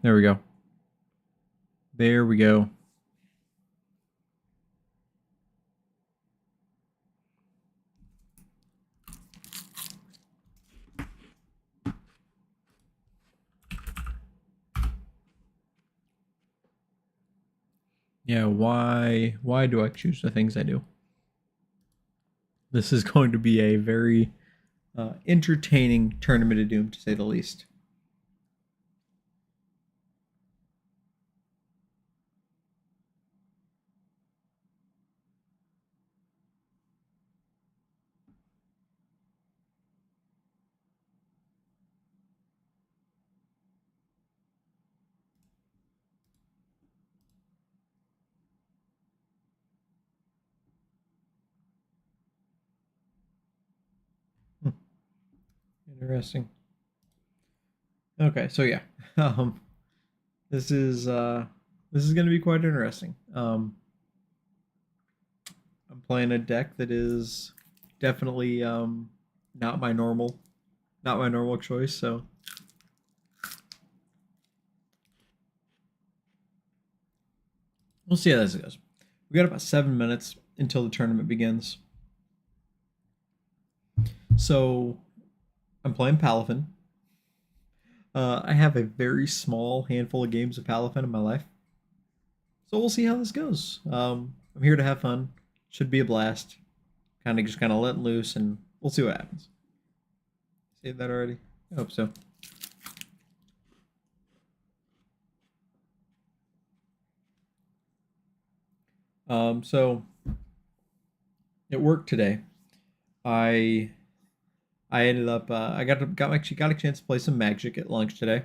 There we go. There we go. Yeah, why do I choose the things I do? This is going to be a very entertaining Tournament of Doom, to say the least. Hmm, interesting. Okay, so yeah, um, this is going to be quite interesting. I'm playing a deck that is definitely not my normal, not my normal choice. So we'll see how this goes. We got about 7 minutes until the tournament begins. So I'm playing Palafin. I have a very small handful of games of Palafin in my life, so we'll see how this goes. I'm here to have fun. Should be a blast. Kind of letting loose, and we'll see what happens. Save that already? I hope so. So at work today, I I ended up I actually got a chance to play some Magic at lunch today,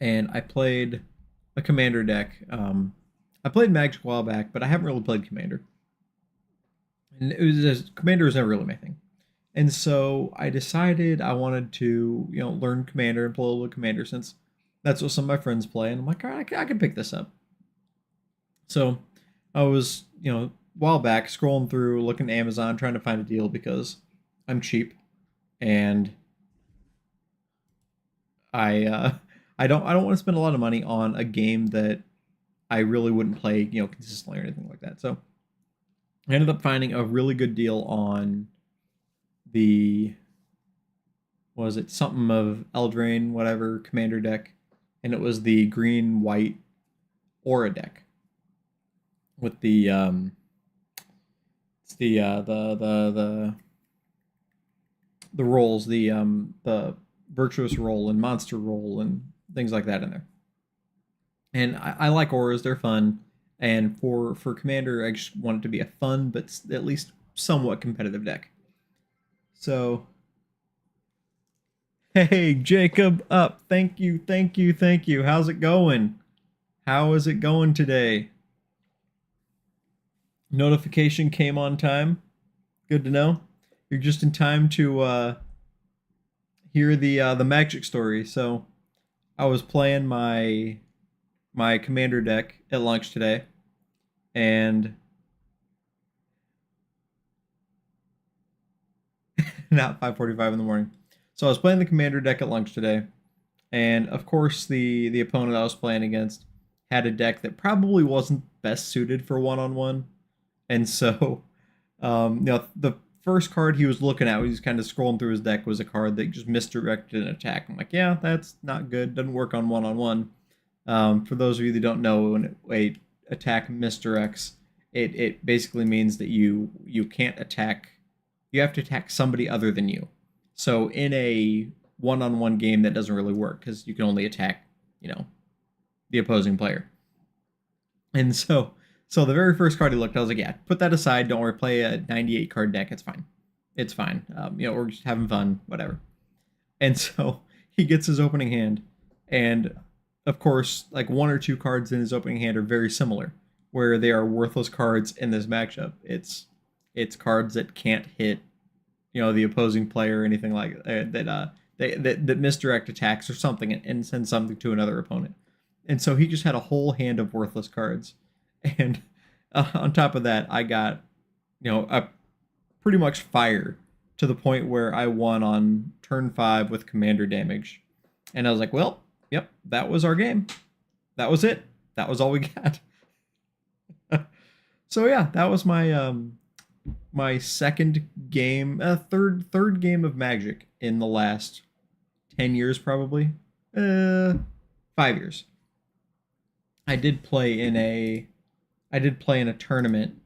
and I played a Commander deck. I played Magic a while back, but I haven't really played Commander, and it was just, Commander was never really my thing. And so I decided I wanted to learn Commander and play a little bit of Commander since that's what some of my friends play, and I'm like, all right, I can pick this up. So I was a while back scrolling through, looking at Amazon, trying to find a deal because I'm cheap and I I don't want to spend a lot of money on a game that I really wouldn't play, consistently or anything like that. So I ended up finding a really good deal on the was it something of Eldraine, whatever commander deck, and it was the green white aura deck with the it's the rolls, the virtuous roll and monster roll and things like that in there. And I like auras; they're fun. And for commander, I just want it to be a fun but at least somewhat competitive deck. So hey Jacob, up! Thank you, thank you, thank you. How's it going? How is it going today? Notification came on time. Good to know. You're just in time to hear the magic story. So I was playing my commander deck at lunch today, and not 5:45 in the morning. So I was playing the commander deck at lunch today, and of course the opponent I was playing against had a deck that probably wasn't best suited for one on one, and so the first card he was looking at, when he was kind of scrolling through his deck, was a card that just misdirected an attack. I'm like, yeah, that's not good. Doesn't work on one on one. For those of you that don't know, when a attack misdirects, it basically means that you can't attack. You have to attack somebody other than you. So in a one-on-one game, that doesn't really work because you can only attack, you know, the opposing player. And so the very first card he looked, I was like, yeah, put that aside. Don't worry, play a 98 card deck. It's fine. It's fine. We're just having fun, whatever. And so he gets his opening hand, and of course, like one or two cards in his opening hand are very similar, where they are worthless cards in this matchup. It's cards that can't hit, the opposing player or anything like that. That misdirect attacks or something and send something to another opponent. And so he just had a whole hand of worthless cards, and on top of that, I got a pretty much fire to the point where I won on turn 5 with commander damage. And I was like, well, Yep, that was our game. That was it. That was all we got. So yeah, that was my second game, third game of Magic in the last 10 years, probably. 5 years. I did play in a tournament.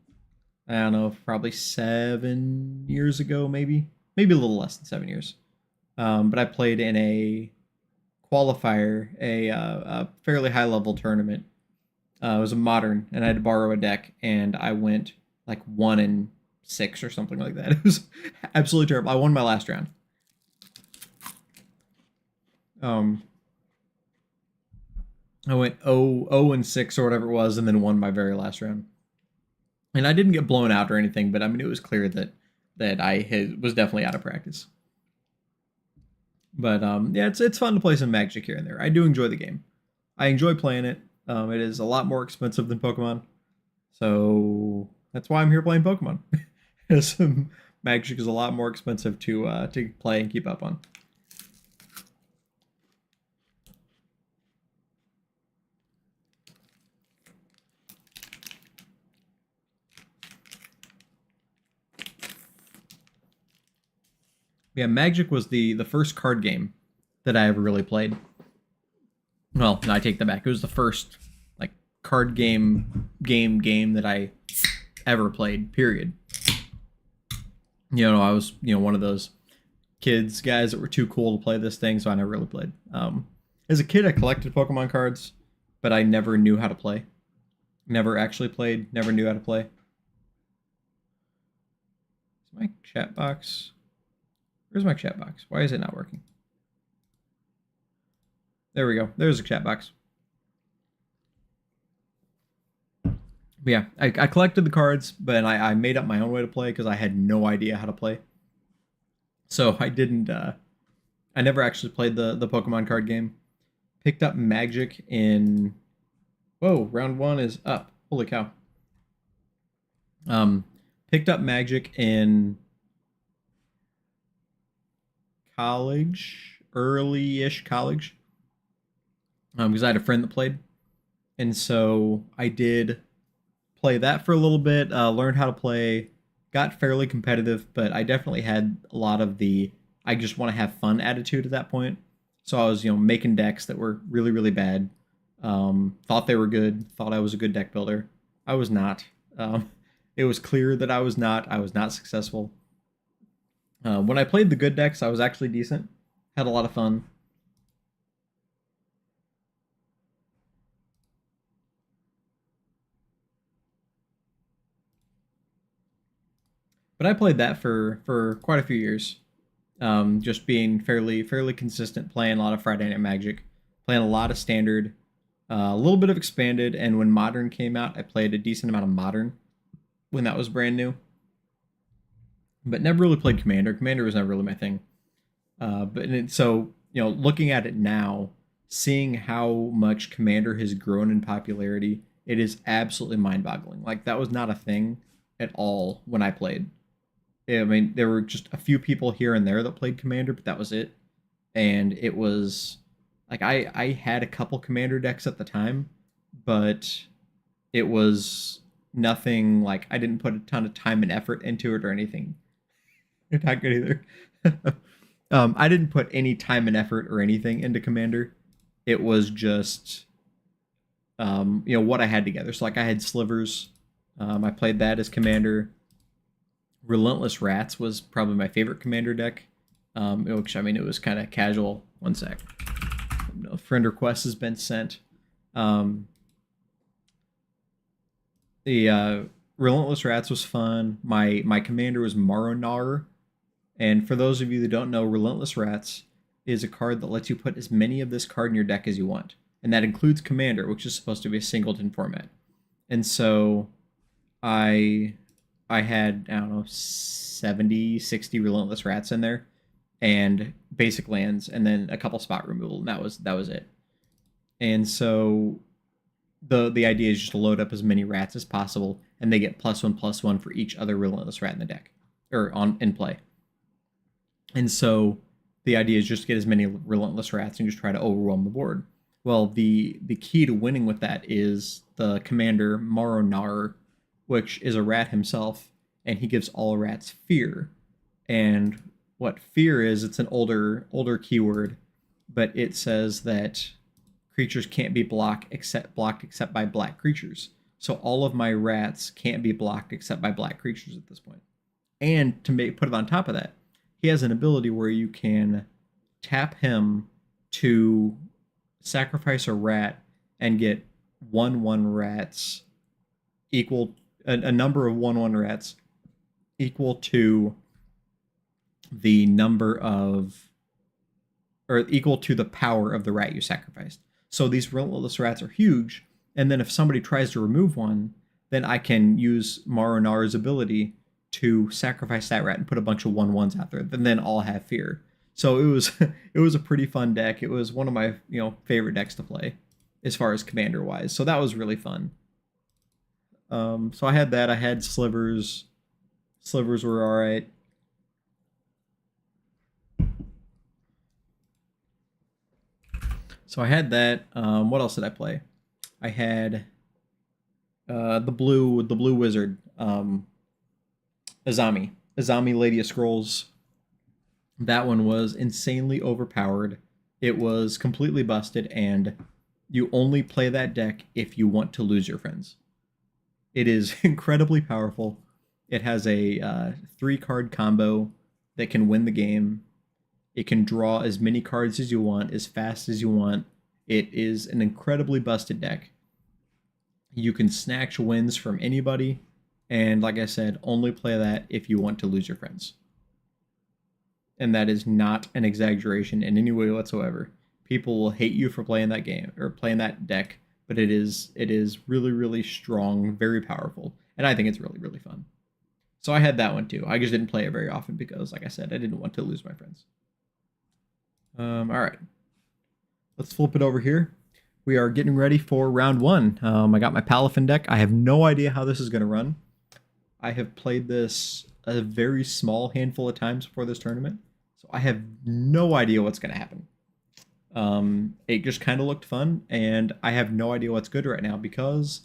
I don't know, probably 7 years ago, maybe a little less than 7 years. But I played in a qualifier, a fairly high level tournament. It was a modern, and I had to borrow a deck, and I went like 1-6 or something like that. It was absolutely terrible. I won my last round. I went 0-6 or whatever it was, and then won my very last round. And I didn't get blown out or anything, but I mean, it was clear that was definitely out of practice. But yeah, it's fun to play some Magic here and there. I do enjoy the game. I enjoy playing it. It is a lot more expensive than Pokemon, so that's why I'm here playing Pokemon. Because Magic is a lot more expensive to play and keep up on. Yeah, Magic was the first card game that I ever really played. Well, no, I take that back. It was the first like card game that I ever played. Period. I was one of those guys that were too cool to play this thing, so I never really played. As a kid, I collected Pokemon cards, but I never knew how to play. Never actually played. Never knew how to play. Is my chat box? Where's my chat box? Why is it not working? There we go. There's a chat box. But yeah, I collected the cards, but I made up my own way to play because I had no idea how to play. So I didn't. I never actually played the Pokemon card game. Picked up Magic in. Whoa! Round 1 is up. Holy cow. Picked up Magic in college, early-ish college, because I had a friend that played, and so I did play that for a little bit, learned how to play, got fairly competitive, but I definitely had a lot of the I just want to have fun attitude at that point. So I was, making decks that were really, really bad. Thought they were good, thought I was a good deck builder. I was not. It was clear that I was not. I was not successful. When I played the good decks, I was actually decent. Had a lot of fun. But I played that for quite a few years. Just being fairly consistent, playing a lot of Friday Night Magic, playing a lot of Standard, a little bit of Expanded, and when Modern came out, I played a decent amount of Modern when that was brand new. But never really played Commander. Commander was never really my thing. So looking at it now, seeing how much Commander has grown in popularity, it is absolutely mind-boggling. Like, that was not a thing at all when I played. I mean, there were just a few people here and there that played Commander, but that was it. And it was like I had a couple Commander decks at the time, but it was nothing like I didn't put a ton of time and effort into it or anything. You're not good either. I didn't put any time and effort or anything into Commander. It was just what I had together. So like I had Slivers. I played that as Commander. Relentless Rats was probably my favorite Commander deck. Which, I mean, it was kind of casual. One sec. No friend request has been sent. The Relentless Rats was fun. My commander was Maronar. And for those of you that don't know, Relentless Rats is a card that lets you put as many of this card in your deck as you want. And that includes Commander, which is supposed to be a singleton format. And so I had, I don't know, 70, 60 Relentless Rats in there, and basic lands, and then a couple spot removal, and that was it. And so the idea is just to load up as many rats as possible, and they get +1/+1 for each other Relentless Rat in the deck, or in play. And so the idea is just to get as many Relentless Rats and just try to overwhelm the board. Well, the key to winning with that is the commander Maronar, which is a rat himself, and he gives all rats fear. And what fear is, it's an older keyword, but it says that creatures can't be blocked except by black creatures. So all of my rats can't be blocked except by black creatures at this point. And put it on top of that, he has an ability where you can tap him to sacrifice a rat and get 1/1 rats equal a number of 1/1 rats equal to the number of or equal to the power of the rat you sacrificed. So these relentless rats are huge, and then if somebody tries to remove one, then I can use Maronar's ability to sacrifice that rat and put a bunch of 1/1s out there, and then all have fear. So it was it was a pretty fun deck. It was one of my favorite decks to play as far as commander wise. So that was really fun. So I had that. I had slivers. Slivers were all right. So I had that. What else did I play? I had the blue wizard, Azami Lady of Scrolls. That one was insanely overpowered. It was completely busted, and you only play that deck if you want to lose your friends. It is incredibly powerful. It has a 3-card combo that can win the game. It can draw as many cards as you want, as fast as you want. It is an incredibly busted deck. You can snatch wins from anybody, and like I said, only play that if you want to lose your friends. And that is not an exaggeration in any way whatsoever. People will hate you for playing that game or playing that deck, but it is really, really strong, very powerful, and I think it's really, really fun. So I had that one too. I just didn't play it very often because, like I said, I didn't want to lose my friends. All right, let's flip it over here. We are getting ready for round one. I got my Palafin deck. I have no idea how this is going to run. I have played this a very small handful of times before this tournament, so I have no idea what's going to happen. It just kind of looked fun, and I have no idea what's good right now because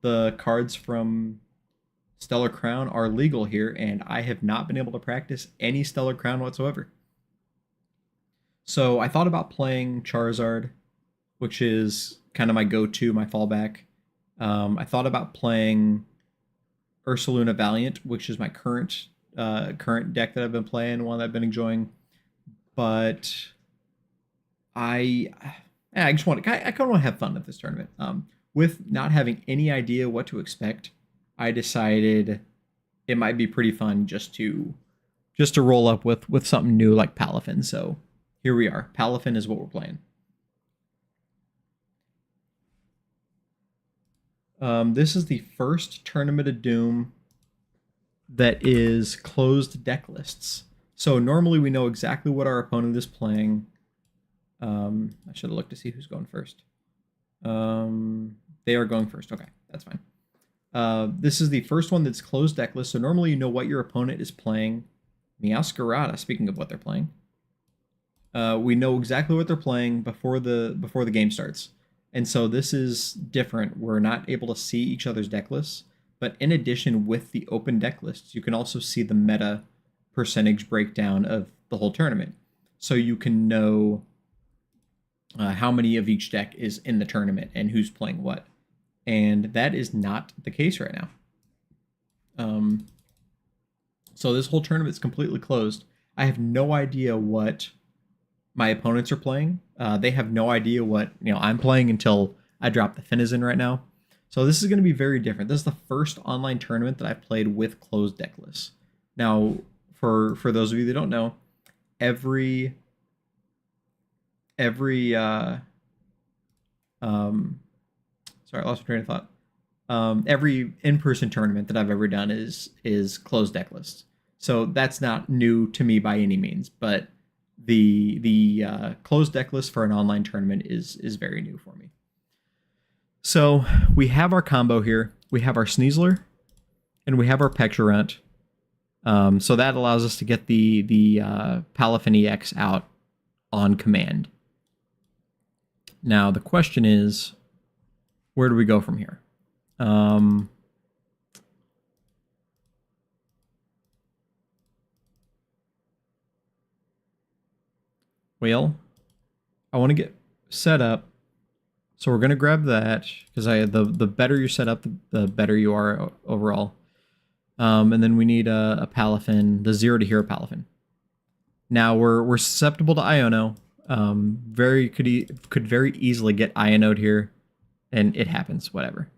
the cards from Stellar Crown are legal here, and I have not been able to practice any Stellar Crown whatsoever. So I thought about playing Charizard, which is kind of my go-to, my fallback. I thought about playing Ursaluna Valiant, which is my current deck that I've been playing, one that I've been enjoying. But I just want to I kind of want to have fun at this tournament. With not having any idea what to expect, I decided it might be pretty fun just to roll up with something new like Palafin. So here we are. Palafin is what we're playing. This is the first Tournament of Doom that is closed deck lists. So normally we know exactly what our opponent is playing. I should have looked to see who's going first. They are going first. Okay, that's fine. This is the first one that's closed deck list. So normally you know what your opponent is playing. Meowscarada, speaking of what they're playing. We know exactly what they're playing before the game starts. And so this is different. We're not able to see each other's deck lists, but in addition with the open deck lists, you can also see the meta percentage breakdown of the whole tournament. So you can know how many of each deck is in the tournament and who's playing what. And that is not the case right now. So this whole tournament is completely closed. I have no idea what my opponents are playing. They have no idea what I'm playing until I drop the Finizen right now. So this is going to be very different. This is the first online tournament that I've played with closed deck lists. Now, for those of you that don't know, every sorry, I lost my train of thought. Every in-person tournament that I've ever done is closed deck lists. So that's not new to me by any means, but the closed deck list for an online tournament is very new for me. So we have our combo here. We have our Sneasler, and we have our Petulant. So that allows us to get the Palafin EX out on command. Now, the question is, where do we go from here? Well, I want to get set up. So we're going to grab that, because the better you're set up, the better you are overall. And then we need a Palafin, the 0 to hero Palafin. Now we're susceptible to Iono. Could very easily get Iono'd here, and it happens, whatever.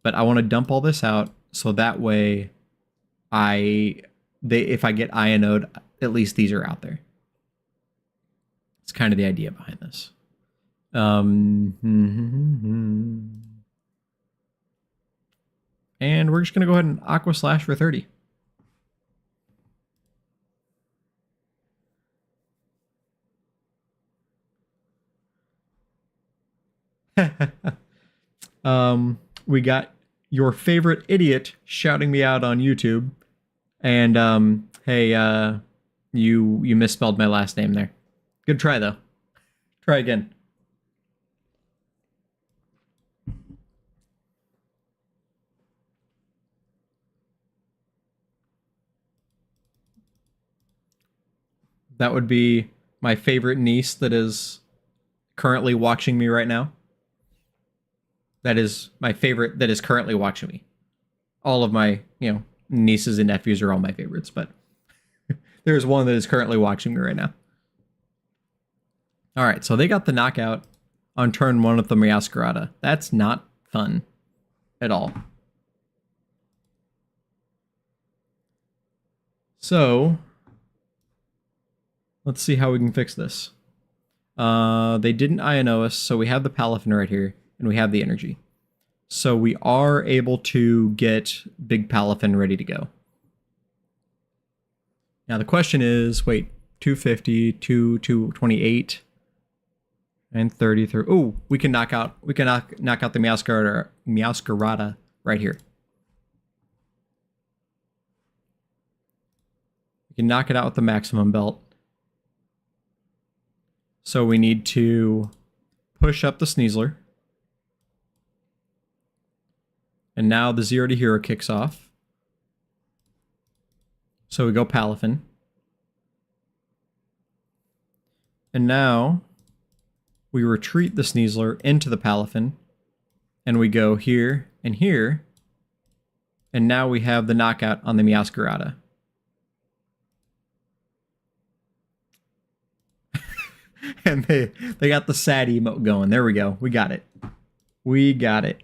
But I want to dump all this out, so that way if I get Iono'd, at least these are out there. It's kind of the idea behind this. And we're just going to go ahead and Aqua Slash for 30. We got your favorite idiot shouting me out on YouTube. And, hey, you misspelled my last name there. Good try, though. Try again. That would be my favorite niece that is currently watching me right now. That is my favorite that is currently watching me. All of my, nieces and nephews are all my favorites, but there's one that is currently watching me right now. All right, so they got the knockout on turn 1 with the Meowscarada. That's not fun at all. So let's see how we can fix this. They didn't Iono us, so we have the Palafin right here, and we have the energy. So we are able to get Big Palafin ready to go. Now the question is, wait, 250, 228, and 33. Oh, we can knock out the Meowscarada right here. We can knock it out with the maximum belt. So we need to push up the Sneasler. And now the 0 to hero kicks off. So we go Palafin. And now we retreat the Sneasler into the Palafin. And we go here and here. And now we have the knockout on the Meowscarada. And they got the sad emote going. There we go. We got it. We got it.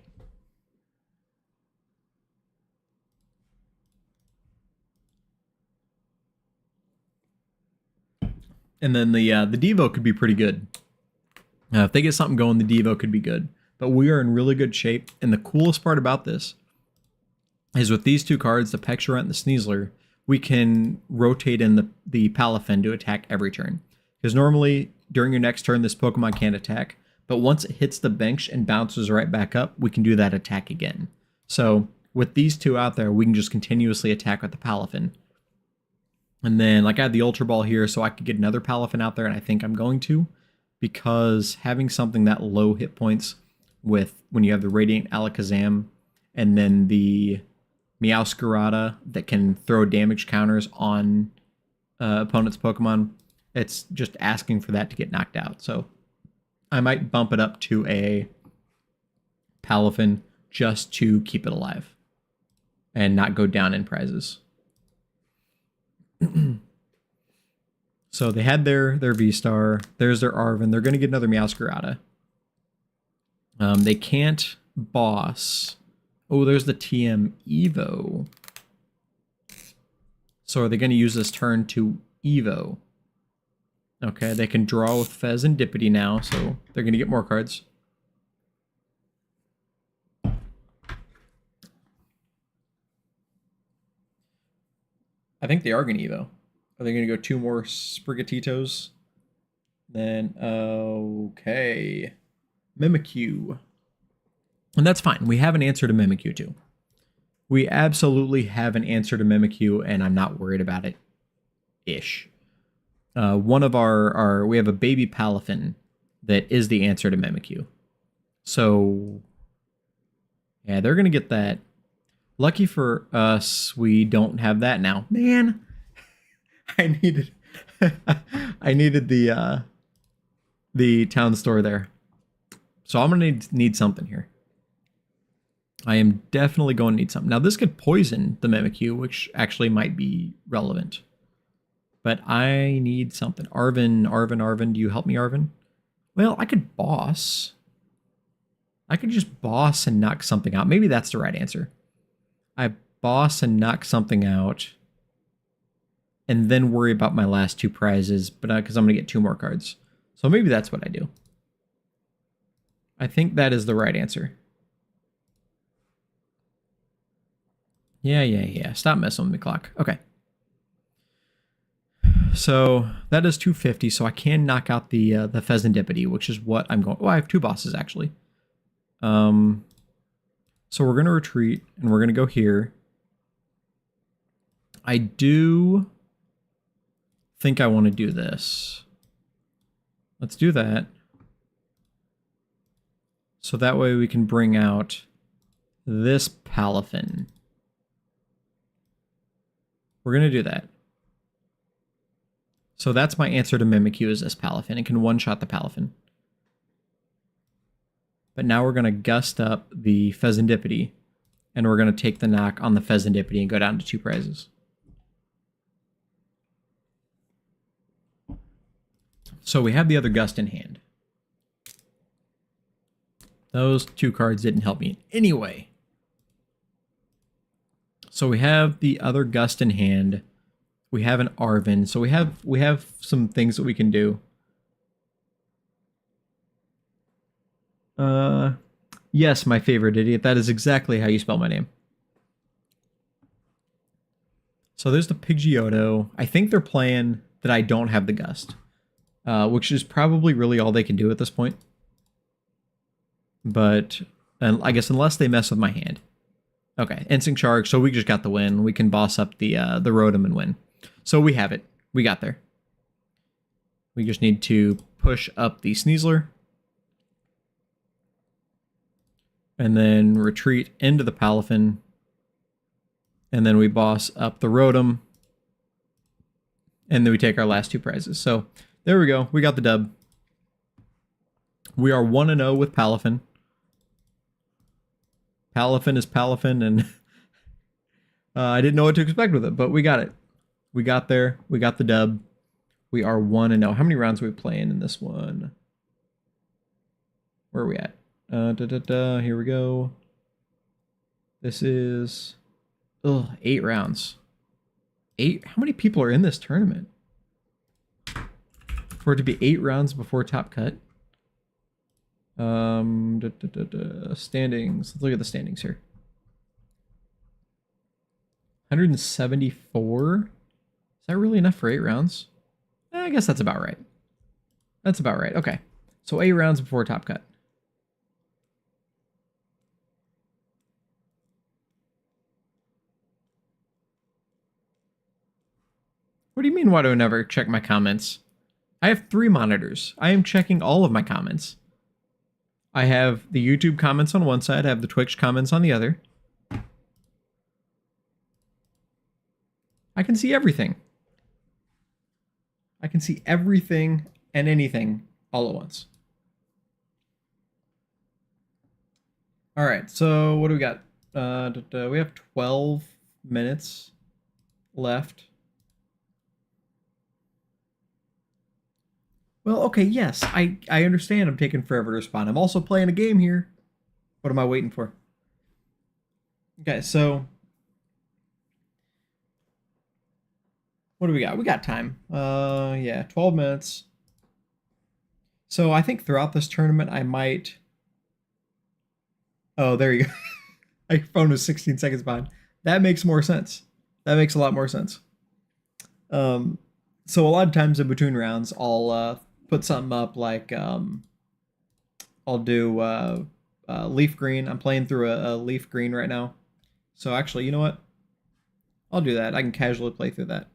And then the Devo could be pretty good. If they get something going, the Devo could be good. But we are in really good shape. And the coolest part about this is with these two cards, the Pectorant and the Sneasler, we can rotate in the Palafin to attack every turn. Because normally, during your next turn, this Pokemon can't attack. But once it hits the bench and bounces right back up, we can do that attack again. So with these two out there, we can just continuously attack with the Palafin. And then, like, I have the Ultra Ball here, so I could get another Palafin out there, and I think I'm going to. Because having something that low hit points with when you have the Radiant Alakazam and then the Meowscarada that can throw damage counters on opponent's Pokemon, it's just asking for that to get knocked out. So I might bump it up to a Palafin just to keep it alive and not go down in prizes. So they had their V-Star. There's their Arven. They're going to get another Meowscarada. They can't boss. Oh, there's the TM Evo. So are they going to use this turn to Evo? Okay, they can draw with Fez and Dippity now, so they're going to get more cards. I think they are going to Evo. Are they going to go 2 more Sprigatitos? Then, okay. Mimikyu. And that's fine. We have an answer to Mimikyu, too. We absolutely have an answer to Mimikyu, and I'm not worried about it. Ish. One of we have a baby Palafin that is the answer to Mimikyu. So, yeah, they're going to get that. Lucky for us, we don't have that now. Man, I needed I needed the town store there. So I'm going to need something here. I am definitely going to need something. Now, this could poison the Mimikyu, which actually might be relevant. But I need something. Arvin, do you help me, Arvin? Well, I could boss. I could just boss and knock something out. Maybe that's the right answer. I boss and knock something out. And then worry about my last 2 prizes, but because I'm going to get 2 more cards. So maybe that's what I do. I think that is the right answer. Yeah. Stop messing with me, clock. Okay. So that is 250, so I can knock out the Pheasantipity, which is what I'm going... Oh, I have 2 bosses, actually. So we're going to retreat, and we're going to go here. I do think I want to do this. Let's do that. So that way we can bring out this Palafin. We're going to do that. So that's my answer to Mimikyu is this Palafin. It can one-shot the Palafin. But now we're going to gust up the Pheasantipity, and we're going to take the knock on the Pheasantipity and go down to 2 prizes. So we have the other gust in hand. Those 2 cards didn't help me in any way. So we have the other gust in hand. We have an Arvin. So we have some things that we can do. Yes, my favorite idiot. That is exactly how you spell my name. So there's the Pidgeotto. I think they're playing that I don't have the gust, which is probably really all they can do at this point. But I guess unless they mess with my hand. Okay, Instinct Charge. So we just got the win. We can boss up the Rotom and win. So we have it. We got there. We just need to push up the Sneasler. And then retreat into the Palafin. And then we boss up the Rotom. And then we take our last 2 prizes. So there we go. We got the dub. We are 1-0 with Palafin. Palafin is Palafin, and I didn't know what to expect with it, but we got it. We got there. We got the dub. We are 1-0. How many rounds are we playing in this one? Where are we at? Here we go. This is 8 rounds. 8? How many people are in this tournament? For it to be 8 rounds before top cut. Standings. Let's look at the standings here. 174. Is that really enough for 8 rounds? I guess that's about right. That's about right. Okay. So 8 rounds before top cut. What do you mean, why do I never check my comments? I have 3 monitors. I am checking all of my comments. I have the YouTube comments on one side. I have the Twitch comments on the other. I can see everything. I can see everything and anything all at once. All right, so what do we got? We have 12 minutes left. Well, okay, yes, I understand I'm taking forever to respond. I'm also playing a game here. What am I waiting for? Okay, so what do we got? We got time. Yeah, 12 minutes. So I think throughout this tournament, I might... Oh, there you go. My phone was 16 seconds behind. That makes more sense. That makes a lot more sense. So a lot of times in between rounds, I'll put something up like I'll do leaf green. I'm playing through a leaf green right now. So actually, you know what? I'll do that. I can casually play through that.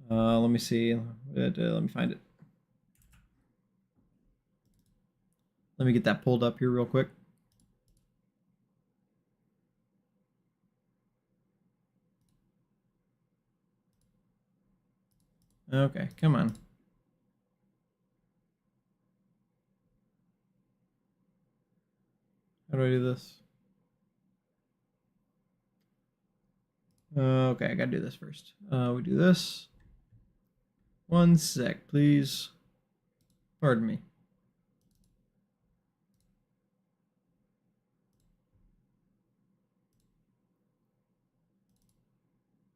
Let me see. Let me find it. Let me get that pulled up here real quick. Okay, come on. How do I do this? Okay, I gotta do this first. We do this. 1 sec, please. Pardon me.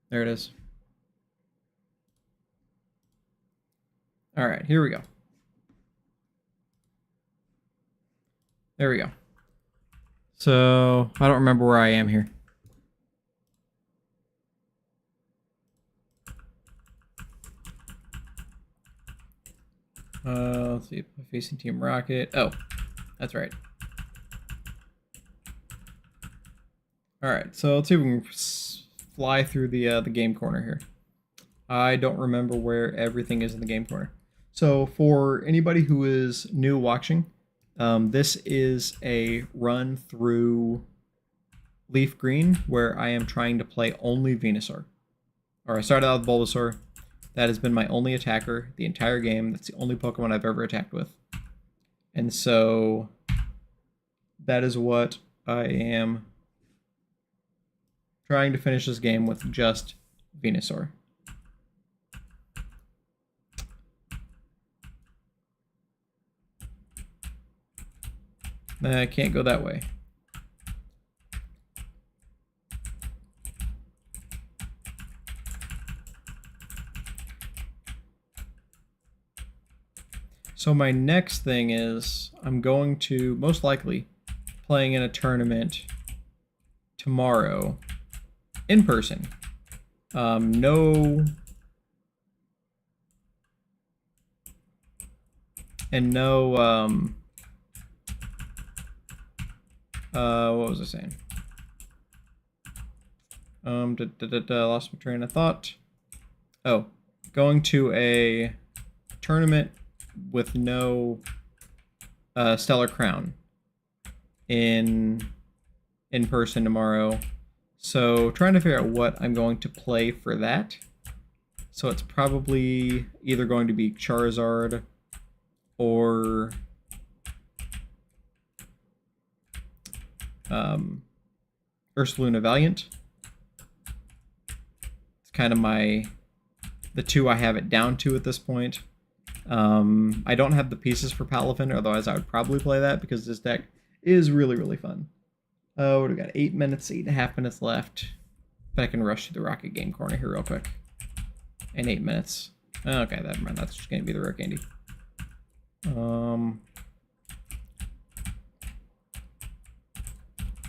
There it is. All right, here we go. There we go. So, I don't remember where I am here. Let's see. Facing Team Rocket. Oh, that's right. All right, so let's see if we can fly through the game corner here. I don't remember where everything is in the game corner. So for anybody who is new watching, this is a run through Leaf Green where I am trying to play only Venusaur. Or I started out with Bulbasaur. That has been my only attacker the entire game. That's the only Pokemon I've ever attacked with. And so that is what I am trying to finish this game with, just Venusaur. I can't go that way. So my next thing is I'm going to most likely playing in a tournament tomorrow in person. No what was I saying? Lost my train of thought. Oh, going to a tournament with no Stellar Crown in person tomorrow. So trying to figure out what I'm going to play for that. So it's probably either going to be Charizard or Ursaluna Valiant. It's kind of the two I have it down to at this point. I don't have the pieces for Palafin, otherwise I would probably play that because this deck is really, really fun. Oh, we've got 8 minutes, 8.5 minutes left. If I can rush to the Rocket Game Corner here real quick. In 8 minutes. Okay, never mind. That's just going to be the rare candy.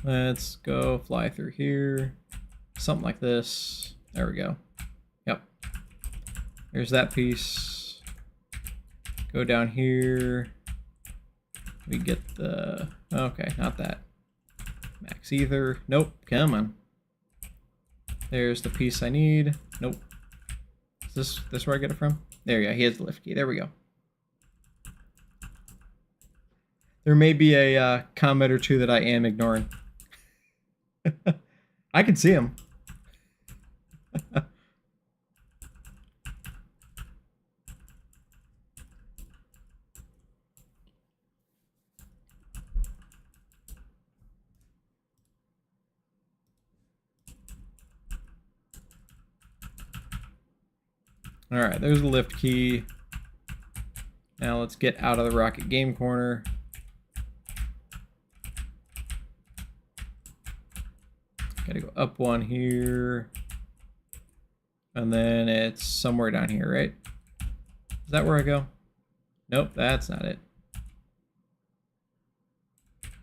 Let's go fly through here. Something like this. There we go. Yep. There's that piece. Go down here. We get the... Okay, not that. Max Ether. Nope, come on. There's the piece I need. Nope. Is this where I get it from? There you go. He has the lift key. There we go. There may be a comment or two that I am ignoring. I can see him. Alright, there's the lift key. Now let's get out of the Rocket Game Corner. Gotta go up one here. And then it's somewhere down here, right? Is that where I go? Nope, that's not it.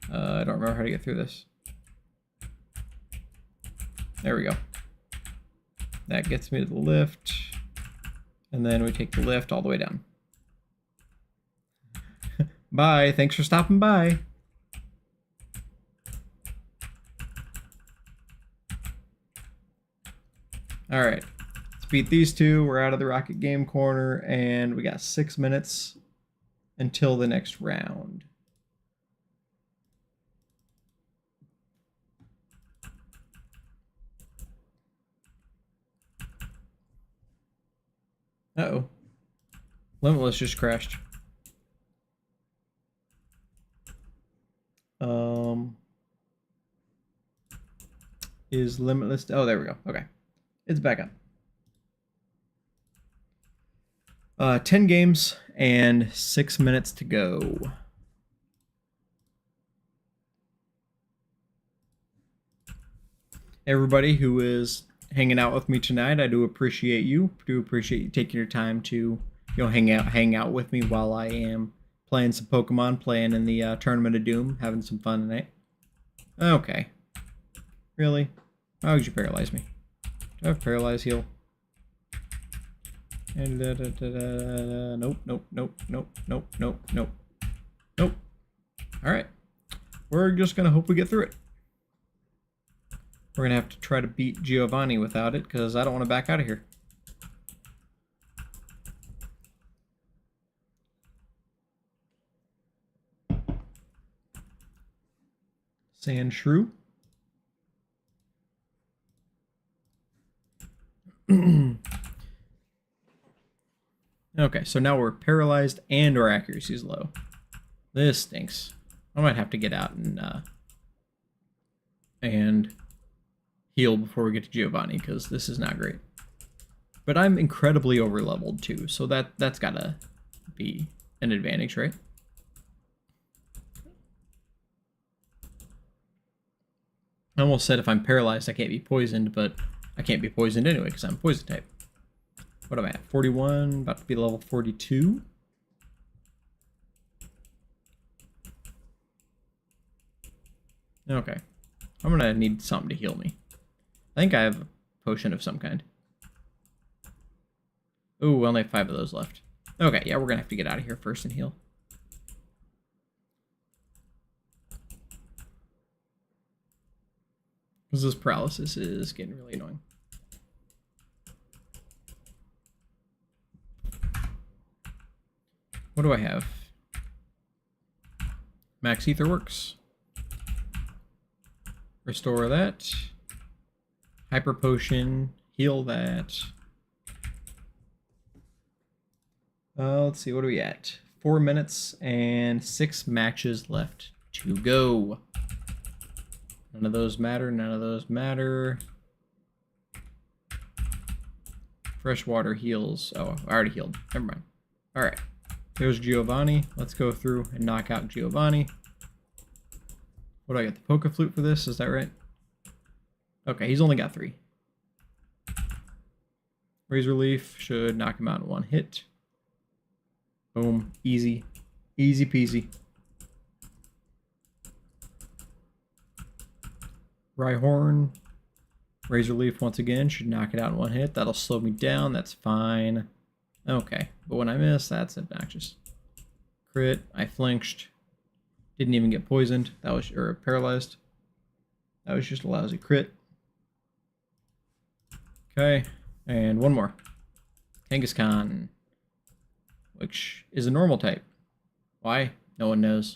I don't remember how to get through this. There we go. That gets me to the lift. And then we take the lift all the way down. Bye. Thanks for stopping by. All right. Let's beat these two. We're out of the Rocket Game Corner, and we got 6 minutes until the next round. Uh-oh. Limitless just crashed. Is Limitless... Oh, there we go. Okay. It's back up. 10 games and 6 minutes to go. Everybody who is hanging out with me tonight, I do appreciate you. Do appreciate you taking your time to, hang out with me while I am playing some Pokemon, playing in the Tournament of Doom, having some fun tonight. Okay. Really? Why would you paralyze me? Do I have paralyze heal? And nope, nope, nope, nope, nope, nope, nope, nope. All right. We're just gonna hope we get through it. We're gonna have to try to beat Giovanni without it, because I don't want to back out of here. Sandshrew. Okay, so now we're paralyzed and our accuracy is low. This stinks. I might have to get out and heal before we get to Giovanni, because this is not great. But I'm incredibly over-leveled too, so that's gotta be an advantage, right? I almost said if I'm paralyzed I can't be poisoned, but I can't be poisoned anyway because I'm poison type. What am I at? 41, about to be level 42. Okay. I'm gonna need something to heal me. I think I have a potion of some kind. Ooh, we only have 5 of those left. Okay, yeah, we're gonna have to get out of here first and heal. Because this paralysis is getting really annoying. What do I have? Max Ether works. Restore that. Hyper Potion. Heal that. Let's see, what are we at? 4 minutes and 6 matches left to go. None of those matter, none of those matter. Fresh water heals. Oh, I already healed. Never mind. Alright. There's Giovanni. Let's go through and knock out Giovanni. What do I get? The Poke Flute for this? Is that right? Okay, he's only got 3. Razor Leaf should knock him out in 1 hit. Boom. Easy. Easy peasy. Rhyhorn. Razor Leaf once again should knock it out in 1 hit. That'll slow me down. That's fine. Okay, but when I miss, that's obnoxious. Crit. I flinched. Didn't even get poisoned. That was, or paralyzed. That was just a lousy crit. Okay, and one more. Kangaskhan, which is a normal type. Why? No one knows.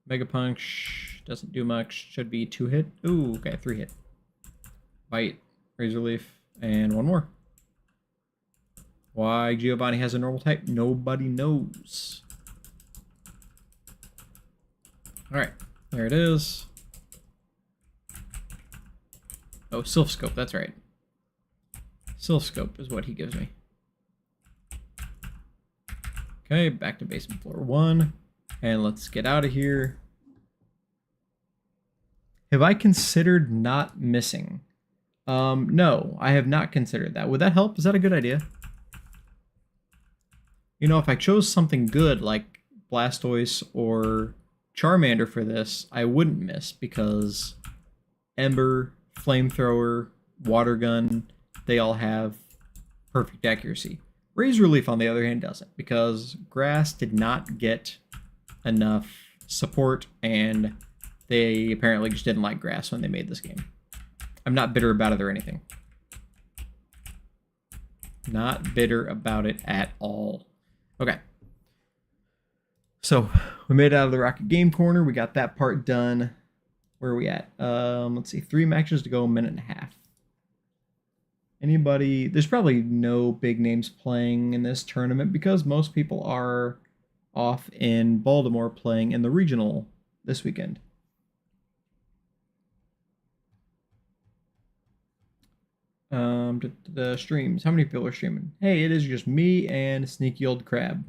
Mega Punch doesn't do much. Should be 2 hit. Ooh, okay, 3 hit. Bite, Razor Leaf, and one more. Why Giovanni has a normal type, nobody knows. Alright, there it is. Oh, Sylph Scope, that's right. Sylph Scope is what he gives me. Okay, back to basement floor 1. And let's get out of here. Have I considered not missing? No, I have not considered that. Would that help? Is that a good idea? You know, if I chose something good like Blastoise or Charmander for this, I wouldn't miss because Ember, Flamethrower, Water Gun, they all have perfect accuracy. Razor Leaf, on the other hand, doesn't because Grass did not get enough support and they apparently just didn't like Grass when they made this game. I'm not bitter about it or anything. Not bitter about it at all. Okay. So, we made it out of the Rocket Game Corner. We got that part done. Where are we at? Let's see. 3 matches to go, a minute and a half. Anybody? There's probably no big names playing in this tournament because most people are off in Baltimore playing in the regional this weekend. The streams. How many people are streaming? Hey, it is just me and Sneaky Old Crab.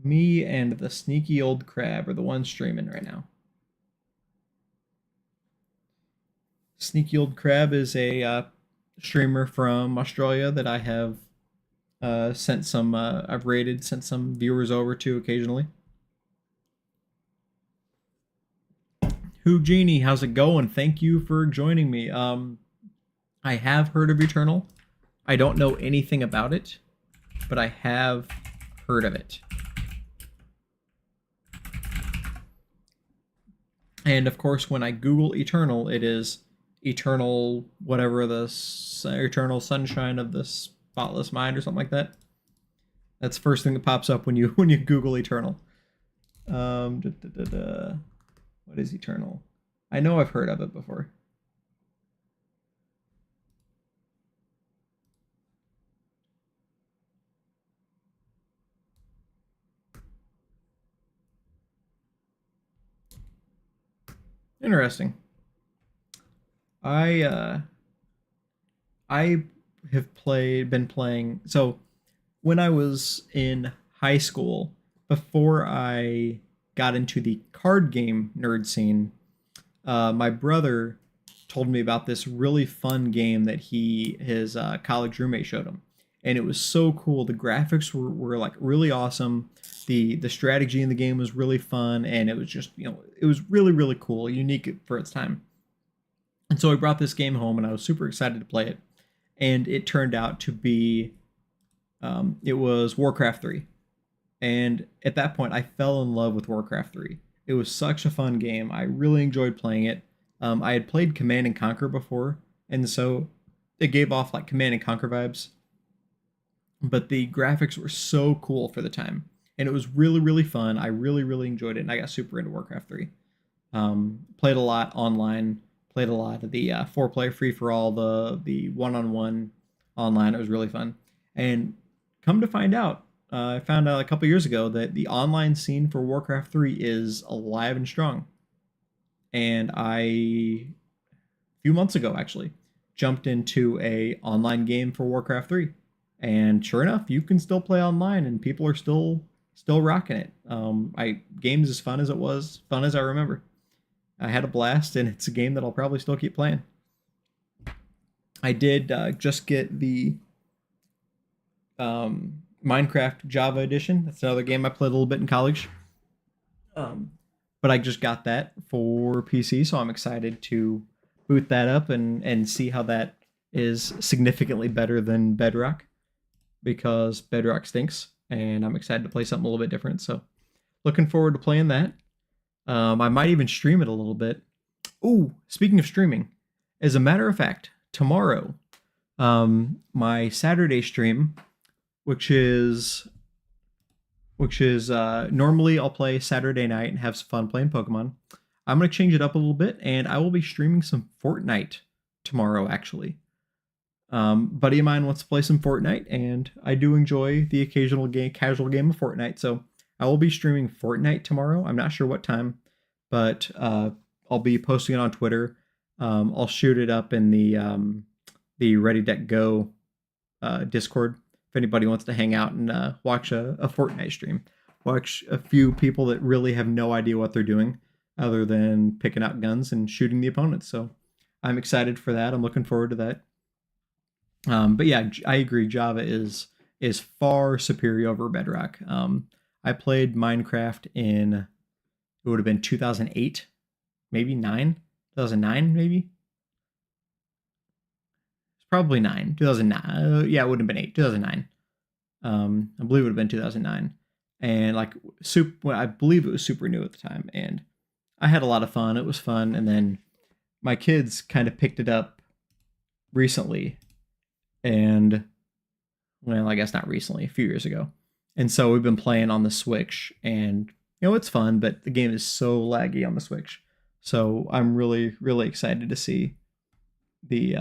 Me and the Sneaky Old Crab are the ones streaming right now. Sneaky Old Crab is a streamer from Australia that I have sent some. I've rated, sent some viewers over to occasionally. Houdini, how's it going? Thank you for joining me. I have heard of Eternal. I don't know anything about it, but I have heard of it. And of course, when I Google Eternal, it is Eternal, whatever the Eternal Sunshine of the Spotless Mind or something like that. That's the first thing that pops up when you Google Eternal. What is Eternal? I know I've heard of it before. Interesting. I I have been playing. So when I was in high school, before I got into the card game nerd scene, my brother told me about this really fun game that his college roommate showed him, and it was so cool. The graphics were like really awesome. The strategy in the game was really fun, and it was just it was really cool, unique for its time. And so I brought this game home, and I was super excited to play it. And it turned out to be it was Warcraft 3. And at that point, I fell in love with Warcraft 3. It was such a fun game. I really enjoyed playing it. I had played Command and Conquer before, and so it gave off like Command and Conquer vibes. But the graphics were so cool for the time, and it was really fun. I really enjoyed it, and I got super into Warcraft 3. Played a lot online. Played a lot of the four-player free-for-all, the one-on-one online. It was really fun. And come to find out, I found out a couple years ago that the online scene for Warcraft 3 is alive and strong. And a few months ago actually jumped into a online game for Warcraft 3. And sure enough, you can still play online and people are still rocking it. I games as fun as it was, fun as I remember. I had a blast, and it's a game that I'll probably still keep playing. I did just get the Minecraft Java edition. That's another game I played a little bit in college. But I just got that for PC, so I'm excited to boot that up and see how that is significantly better than Bedrock, because Bedrock stinks, and I'm excited to play something a little bit different. So looking forward to playing that. I might even stream it a little bit. Ooh, speaking of streaming, as a matter of fact, tomorrow, my Saturday stream, which is normally I'll play Saturday night and have some fun playing Pokemon. I'm gonna change it up a little bit, and I will be streaming some Fortnite tomorrow. Actually, buddy of mine wants to play some Fortnite, and I do enjoy the occasional casual game of Fortnite. So I will be streaming Fortnite tomorrow. I'm not sure what time, but I'll be posting it on Twitter. I'll shoot it up in the Ready Deck Go Discord if anybody wants to hang out and watch a Fortnite stream. Watch a few people that really have no idea what they're doing other than picking out guns and shooting the opponents. So I'm excited for that. I'm looking forward to that. But yeah, I agree. Java is far superior over Bedrock. I played Minecraft in, it would have been 2008, maybe 2009 maybe. It's probably 2009. Yeah, it wouldn't have been 8, 2009. I believe it would have been 2009. And like I believe it was super new at the time, and I had a lot of fun. It was fun, and then my kids kind of picked it up recently, and well, I guess not recently, a few years ago. And so we've been playing on the Switch, and it's fun, but the game is so laggy on the Switch. So I'm really excited to see the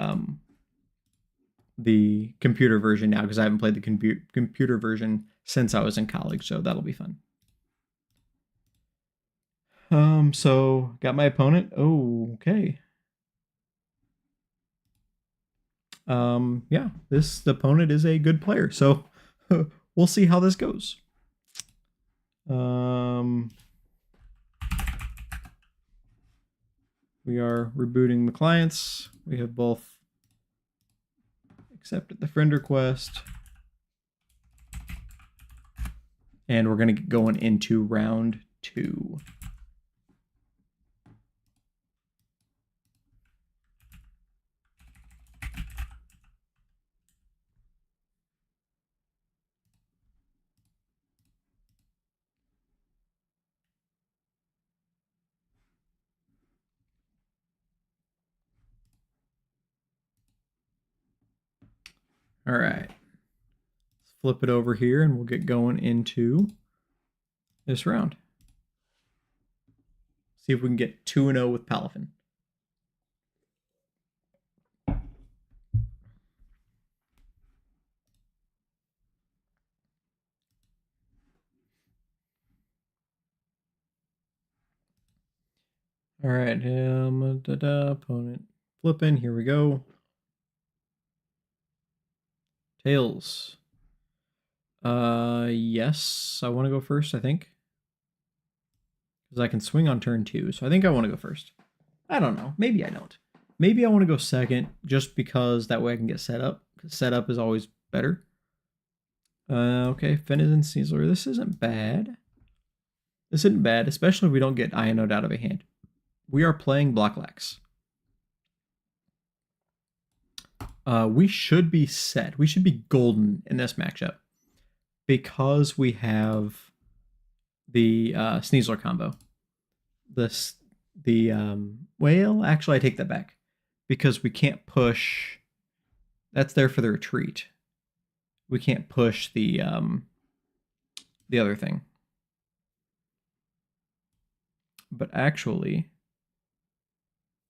the computer version now because I haven't played the computer version since I was in college, so that'll be fun. So got my opponent. Oh, okay. Yeah, this opponent is a good player, so we'll see how this goes. We are rebooting the clients. We have both accepted the friend request. And we're going to get going into round 2. All right. Let's flip it over here and we'll get going into this round. See if we can get 2-0 with Palafin. All right, opponent flipping. Here we go. Tails. Yes, I want to go first, I think. Because I can swing on turn 2, so I think I want to go first. I don't know. Maybe I don't. Maybe I want to go second, just because that way I can get set up. Because setup is always better. Okay, Fenizen Caesar. This isn't bad. This isn't bad, especially if we don't get Ionode out of a hand. We are playing Blocklax. We should be set. We should be golden in this matchup. Because we have the Sneasler combo. Well, actually, I take that back. Because we can't push... That's there for the retreat. We can't push the other thing. But actually,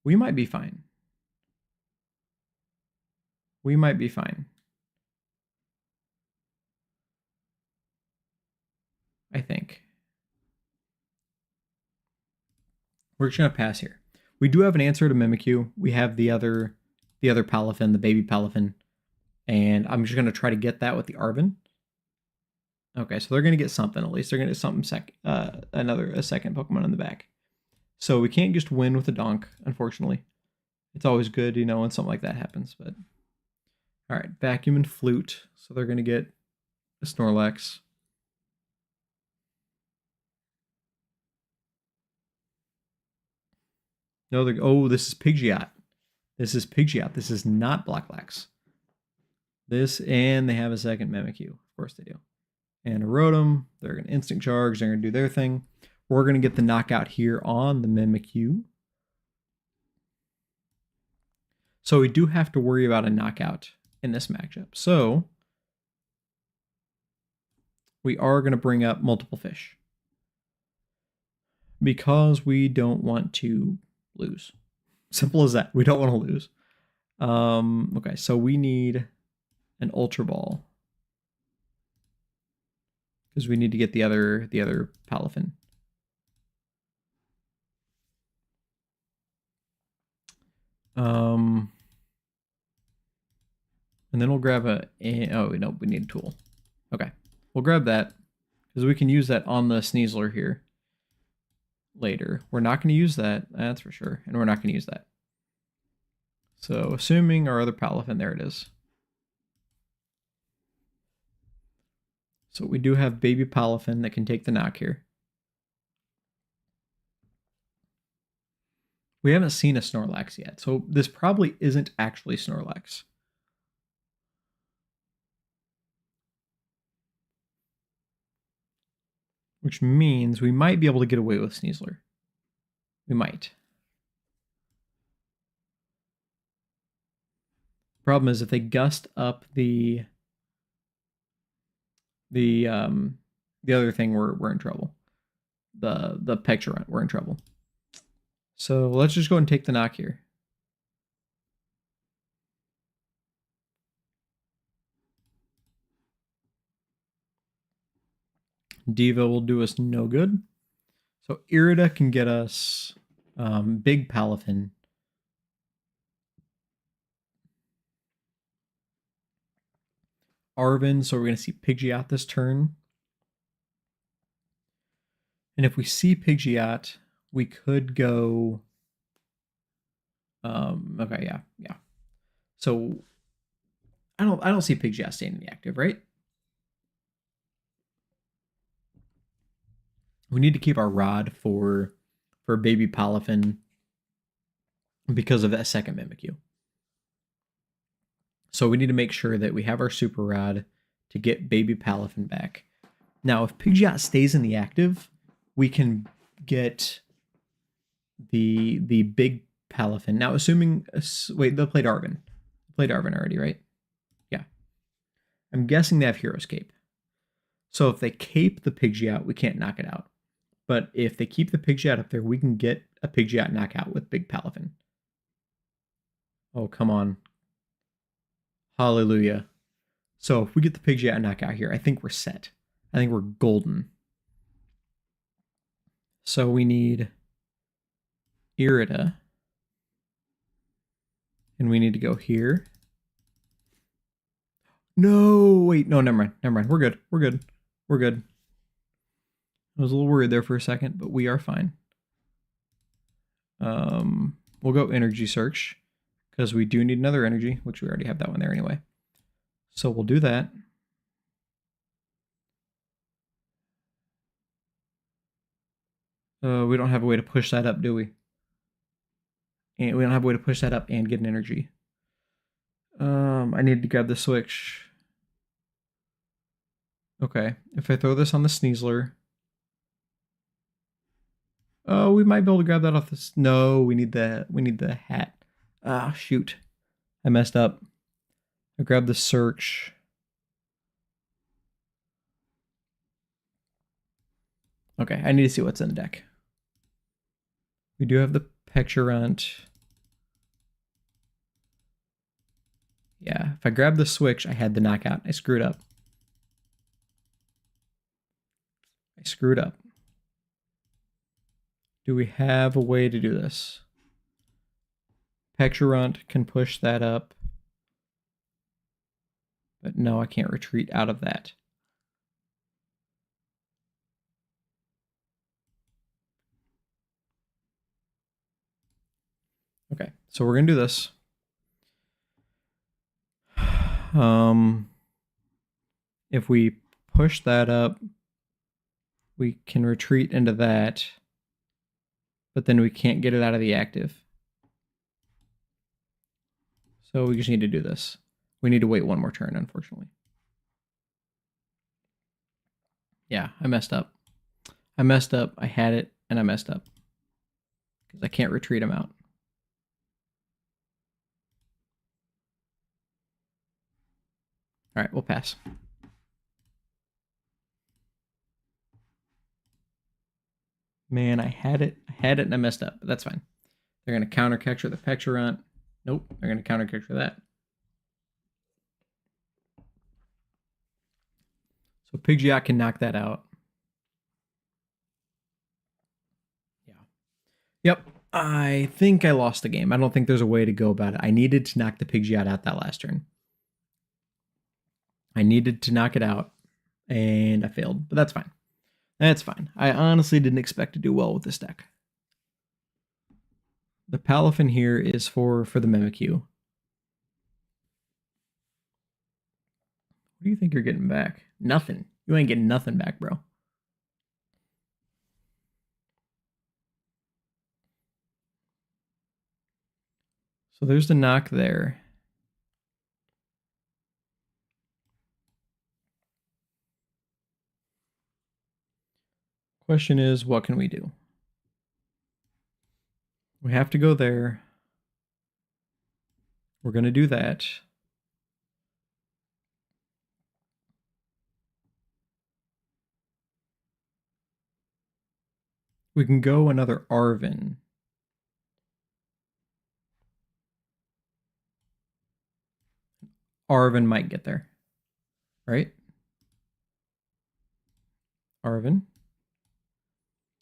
we might be fine. We might be fine. I think. We're just going to pass here. We do have an answer to Mimikyu. We have the other Palafin, the baby Palafin. And I'm just going to try to get that with the Arven. Okay, so they're going to get something. At least they're going to get something a second Pokemon in the back. So we can't just win with a Donk, unfortunately. It's always good, you know, when something like that happens. But all right, Vacuum and Flute. So they're going to get a Snorlax. No, this is Pidgeot. This is Pidgeot. This is not Blacklax. This, and they have a second Mimikyu. Of course they do. And a Rotom. They're going to Instinct Charge. They're going to do their thing. We're going to get the knockout here on the Mimikyu. So we do have to worry about a knockout in this matchup. So we are going to bring up multiple fish. Because we don't want to lose. Simple as that. We don't want to lose. Okay, so we need an Ultra Ball. Because we need to get the other Palafin. And then we'll grab oh, no, we need a tool. Okay, we'll grab that. Because we can use that on the Sneasler here. Later. We're not going to use that, that's for sure. And we're not going to use that. So, assuming our other Palafin, there it is. So we do have baby Palafin that can take the knock here. We haven't seen a Snorlax yet, so this probably isn't actually Snorlax. Which means we might be able to get away with Sneasler. We might. Problem is if they gust up the other thing, we're in trouble. The Pectorant, we're in trouble. So let's just go and take the knock here. Diva will do us no good. So Irida can get us big Palafin. Arvin, so we're going to see Pidgeot this turn. And if we see Pidgeot, we could go... okay, yeah. So I don't see Pidgeot staying in the active, right? We need to keep our rod for baby Palafin because of that second Mimikyu. So we need to make sure that we have our super rod to get baby Palafin back. Now, if Pidgeot stays in the active, we can get the big Palafin. Now, assuming... Wait, they played Arvin. Played Arvin already, right? Yeah. I'm guessing they have Hero's Cape. So if they cape the Pidgeot, we can't knock it out. But if they keep the Pidgeot up there, we can get a Pidgeot knockout with big Palafin. Oh, come on. Hallelujah. So if we get the Pidgeot knockout here, I think we're set. I think we're golden. So we need Irida. And we need to go here. No, wait, no, never mind. We're good. I was a little worried there for a second, but we are fine. We'll go energy search because we do need another energy, which we already have that one there anyway. So we'll do that. We don't have a way to push that up, do we? And we don't have a way to push that up and get an energy. I need to grab the switch. Okay, if I throw this on the Sneasler. Oh, we might be able to grab that off this. No, we need the hat. Ah, shoot. I messed up. I grabbed the search. Okay, I need to see what's in the deck. We do have the Petulant. Yeah, if I grab the switch, I had the knockout. I screwed up. Do we have a way to do this? Petulant can push that up. But no, I can't retreat out of that. Okay, so we're going to do this. If we push that up, we can retreat into that, but then we can't get it out of the active. So we just need to do this. We need to wait one more turn, unfortunately. Yeah, I messed up. I had it, and I messed up. Because I can't retreat him out. All right, we'll pass. Man, I had it, and I messed up, but that's fine. They're going to counter capture the Petulant. Nope, they're going to counter capture that. So Pidgeot can knock that out. Yeah. Yep. I think I lost the game. I don't think there's a way to go about it. I needed to knock the Pidgeot out that last turn. I needed to knock it out, and I failed, but that's fine. That's fine. I honestly didn't expect to do well with this deck. The Palafin here is for the Mimikyu. What do you think you're getting back? Nothing. You ain't getting nothing back, bro. So there's the knock there. Question is, what can we do? We have to go there. We're going to do that. We can go another Arvin. Arvin might get there, right? Arvin.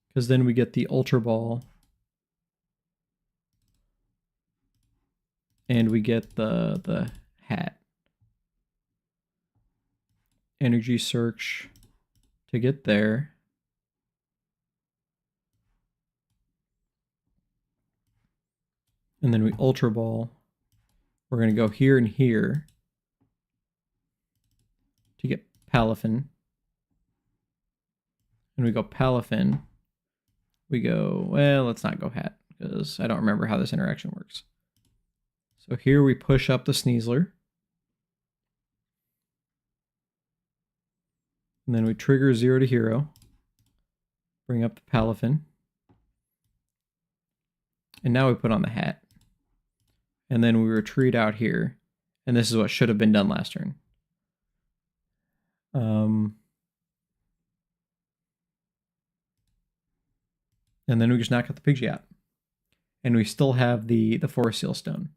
Because then we get the Ultra Ball. And we get the hat. Energy Search to get there. And then we Ultra Ball. We're going to go here and here to get Palafin. And we go Palafin. We go, well, let's not go hat, because I don't remember how this interaction works. So here we push up the Sneasler. And then we trigger 0 to hero. Bring up the Palafin. And now we put on the hat. And then we retreat out here. And this is what should have been done last turn. And then we just knock out the Pidgeot. And we still have the Forest Seal Stone.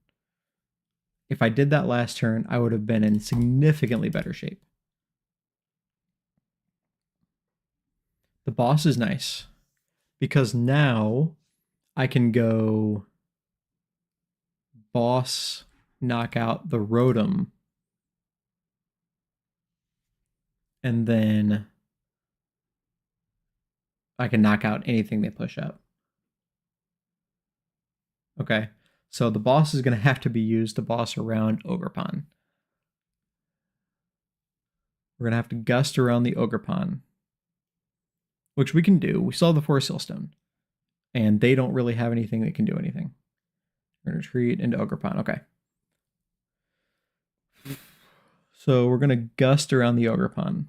If I did that last turn, I would have been in significantly better shape. The boss is nice, because now I can go boss, knock out the Rotom, and then I can knock out anything they push up. Okay, so the boss is going to have to be used to boss around Ogerpon. We're going to have to gust around the Ogerpon, which we can do. We still have the Forest Seal Stone, and they don't really have anything that can do anything. We're going to retreat into Ogerpon. Okay. So we're going to gust around the Ogerpon.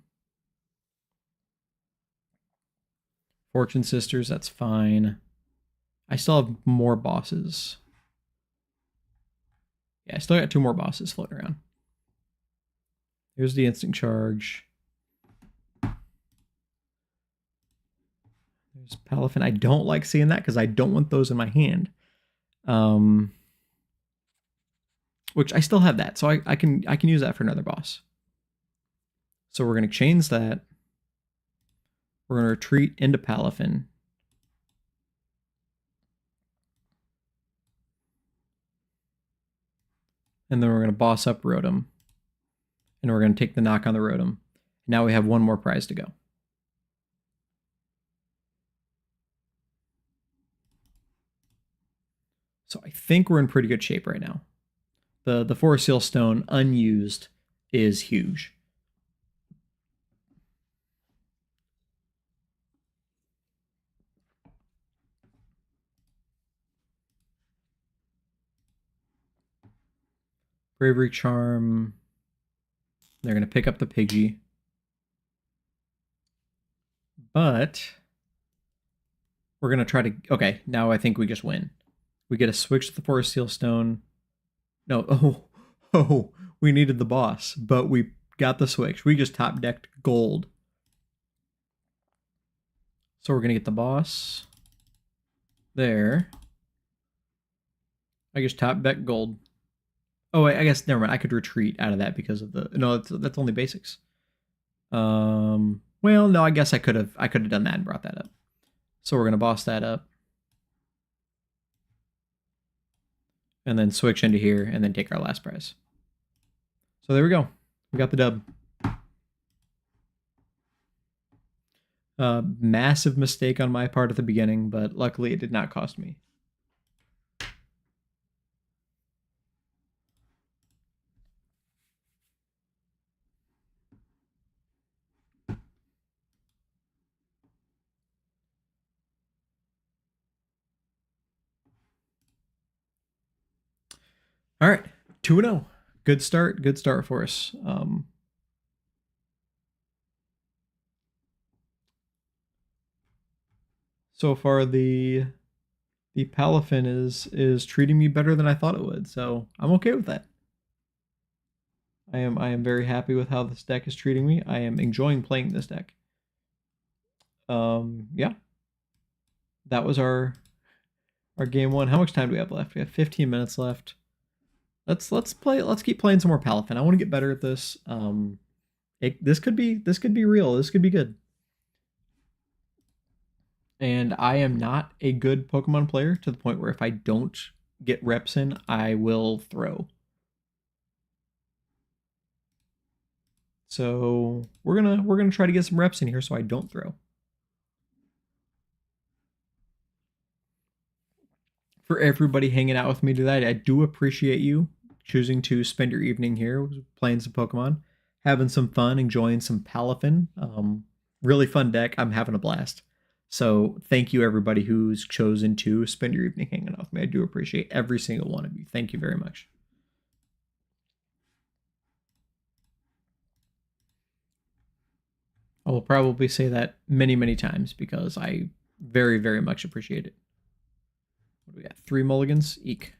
Fortune Sisters, that's fine. I still have more bosses. Yeah, I still got 2 more bosses floating around. Here's the Instinct Charge. There's Palafin. I don't like seeing that because I don't want those in my hand. Which I still have that, so I can use that for another boss. So we're going to change that. We're going to retreat into Palafin. And then we're going to boss up Rotom. And we're going to take the knock on the Rotom. Now we have 1 more prize to go. So I think we're in pretty good shape right now. The Forest Seal Stone unused is huge. Bravery Charm. They're going to pick up the Pidgey. But we're going to try to... Okay, now I think we just win. We get a switch to the Forest Seal Stone. No, we needed the boss, but we got the switch. We just top decked gold. So we're going to get the boss. There. I just top decked gold. Oh, wait, I guess, never mind. I could retreat out of that because of the... No, that's only basics. Well, no, I guess I could have done that and brought that up. So we're going to boss that up. And then switch into here, and then take our last prize. So there we go. We got the dub. Massive mistake on my part at the beginning, but luckily it did not cost me. All right, 2-0. Good start for us. So far, the Palafin is treating me better than I thought it would, so I'm okay with that. I am very happy with how this deck is treating me. I am enjoying playing this deck. Yeah. That was our game 1. How much time do we have left? We have 15 minutes left. Let's keep playing some more Palafin. I want to get better at this. This could be real. This could be good. And I am not a good Pokemon player to the point where if I don't get reps in, I will throw. So we're gonna try to get some reps in here so I don't throw. For everybody hanging out with me today, I do appreciate you choosing to spend your evening here playing some Pokemon, having some fun, enjoying some Palafin. Really fun deck. I'm having a blast. So thank you everybody who's chosen to spend your evening hanging out with me. I do appreciate every single one of you. Thank you very much. I will probably say that many, many times because I very, very much appreciate it. What do we got? 3 mulligans? Eek.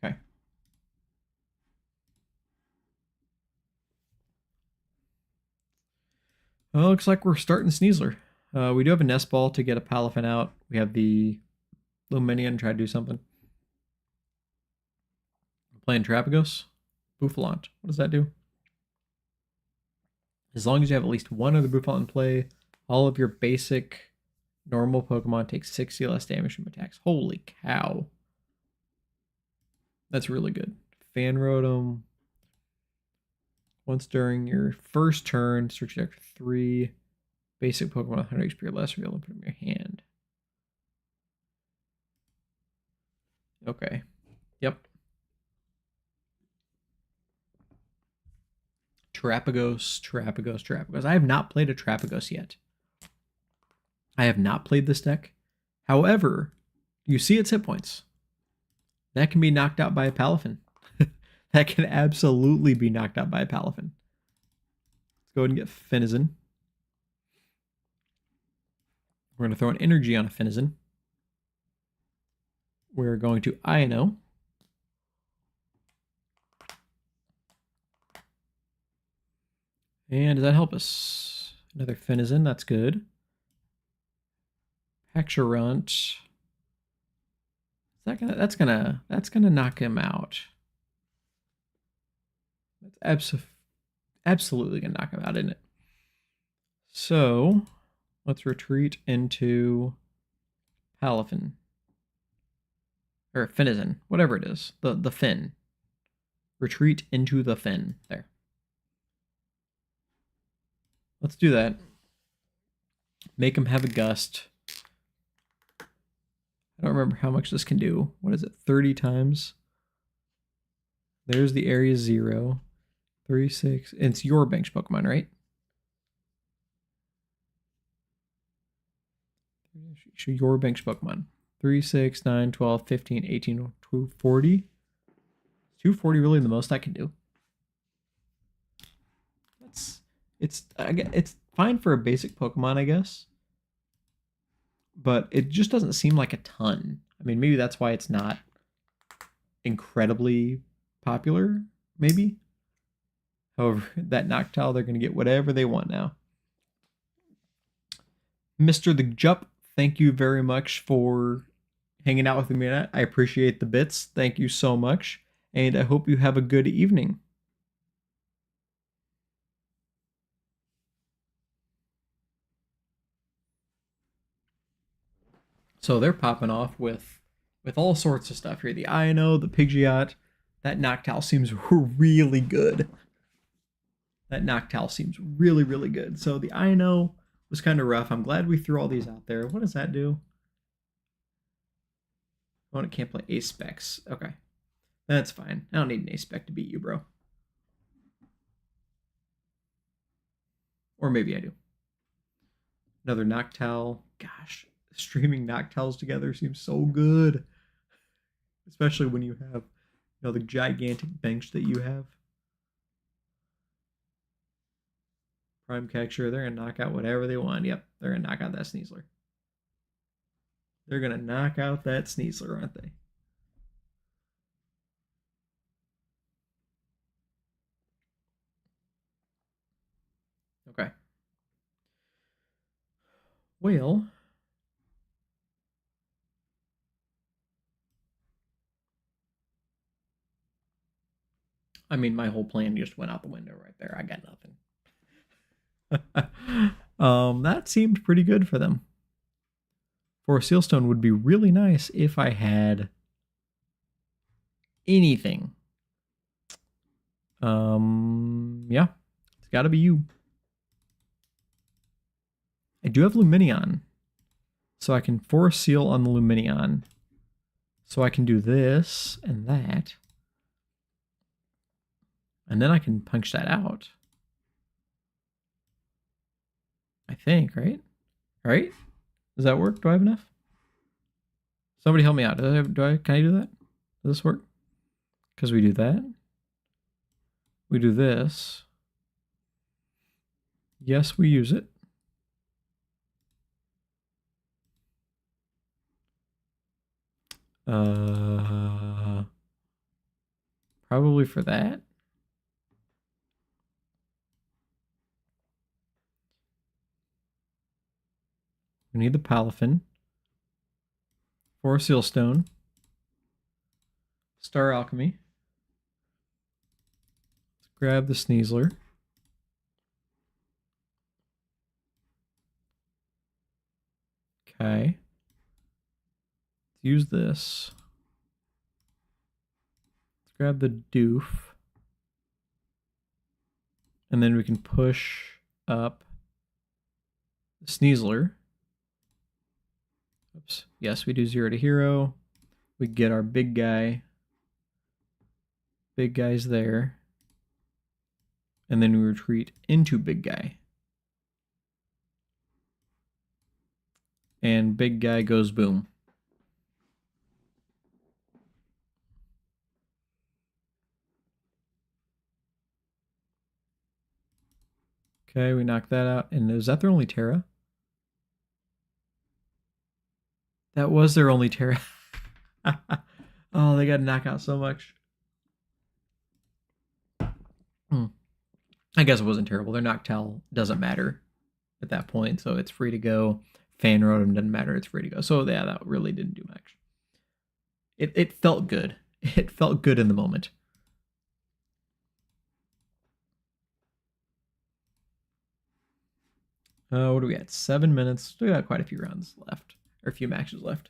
Okay. Well, looks like we're starting Sneasler. We do have a Nest Ball to get a Palafin out. We have the Luminion try to do something. Playing Trapagos. Boufflant. What does that do? As long as you have at least one other Boufflant in play, all of your basic normal Pokemon take 60 less damage from attacks. Holy cow. That's really good. Fan Rotom. Once during your first turn, search your deck for 3 basic Pokemon with 100 HP or less, you're able to put them in your hand. Okay. Yep. Terapagos. I have not played a Terapagos yet. I have not played this deck. However, you see its hit points. That can be knocked out by a Palafin. That can absolutely be knocked out by a Palafin. Let's go ahead and get Finizen. We're going to throw an energy on a Finizen. We're going to Ino. And does that help us? Another Finizen, that's good. Hexarunt. That's gonna knock him out. That's absolutely gonna knock him out, isn't it? So let's retreat into Palafin. Or Finizen, whatever it is. The fin. Retreat into the fin. There. Let's do that. Make him have a gust. I don't remember how much this can do. What is it? 30 times? There's the area 0. 3, 6. It's your bench Pokemon, right? Your bench Pokemon. 3, 6, 9, 12, 15, 18, 240. 240 really the most I can do? It's fine for a basic Pokemon, I guess. But it just doesn't seem like a ton. I mean, maybe that's why it's not incredibly popular, maybe. However, that Noctowl, they're going to get whatever they want now. Mr. the Jup, thank you very much for hanging out with me tonight. I appreciate the bits. Thank you so much. And I hope you have a good evening. So they're popping off with all sorts of stuff here. The Ino, the Pidgeot. That Noctowl seems really good. That Noctowl seems really, really good. So the Ino was kind of rough. I'm glad we threw all these out there. What does that do? Oh, it can't play Ace Specs. Okay. That's fine. I don't need an Ace Spec to beat you, bro. Or maybe I do. Another Noctowl. Gosh, streaming Noctowls together seems so good. Especially when you have, the gigantic bench that you have. Prime Catcher, they're going to knock out whatever they want. Yep, they're going to knock out that Sneasler. They're going to knock out that Sneasler, aren't they? Okay. Well, I mean, my whole plan just went out the window right there. I got nothing. That seemed pretty good for them. For a sealstone would be really nice if I had anything. Yeah, it's got to be you. I do have Luminion, so I can force seal on the Luminion. So I can do this and that. And then I can punch that out. I think, right? Right? Does that work? Do I have enough? Somebody help me out. Can I do that? Does this work? Because we do that. We do this. Yes, we use it. Probably for that. We need the Palafin. For a Sealstone. Star Alchemy. Let's grab the Sneasler. Okay. Let's use this. Let's grab the Doof. And then we can push up the Sneasler. Oops. Yes, we do 0 to hero. We get our big guy. Big guy's there. And then we retreat into big guy. And big guy goes boom. Okay, we knocked that out. And is that their only Terra? That was their only Terra. Oh, they got to knock out so much. I guess it wasn't terrible. Their Noctowl doesn't matter at that point, so it's free to go. Fan Rotom doesn't matter. It's free to go. So yeah, that really didn't do much. It felt good. It felt good in the moment. What do we got? 7 minutes. We got quite a few rounds left, or a few matches left.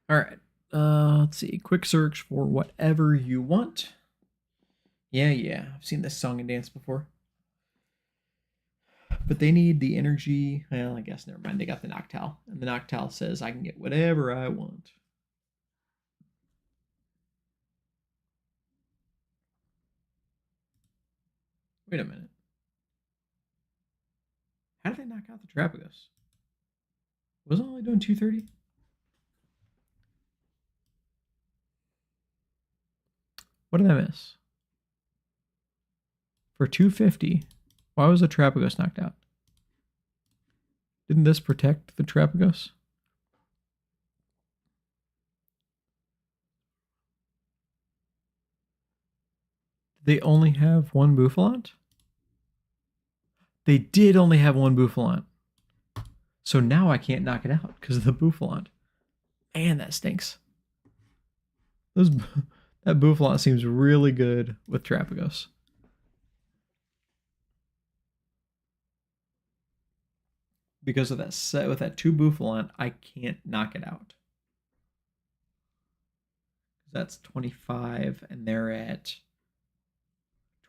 All right. Let's see. Quick search for whatever you want. Yeah. I've seen this song and dance before. But they need the energy. Well, I guess never mind. They got the Noctowl, and the Noctowl says I can get whatever I want. Wait a minute. How did they knock out the Terapagos? Wasn't only doing 230? What did I miss? For 250, why was the Terapagos knocked out? Didn't this protect the Terapagos? Did they only have one Boufflant? They did only have one Boufflant. So now I can't knock it out because of the Boufflant. Man, that stinks. That Boufflant seems really good with Terapagos. Because of that set with that 2 Boufflant, I can't knock it out. That's 25, and they're at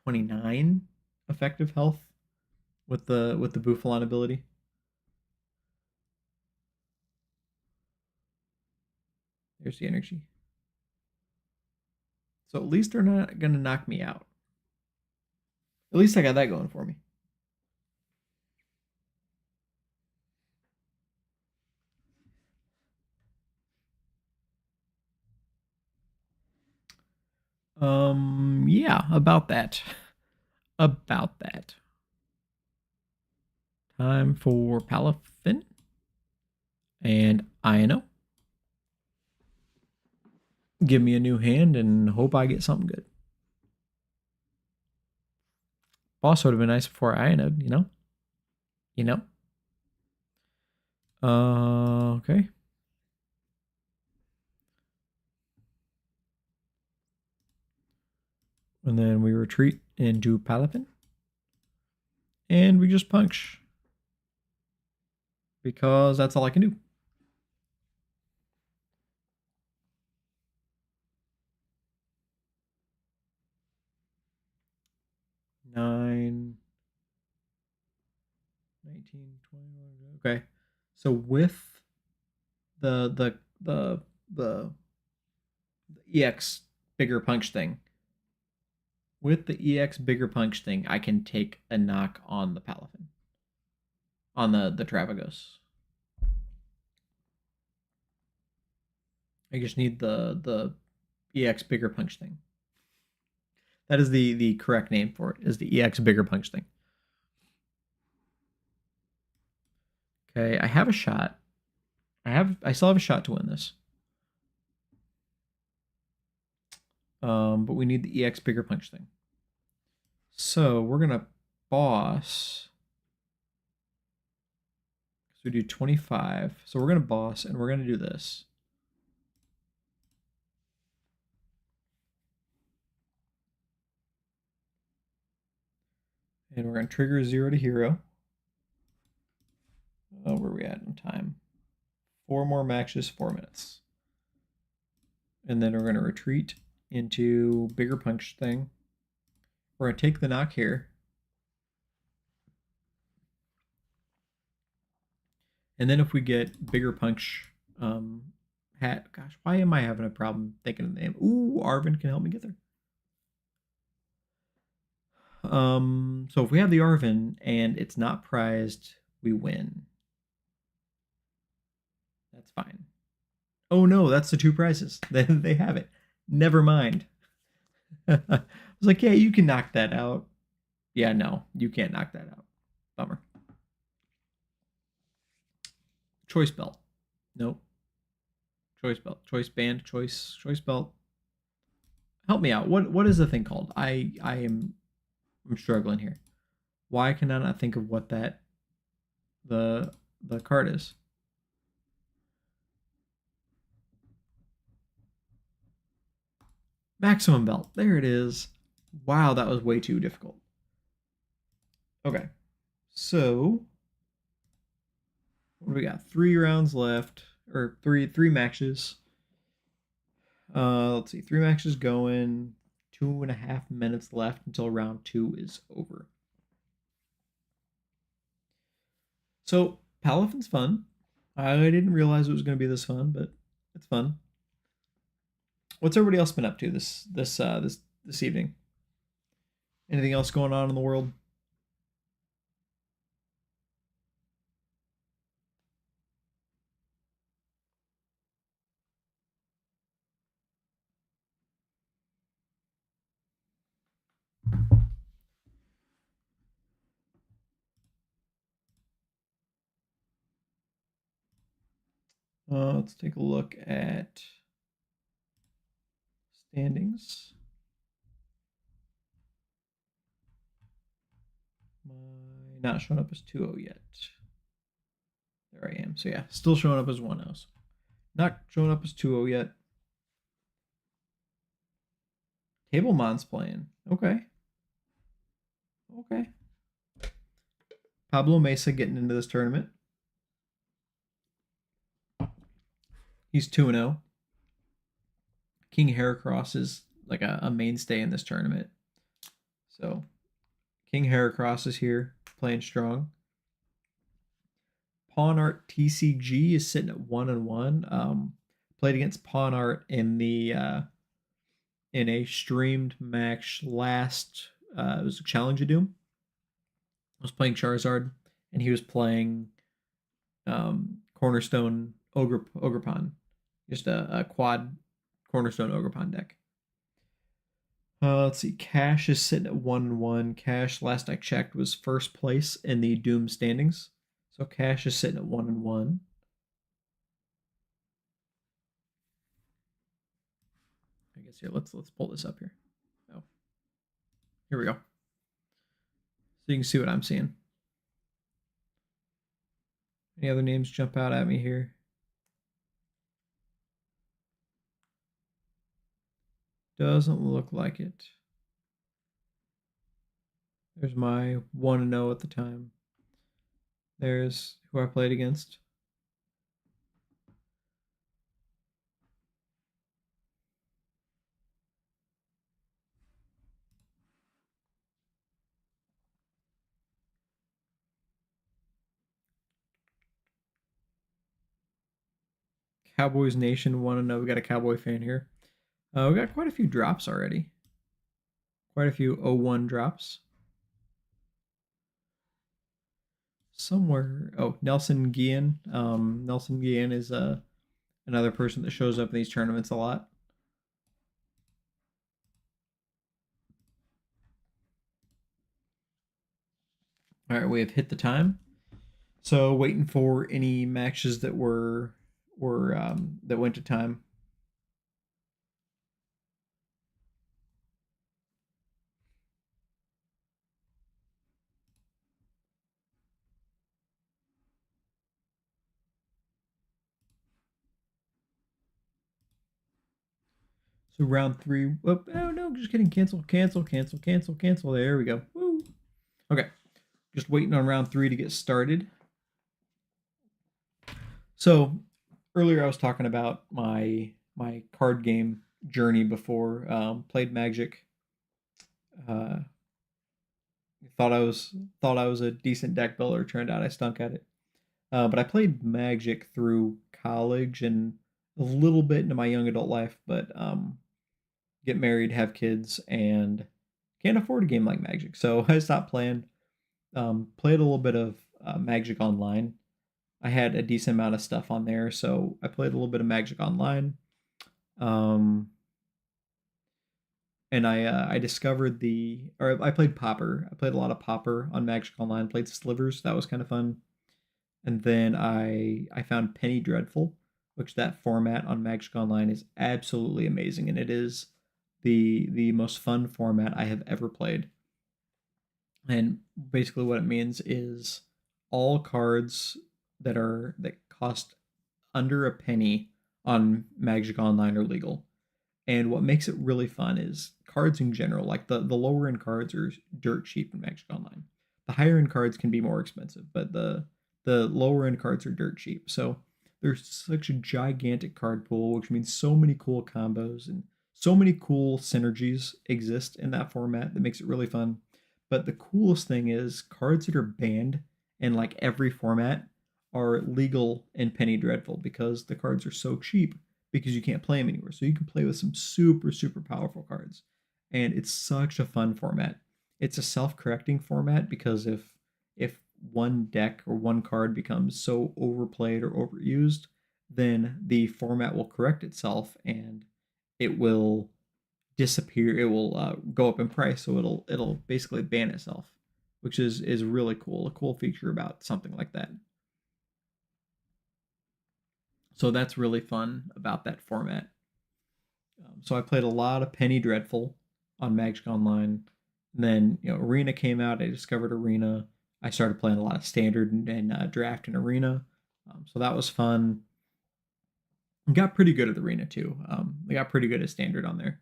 29 effective health with the Boufflant ability. There's the energy. So at least they're not gonna knock me out. At least I got that going for me. Yeah, about that. About that. Time for Palafin and Ino. Give me a new hand and hope I get something good. Boss would have been nice before Ino, you know? You know? Okay. And then we retreat into Palafin. And we just punch. because that's all I can do. 9, 19, 20. Okay. So with the the the the EX bigger punch thing, with the EX bigger punch thing, I can take a knock on the Palafin, on the Travagos. I just need the EX bigger punch thing. That is the correct name for it. Is the EX bigger punch thing. Okay, I have a shot. I still have a shot to win this. But we need the EX bigger punch thing. So we're gonna boss. So we do 25. So we're gonna boss and we're gonna do this. And we're gonna trigger 0 to hero. Oh, where are we at in time? 4 more matches, 4 minutes. And then we're gonna retreat into bigger punch thing. We're gonna take the knock here. And then if we get bigger punch hat, gosh, why am I having a problem thinking of the name? Ooh, Arvin can help me get there. So if we have the Arvin and it's not prized, we win. That's fine. Oh no, that's the 2 prizes. They have it. Never mind. I was like, yeah, you can knock that out. Yeah, no, you can't knock that out. Bummer. Choice belt. Nope. Choice belt. Choice band. Choice belt. Help me out. What is the thing called? I'm struggling here. Why can I not think of what that the card is? Maximum belt. There it is. Wow, that was way too difficult. Okay. So what do we got? 3 rounds left. Or three matches. Let's see. 3 matches going. 2.5 minutes left until round 2 is over. So Palafin's fun. I didn't realize it was going to be this fun, but it's fun. What's everybody else been up to this evening? Anything else going on in the world? Let's take a look at standings. My not showing up as 2-0 yet. There I am. So yeah, still showing up as 1-0. Not showing up as 2-0 yet. Tablemon's playing. Okay. Okay. Pablo Mesa getting into this tournament. He's 2-0. King Heracross is like a mainstay in this tournament. So King Heracross is here playing strong. Pawn Art TCG is sitting at 1-1. Played against Pawn Art in a streamed match last. It was a Challenge of Doom. I was playing Charizard, and he was playing Cornerstone Ogrepon, just a quad Cornerstone Ogrepon deck. Let's see. Cash is sitting at 1-1. Cash, last I checked, was first place in the Doom standings. So Cash is sitting at 1-1. I guess here, let's pull this up here. Oh, here we go. So you can see what I'm seeing. Any other names jump out at me here? Doesn't look like it. There's my 1-0 at the time. There's who I played against. Cowboys Nation want to know. We got a Cowboy fan here. We got quite a few drops already. Quite a few 01 drops. Somewhere. Oh, Nelson Guillen. Nelson Guillen is another person that shows up in these tournaments a lot. All right, we have hit the time. So waiting for any matches that were that went to time. So round three. Oh no, just kidding. Cancel, cancel, cancel, cancel, cancel. There we go. Woo. Okay, just waiting on round three to get started. So earlier I was talking about my card game journey before. Played Magic. Uh, thought I was a decent deck builder. Turned out I stunk at it. But I played Magic through college and a little bit into my young adult life. But get married, have kids, and can't afford a game like Magic, so I stopped playing. Played a little bit of Magic Online. I had a decent amount of stuff on there, so I played a little bit of Magic Online. Um, and I discovered or I played Popper. I played a lot of Popper on Magic Online. Played Slivers, that was kind of fun. And then I found Penny Dreadful, which that format on Magic Online is absolutely amazing, and it is the most fun format I have ever played. And basically what it means is all cards that cost under a penny on Magic Online are legal. And what makes it really fun is cards in general, like the lower end cards are dirt cheap in Magic Online. The higher end cards can be more expensive, but the lower end cards are dirt cheap. So there's such a gigantic card pool, which means so many cool combos and so many cool synergies exist in that format that makes it really fun. But the coolest thing is cards that are banned in like every format are legal in Penny Dreadful because the cards are so cheap because you can't play them anywhere. So you can play with some super, super powerful cards. And it's such a fun format. It's a self-correcting format because if one deck or one card becomes so overplayed or overused, then the format will correct itself and it will disappear. It will go up in price, so it'll basically ban itself, which is really cool. A cool feature about something like that. So that's really fun about that format. So I played a lot of Penny Dreadful on Magic Online. And then Arena came out. I discovered Arena. I started playing a lot of Standard and Draft and Arena. So that was fun. Got pretty good at Arena too. I got pretty good at Standard on there.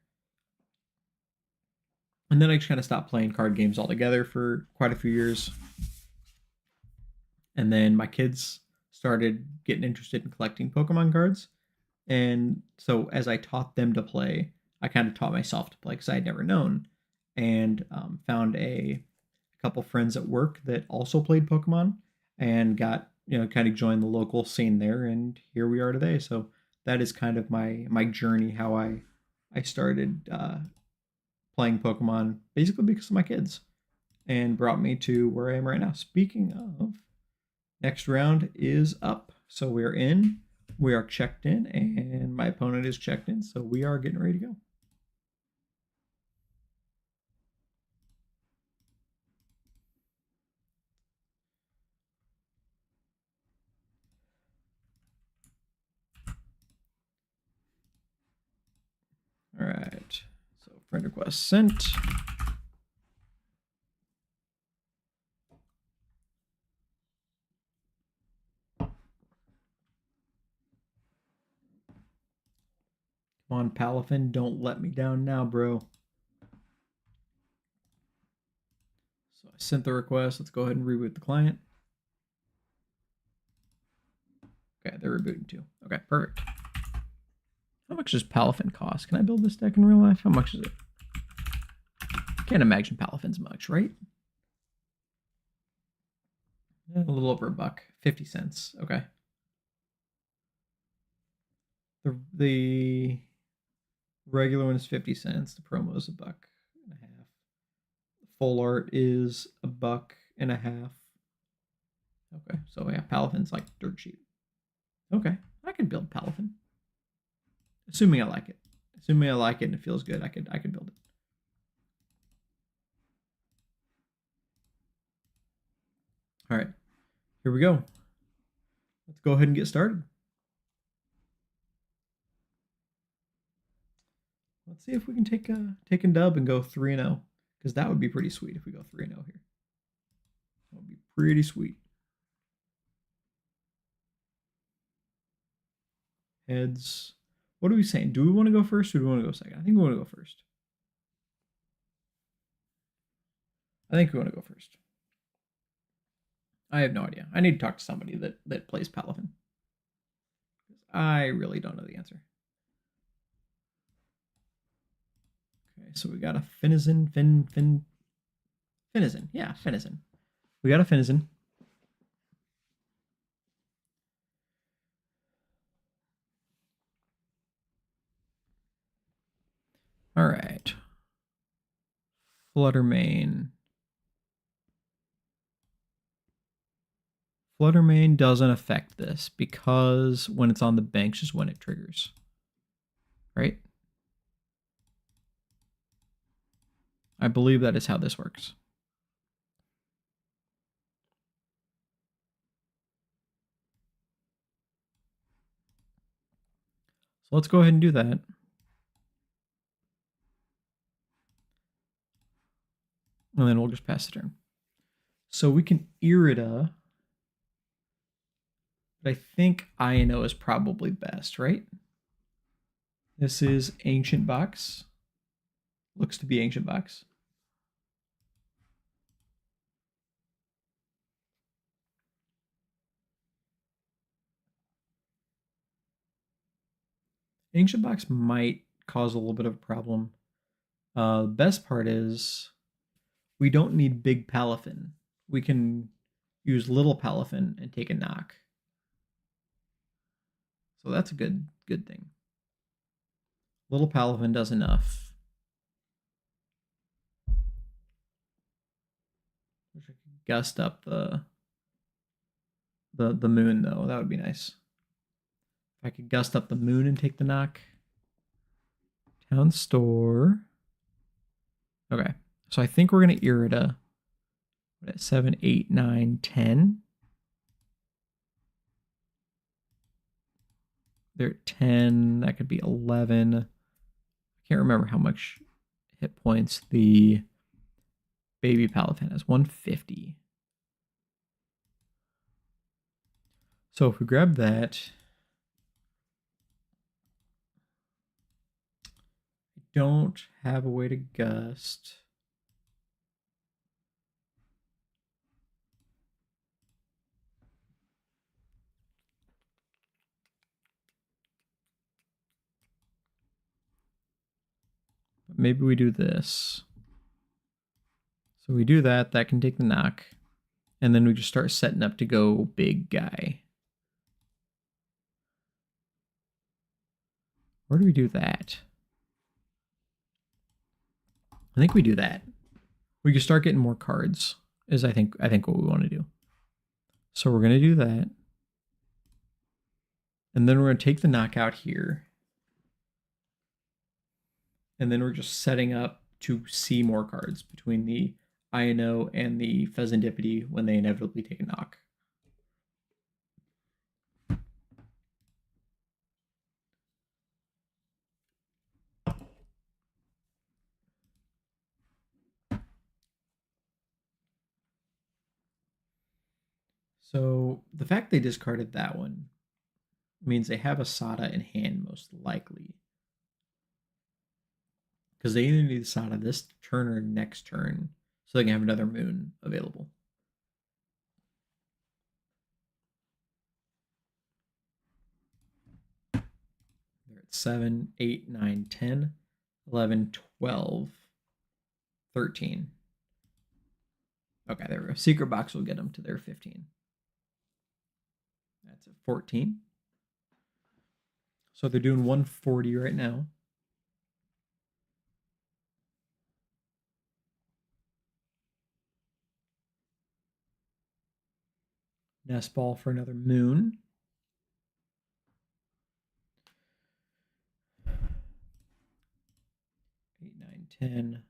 And then I just kind of stopped playing card games altogether for quite a few years. And then my kids started getting interested in collecting Pokemon cards. And so as I taught them to play, I kind of taught myself to play because I had never known. And found a couple friends at work that also played Pokemon and got kind of joined the local scene there. And here we are today. So that is kind of my journey, how I started playing Pokemon basically because of my kids and brought me to where I am right now. Speaking of, next round is up. So we are in, we are checked in, and my opponent is checked in. So we are getting ready to go. All right. So friend request sent. Come on, Palafin, don't let me down now, bro. So I sent the request. Let's go ahead and reboot the client. Okay, they're rebooting too. Okay, perfect. How much does Palafin cost? Can I build this deck in real life? How much is it? Can't imagine Palafin's much, right? A little over $1, 50 cents. Okay. The regular one is 50 cents. The promo is $1.50. The full art is $1.50. Okay, so yeah, Palafin's like dirt cheap. Okay, I could build Palafin. Assuming I like it. Assuming I like it and it feels good, I could build it. All right, here we go. Let's go ahead and get started. Let's see if we can take a dub and go 3-0, because that would be pretty sweet if we go 3-0 here. That would be pretty sweet. Heads. What are we saying? Do we want to go first or do we want to go second? I think we want to go first. I think we want to go first. I have no idea. I need to talk to somebody that plays Palafin. I really don't know the answer. Okay, so we got a Finizen, Finizen. Yeah, Finizen. We got a Finizen. All right. Fluttermane. Fluttermane doesn't affect this because when it's on the banks is when it triggers. Right? I believe that is how this works. So let's go ahead and do that. And then we'll just pass the turn. So we can Irida. But I think Ino is probably best, right? This is Ancient Box. Looks to be Ancient Box. Ancient Box might cause a little bit of a problem. The best part is we don't need big Palafin. We can use little Palafin and take a knock. So that's a good thing. Little Palafin does enough. Wish I could gust up the moon though. That would be nice. If I could gust up the moon and take the knock. Town store. Okay. So I think we're gonna Irida. At 7, 8, 9, 10. They're at 10. That could be 11. I can't remember how much hit points the baby Palafin has. 150. So if we grab that, I don't have a way to gust. But maybe we do this. So we do that. That can take the knock. And then we just start setting up to go big guy. Where do we do that? I think we do that. We can start getting more cards, is I think what we want to do. So we're going to do that. And then we're going to take the knockout here. And then we're just setting up to see more cards between the INO and the Pheasantipity when they inevitably take a knock. So the fact they discarded that one means they have a Sada in hand, most likely. Because they either need Sada this turn or next turn, so they can have another moon available. 7, 8, 9, 10, 11, 12, 13. Okay, there we go. Secret box will get them to their 15. That's a 14. So they're doing 140 right now. Nest ball for another moon. 8, 9, 10,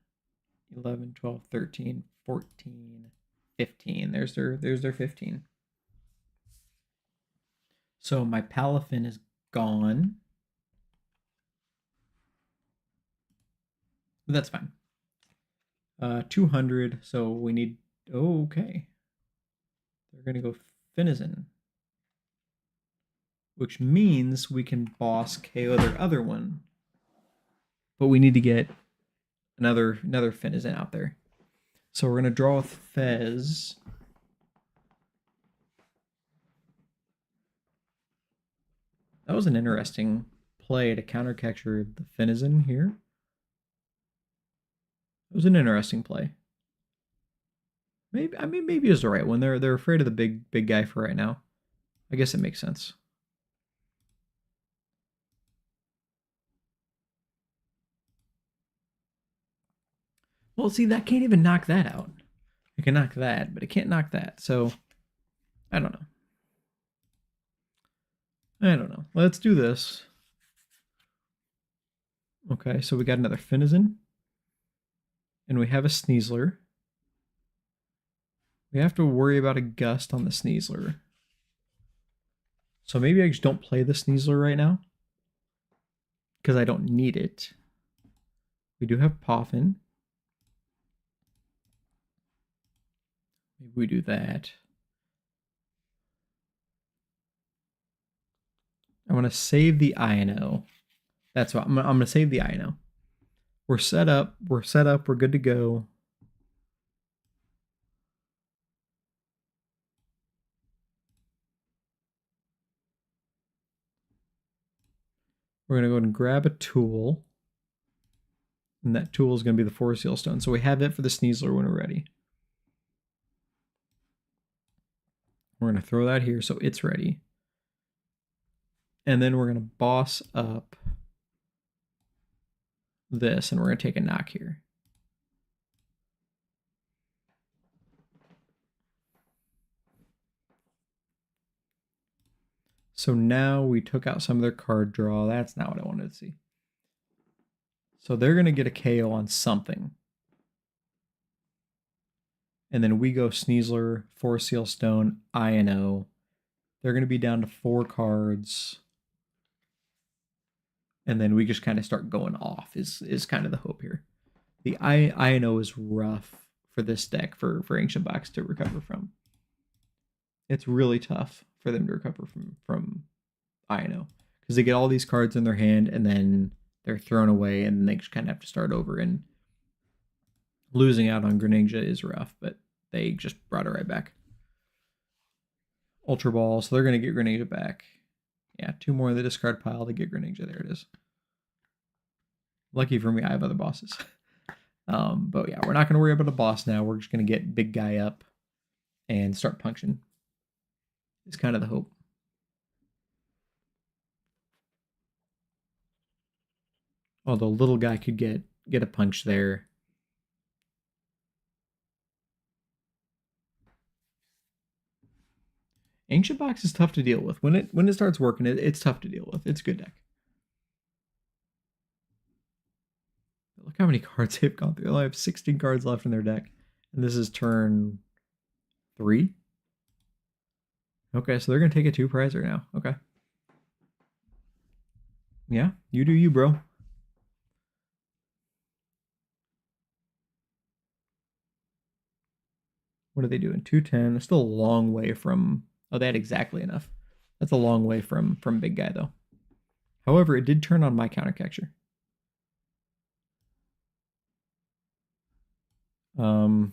11, 12, 13, 14, 15. There's their 15. So my Palafin is gone. But that's fine. 200, so we need... Oh, okay. They're going to go Finizen. Which means we can boss KO their other one. But we need to get another Finizen out there. So we're going to draw with Fez. That was an interesting play to counter capture the Finizen here. It was an interesting play. Maybe it was the right one. They're afraid of the big guy for right now. I guess it makes sense. Well, see, that can't even knock that out. It can knock that, but it can't knock that. So, I don't know. Let's do this. Okay, so we got another Finizen. And we have a Sneasler. We have to worry about a Gust on the Sneasler. So maybe I just don't play the Sneasler right now. Because I don't need it. We do have Palafin. Maybe we do that. I want to save the INO. That's what I'm going to save the INO. We're set up. We're good to go. We're going to go ahead and grab a tool. And that tool is going to be the Forest Seal Stone. So we have it for the Sneasler when we're ready. We're going to throw that here so it's ready. And then we're going to boss up this, and we're going to take a knock here. So now we took out some of their card draw. That's not what I wanted to see. So they're going to get a KO on something. And then we go Sneasler, Forest Seal Stone, INO. They're going to be down to 4 cards. And then we just kind of start going off is kind of the hope here. The INO is rough for this deck for Ancient Box to recover from. It's really tough for them to recover from INO. Because they get all these cards in their hand and then they're thrown away and they just kind of have to start over. And losing out on Greninja is rough, but they just brought it right back. Ultra Ball, so they're going to get Greninja back. Yeah, 2 more in the discard pile to get Greninja. There it is. Lucky for me, I have other bosses. But yeah, we're not going to worry about a boss now. We're just going to get big guy up and start punching. It's kind of the hope. Although little guy could get a punch there. Ancient Box is tough to deal with. When it starts working, it's tough to deal with. It's a good deck. Look how many cards they've gone through. They only have 16 cards left in their deck. And this is turn 3. Okay, so they're going to take a 2 prizer now. Okay. Yeah, you do you, bro. What are they doing? 210. They're still a long way from... Oh, they had exactly enough. That's a long way from big guy, though. However, it did turn on my counter capture. We're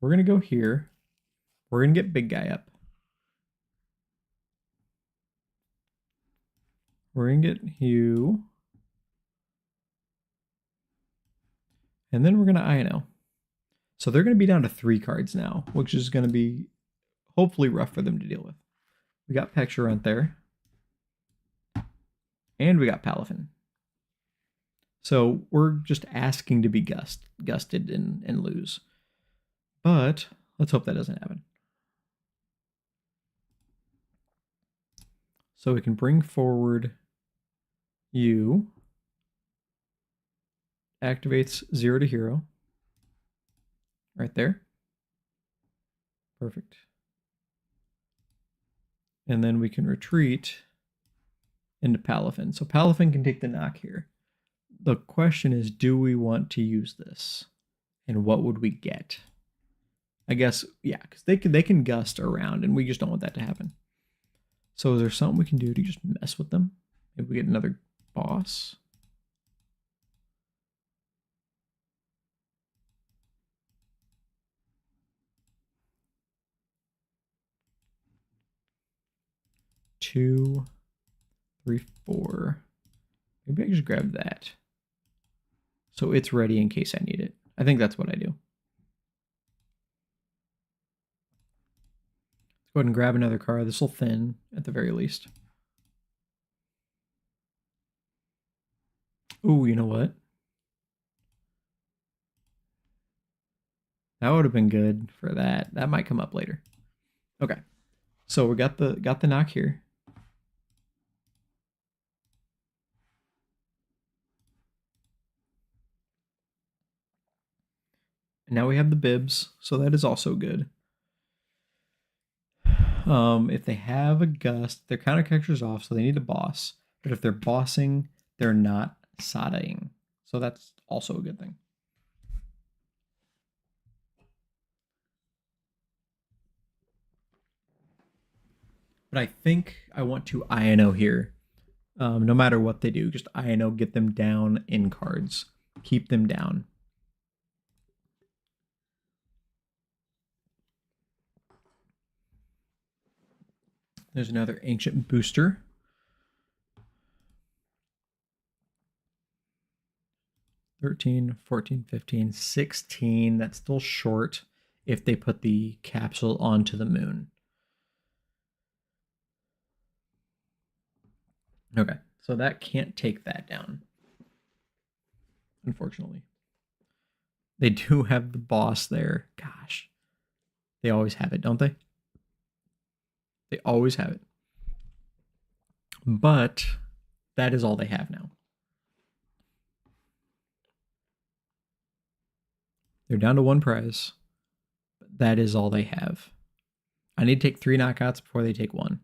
going to go here. We're going to get big guy up. We're going to get Hugh. And then we're going to INO. So they're going to be down to 3 cards now, which is going to be hopefully rough for them to deal with. We got Pecturant there. And we got Palafin. So we're just asking to be gusted and lose. But let's hope that doesn't happen. So we can bring forward you. Activates 0 to hero. Right there. Perfect. And then we can retreat into Palafin. So Palafin can take the knock here. The question is, do we want to use this? And what would we get? I guess, yeah, because they can gust around, and we just don't want that to happen. So is there something we can do to just mess with them? Maybe we get another boss. Two, 3, 4. Maybe I can just grab that. So it's ready in case I need it. I think that's what I do. Let's go ahead and grab another card. This will thin at the very least. Ooh, you know what? That would have been good for that. That might come up later. Okay. So we got the knock here. And now we have the bibs, so that is also good. If they have a gust, their counter character's off, so they need a boss. But if they're bossing, they're not Sadaing. So that's also a good thing. But I think I want to INO here. No matter what they do, just INO, get them down in cards. Keep them down. There's another ancient booster. 13, 14, 15, 16. That's still short if they put the capsule onto the moon. Okay, so that can't take that down, unfortunately. They do have the boss there. Gosh, they always have it, don't they? They always have it. But that is all they have now. They're down to 1 prize, but that is all they have. I need to take 3 knockouts before they take 1.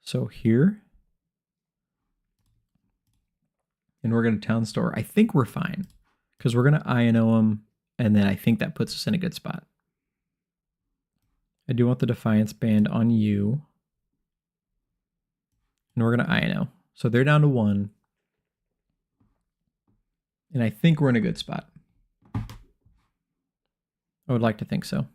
So here, and we're going to town store. I think we're fine because we're going to INO them, and then I think that puts us in a good spot. I do want the Defiance Band on you, and we're going to INO. So they're down to 1, and I think we're in a good spot. I would like to think so.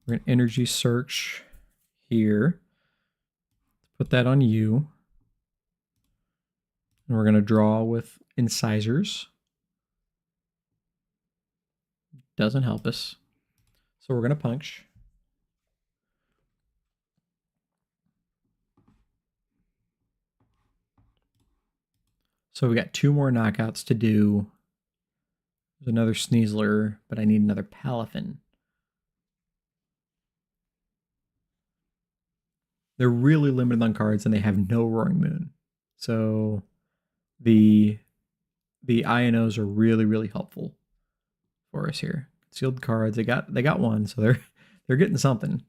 We're going to energy search here. Put that on you. And we're going to draw with incisors. Doesn't help us. So we're going to punch. So we got 2 more knockouts to do. There's another Sneasler, but I need another Palafin. They're really limited on cards, and they have no Roaring Moon. So the INOs are really, really helpful for us here. Sealed cards. They got 1, so they're getting something.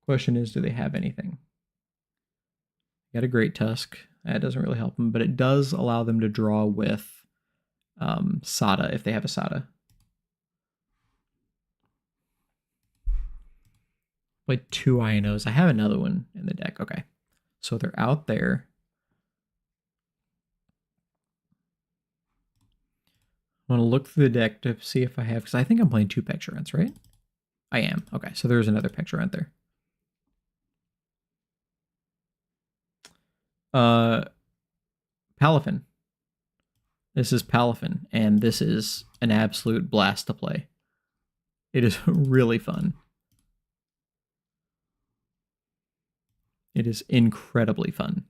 Question is, do they have anything? Got a Great Tusk. That doesn't really help them, but it does allow them to draw with Sada if they have a Sada. Play 2 INOs. I have another one in the deck. Okay. So they're out there. I want to look through the deck to see if I have, because I think I'm playing 2 Pectorants, right? I am. Okay, so there's another Pectorant there. Palafin. This is Palafin, and this is an absolute blast to play. It is really fun. It is incredibly fun.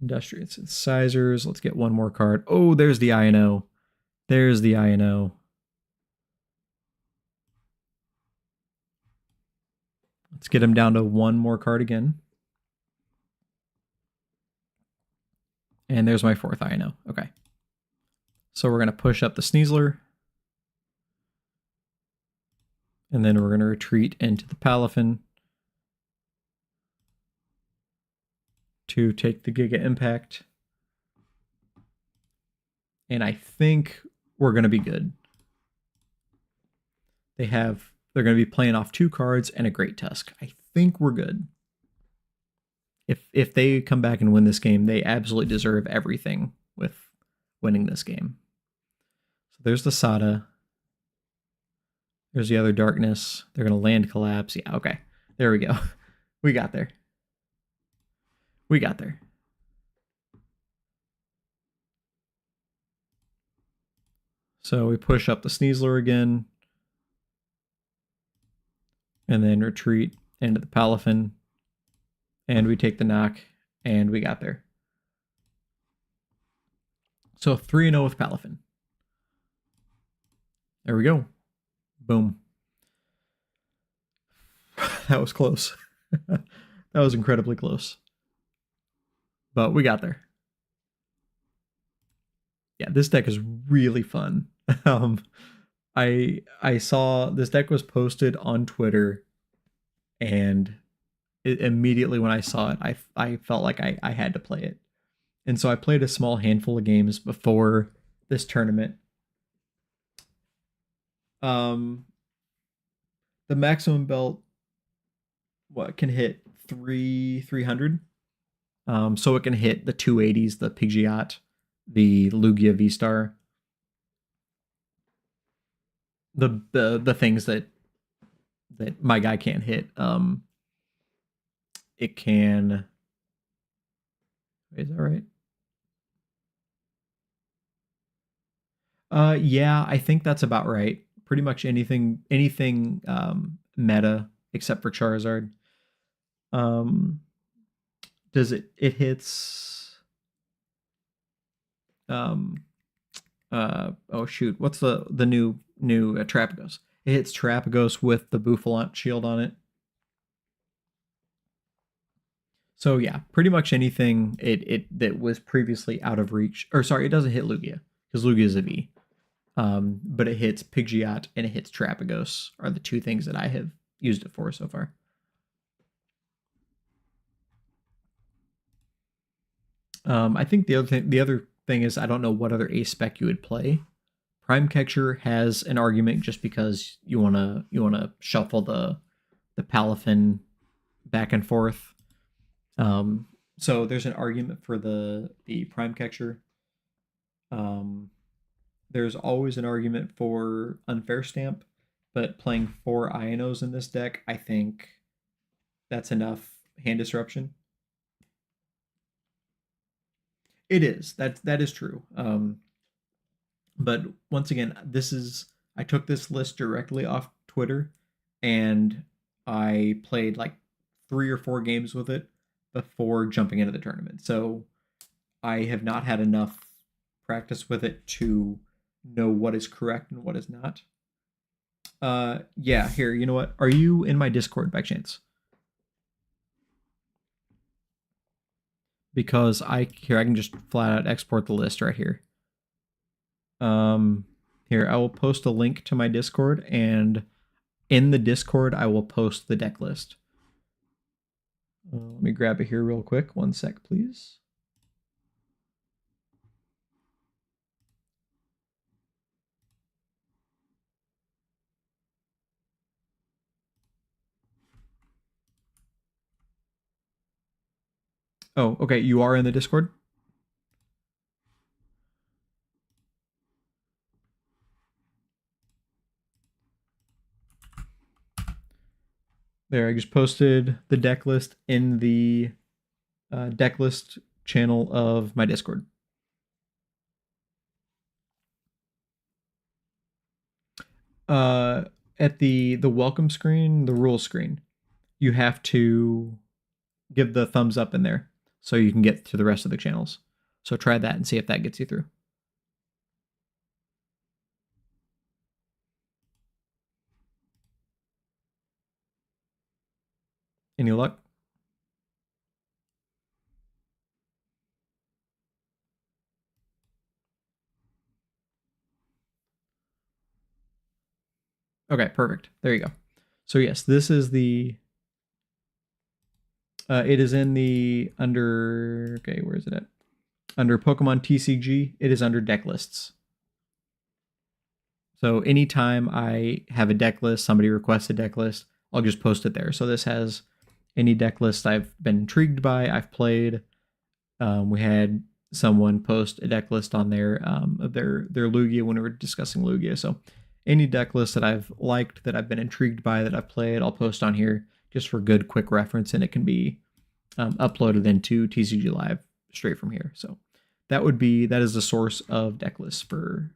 Industrial synthesizers. Let's get one more card. Oh, there's the INO. There's the INO. Let's get him down to one more card again. And there's my 4th INO. Okay. So we're going to push up the Sneasler. And then we're going to retreat into the Palafin to take the Giga Impact. And I think we're going to be good. They're going to be playing off 2 cards and a Great Tusk. I think we're good. If they come back and win this game, they absolutely deserve everything with winning this game. So there's the Sada. There's the other Darkness. They're going to land Collapse. Yeah, okay. There we go. We got there. We got there. So we push up the Sneasler again. And then retreat into the Palafin. And we take the knock. And we got there. So 3-0 with Palafin. There we go. Boom. That was close. That was incredibly close. But we got there. Yeah, this deck is really fun. I saw this deck was posted on Twitter, and immediately when I saw it, I felt like I had to play it. And so I played a small handful of games before this tournament. The maximum belt can hit 300. So it can hit the 280s, the Pidgeot, the Lugia V-Star. The things that my guy can't hit. It can. Is that right? Yeah, I think that's about right. Pretty much anything meta except for Charizard. Does it hits oh shoot, what's the new Trapagos? It hits Trapagos with the Bouffalante shield on it. So yeah, pretty much anything it that was previously out of reach. Or sorry, it doesn't hit Lugia because Lugia is a V. But it hits Pidgeot and it hits Trapagos are the 2 things that I have used it for so far. I think the other thing is I don't know what other ace spec you would play. Prime Catcher has an argument just because you wanna shuffle the Palafin back and forth. So there's an argument for the Prime Catcher. There's always an argument for Unfair Stamp, but playing 4 INOs in this deck, I think that's enough hand disruption. It is. That is true. But once again, I took this list directly off Twitter, and I played like 3 or 4 games with it before jumping into the tournament. So I have not had enough practice with it to know what is correct and what is not. Yeah, here, you know what? Are you in my Discord by chance? Because I can just flat out export the list right here. Here, I will post a link to my Discord, and in the Discord, I will post the deck list. Let me grab it here real quick. 1 sec, please. Oh, okay. You are in the Discord? There, I just posted the deck list in the deck list channel of my Discord. Uh, at the welcome screen, the rules screen, you have to give the thumbs up in there so you can get to the rest of the channels. So try that and see if that gets you through. Any luck? Okay, perfect. There you go. So yes, this is the. It is in the under. Okay, where is it at? Under Pokemon TCG, it is under deck lists. So anytime I have a deck list, somebody requests a deck list, I'll just post it there. So this has any deck list I've been intrigued by, I've played. We had someone post a deck list on there of their Lugia when we were discussing Lugia. So any deck list that I've liked, that I've been intrigued by, that I've played, I'll post on here just for good, quick reference, and it can be uploaded into TCG Live straight from here. So that is the source of deck lists for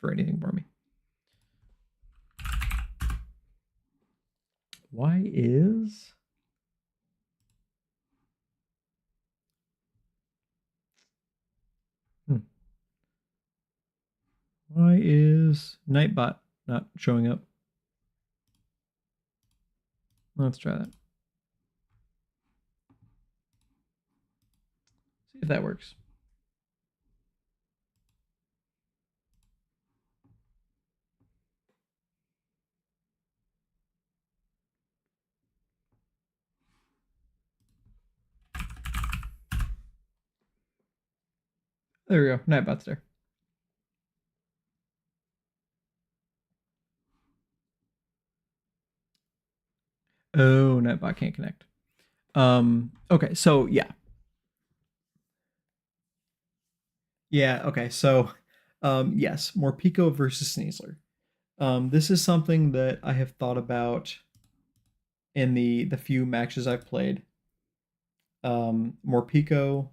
anything for me. Why is Nightbot not showing up? Let's try that. See if that works. There we go. Nightbot's there. Oh, Nightbot can't connect. Okay, so yeah. Yeah, okay, so yes, Morpeko versus Sneasler. This is something that I have thought about in the few matches I've played. Morpeko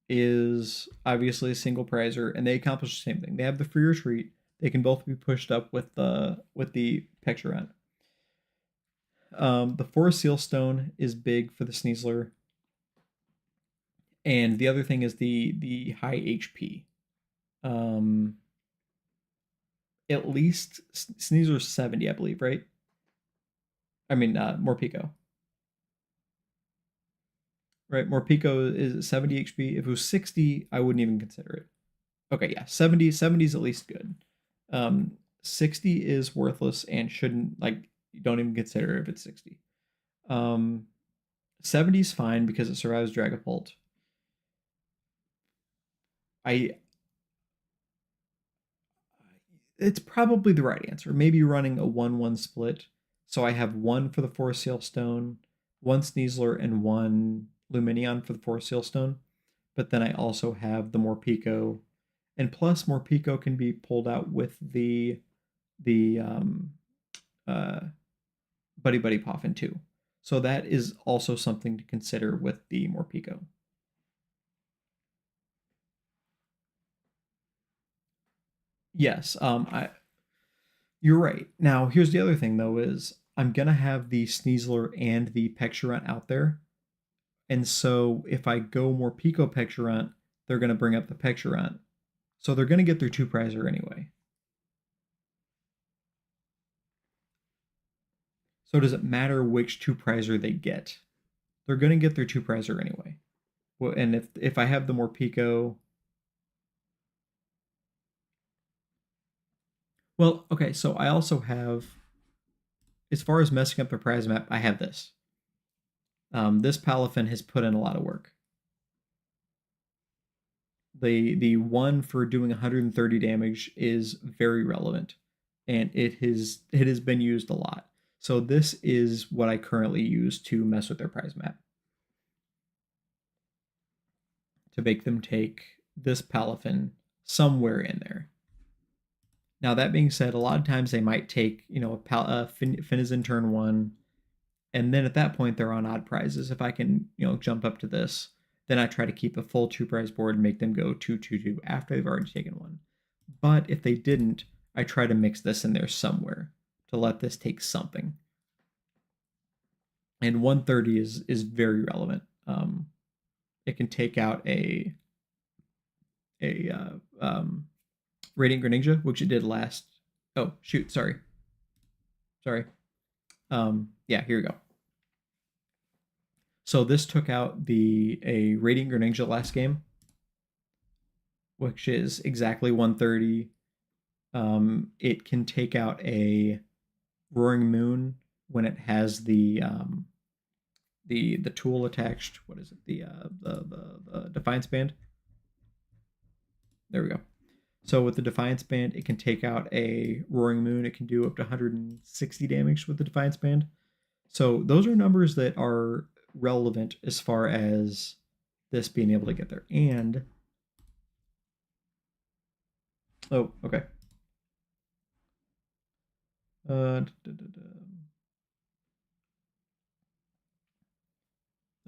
is obviously a single prizer, and they accomplish the same thing. They have the free retreat. They can both be pushed up with the Pectorant. The Forest Seal Stone is big for the Sneasler, and the other thing is the high HP. At least Sneasler's 70, I believe, right? I mean, Morpeko. Right, Morpeko is 70 HP. If it was 60, I wouldn't even consider it. Okay, yeah, 70 is at least good. 60 is worthless and shouldn't, like, you don't even consider it if it's 60. 70 is fine because it survives Dragapult. It's probably the right answer. Maybe running a 1-1 split. So I have one for the Forest Seal Stone, one Sneasler, and one Luminion for the Forest Seal Stone. But then I also have the Morpeko. And plus Morpeko can be pulled out with the Buddy Buddy Poffin too. So that is also something to consider with the Morpeko. Yes, you're right. Now, here's the other thing though is I'm gonna have the Sneasler and the Pectorant out there, and so if I go Morpeko Pectorant, they're gonna bring up the Pectorant, so they're gonna get their two prizer anyway. So does it matter which two prizer they get? They're gonna get their two prizer anyway. Well, and if I have the Morpeko, well, okay, so I also have, as far as messing up the prize map, I have this. This Palafin has put in a lot of work. The one for doing 130 damage is very relevant, and it has been used a lot. So this is what I currently use to mess with their prize map. to make them take this Palafin somewhere in there. Now, that being said, a lot of times they might take, a Finizen turn 1, and then at that point they're on odd prizes. If I can, jump up to this, then I try to keep a full 2-prize board and make them go 2-2-2 after they've already taken 1. But if they didn't, I try to mix this in there somewhere to let this take something. And 130 is very relevant. It can take out a Radiant Greninja, which it did last. Oh shoot, sorry. Yeah, here we go. So this took out a Radiant Greninja last game, which is exactly 130. It can take out a Roaring Moon when it has the tool attached. What is it? The Defiance Band. There we go. So with the Defiance Band, it can take out a Roaring Moon. It can do up to 160 damage with the Defiance Band. So those are numbers that are relevant as far as this being able to get there. And oh, okay.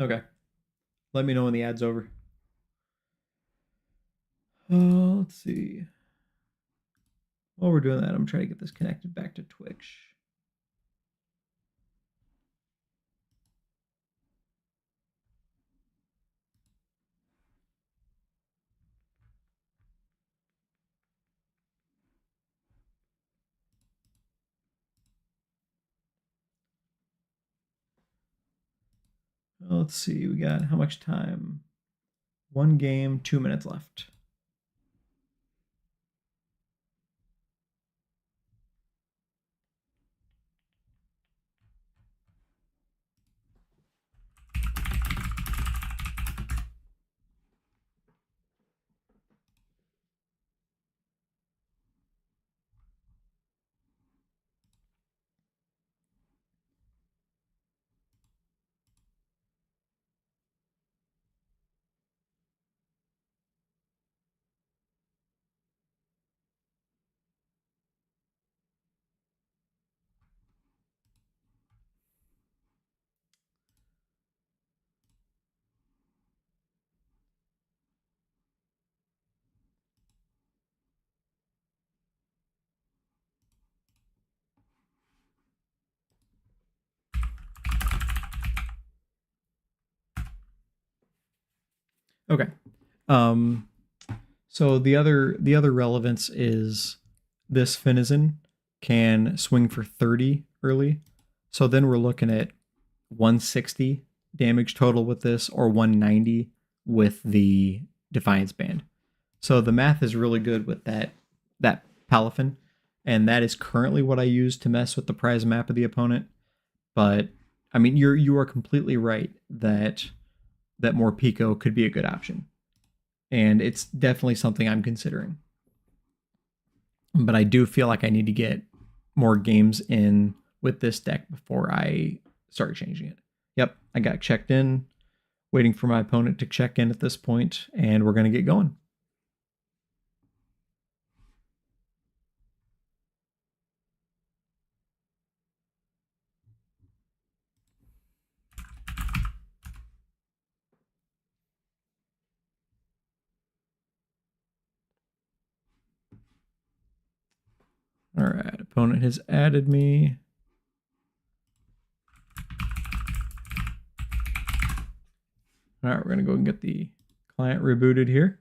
Okay. Let me know when the ad's over. Let's see. While we're doing that, I'm trying to get this connected back to Twitch. Let's see, we got how much time? 1 game, 2 minutes left. Okay. So the other relevance is this Finizen can swing for 30 early. So then we're looking at 160 damage total with this, or 190 with the Defiance Band. So the math is really good with that Palafin, and that is currently what I use to mess with the prize map of the opponent. But I mean, you are completely right that more Pico could be a good option, and it's definitely something I'm considering. But I do feel like I need to get more games in with this deck before I start changing it. Yep, I got checked in, waiting for my opponent to check in at this point, and we're going to get going. All right, opponent has added me. All right, we're going to go and get the client rebooted here.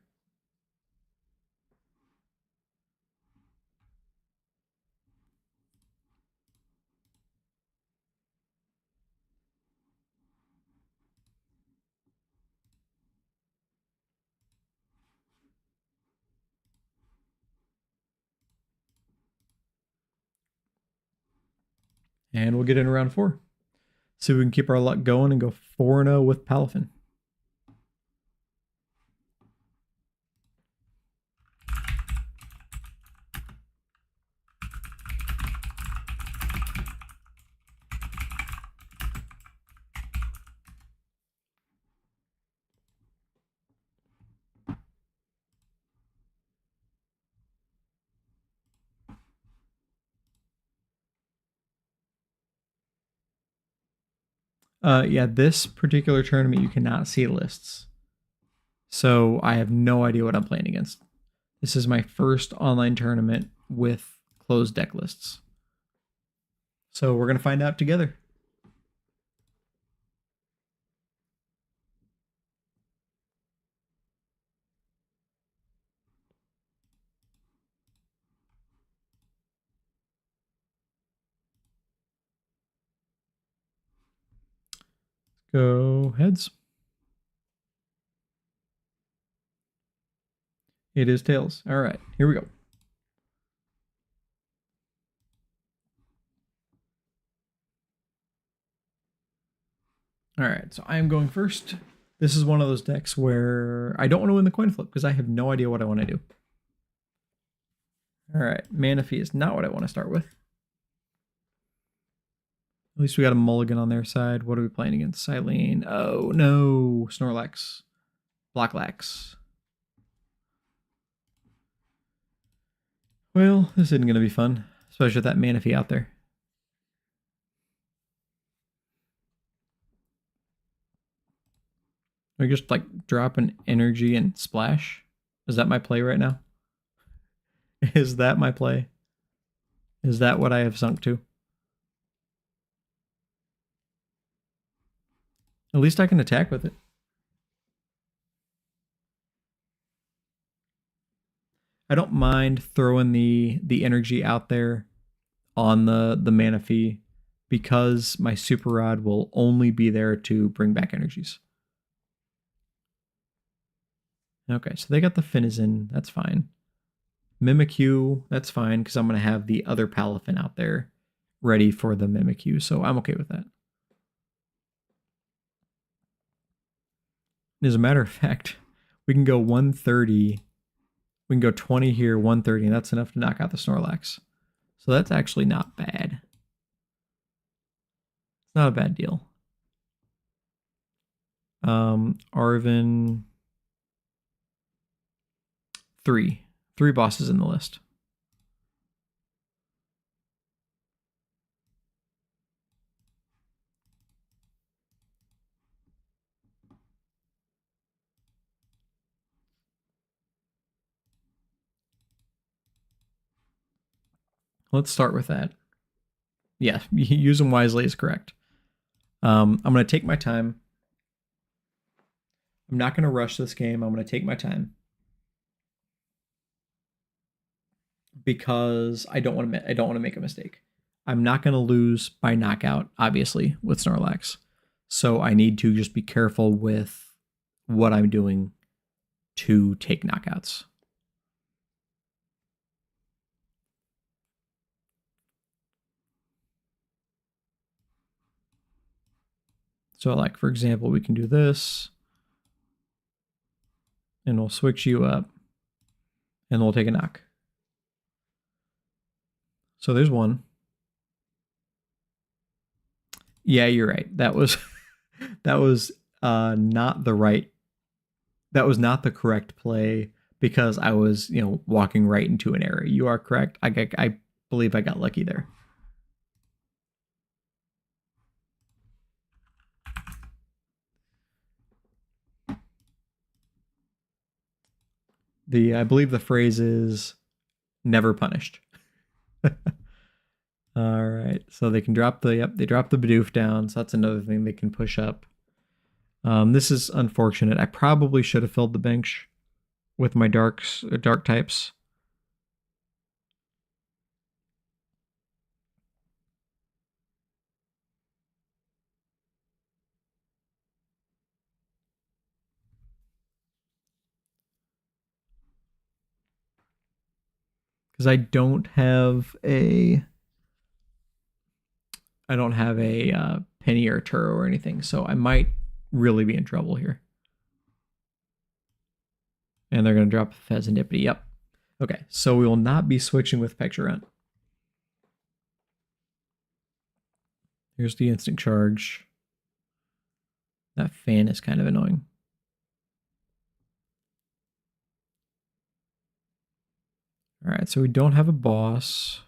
And we'll get in round 4. See if we can keep our luck going and go 4-0 with Palafin. Yeah, this particular tournament you cannot see lists. So I have no idea what I'm playing against. This is my first online tournament with closed deck lists. So we're going to find out together. Go heads. It is tails. All right, here we go. All right, so I am going first. This is one of those decks where I don't want to win the coin flip because I have no idea what I want to do. All right, Manaphy is not what I want to start with. At least we got a mulligan on their side. What are we playing against? Silene. Oh, no. Snorlax. Blocklax. Well, this isn't going to be fun, especially with that Manaphy out there. I just like drop an energy and splash. Is that my play right now? Is that my play? Is that what I have sunk to? At least I can attack with it. I don't mind throwing the energy out there on the Manaphy because my Super Rod will only be there to bring back energies. Okay, so they got the Finizen. That's fine. Mimikyu, that's fine because I'm going to have the other Palafin out there ready for the Mimikyu, so I'm okay with that. As a matter of fact, we can go 130. We can go 20 here, 130, and that's enough to knock out the Snorlax. So that's actually not bad. It's not a bad deal. Arvin. Three bosses in the list. Let's start with that. Yeah, use them wisely is correct. I'm going to take my time. I'm not going to rush this game. I'm going to take my time because I don't want to make a mistake. I'm not going to lose by knockout, obviously, with Snorlax. So I need to just be careful with what I'm doing to take knockouts. So like, for example, we can do this and we'll switch you up and we'll take a knock. So there's one. Yeah, you're right. That was not the right. That was not the correct play because I was walking right into an error. You are correct. I believe I got lucky there. I believe the phrase is never punished. All right, so they can drop they drop the Bidoof down, so that's another thing they can push up. This is unfortunate. I probably should have filled the bench with my dark types. Because I don't have a Penny or Turo or anything, so I might really be in trouble here. And they're going to drop Fezandipity. Yep. Okay, so we will not be switching with Peckcharunt. Here's the instant charge. That fan is kind of annoying. All right, so we don't have a boss.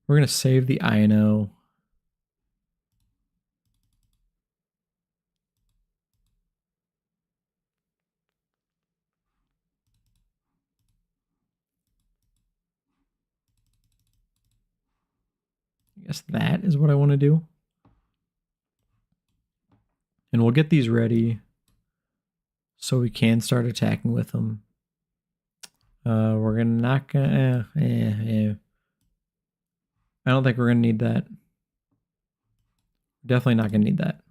We're going to save the INO. I guess that is what I want to do. And we'll get these ready so we can start attacking with them. We're gonna not gonna. I don't think we're gonna need that. Definitely not gonna need that.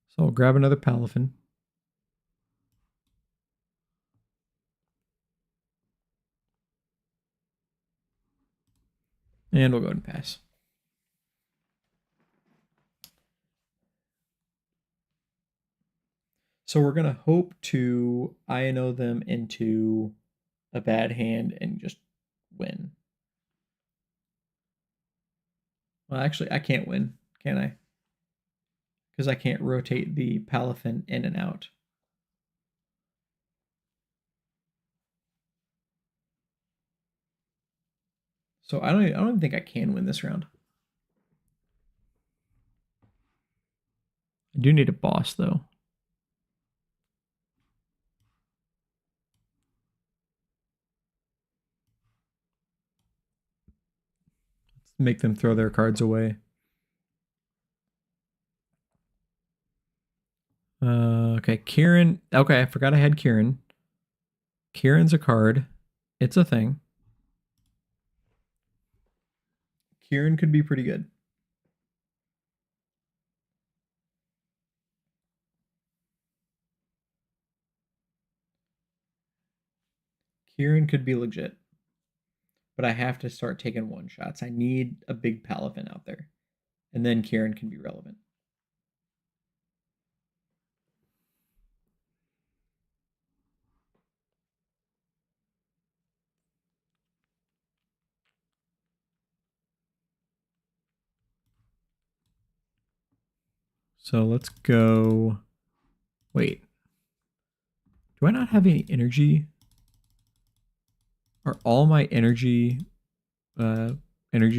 So I'll grab another Palafin. And we'll go ahead and pass. So we're gonna hope to INO them into a bad hand and just win. Well, actually, I can't win, can I? Because I can't rotate the Palafin in and out. So I don't even think I can win this round. I do need a boss though. Let's make them throw their cards away. Okay, Kieran. Okay, I forgot I had Kieran. Kieran's a card. It's a thing. Kieran could be pretty good. Kieran could be legit. But I have to start taking one shots. I need a big Palafin out there. And then Kieran can be relevant. So let's go. Wait. Do I not have any energy? Are all my energy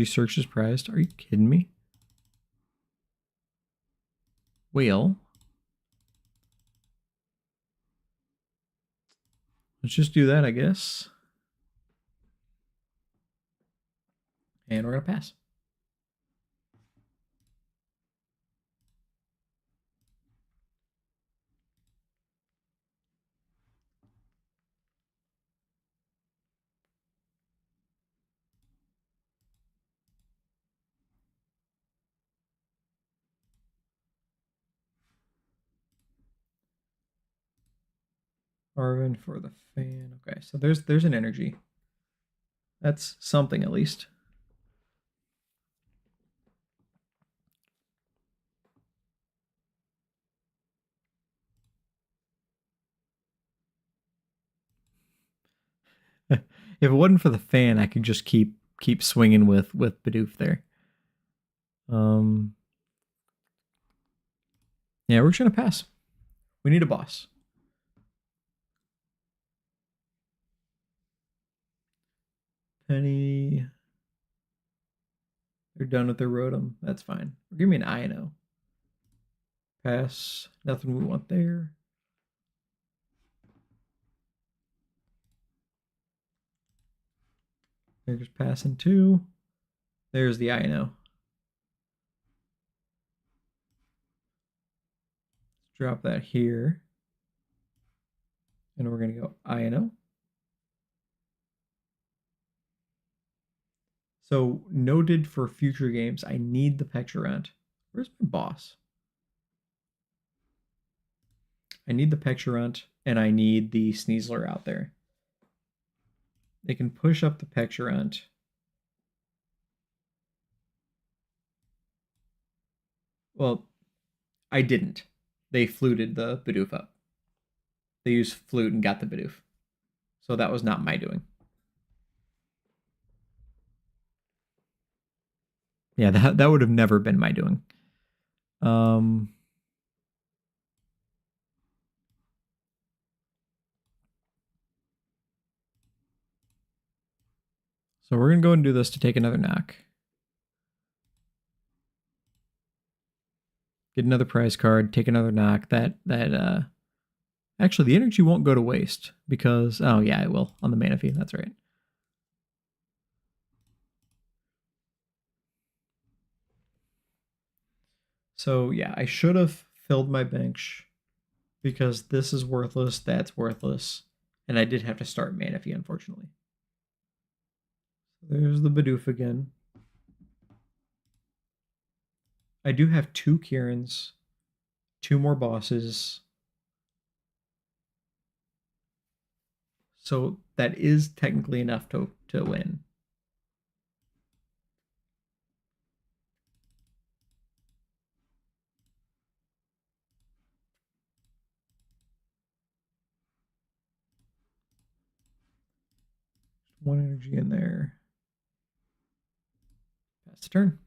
searches prized? Are you kidding me? Well, let's just do that, I guess. And we're gonna pass. Arvin for the fan. Okay, so there's an energy. That's something at least. If it wasn't for the fan, I could just keep swinging with Bidoof there. Yeah, we're just gonna pass. We need a boss. Penny. They're done with their Rotom. That's fine. Give me an INO. Pass. Nothing we want there. They're just passing two. There's the INO. Drop that here. And we're going to go INO. So noted for future games, I need the Pectorant. Where's my boss? I need the Pectorant and I need the Sneasler out there. They can push up the Pectorant. Well, I didn't. They fluted the Bidoof up. They used flute and got the Bidoof. So that was not my doing. Yeah, that would have never been my doing. So we're going to go and do this to take another knock. Get another prize card, take another knock. Actually, the energy won't go to waste because, oh yeah, it will on the mana fee. That's right. So yeah, I should have filled my bench because this is worthless, that's worthless, and I did have to start mana fee, unfortunately. There's the Bidoof again. I do have 2 Kirans, 2 more bosses. So that is technically enough to win. One energy in there. Pass the turn.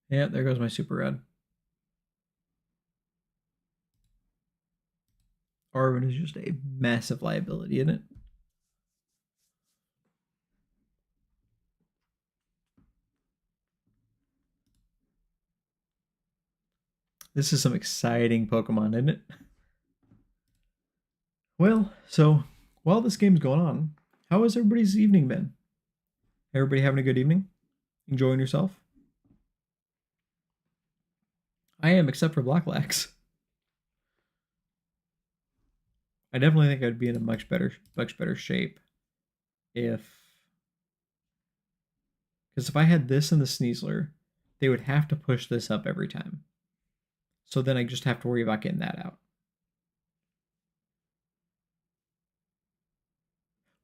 Yeah, there goes my super red. Arwen is just a massive liability, isn't it? This is some exciting Pokemon, isn't it? Well, so while this game's going on, how has everybody's evening been? Everybody having a good evening? Enjoying yourself? I am, except for Blacklax. I definitely think I'd be in a much better shape if, because if I had this and the Sneasler, they would have to push this up every time. So then I just have to worry about getting that out.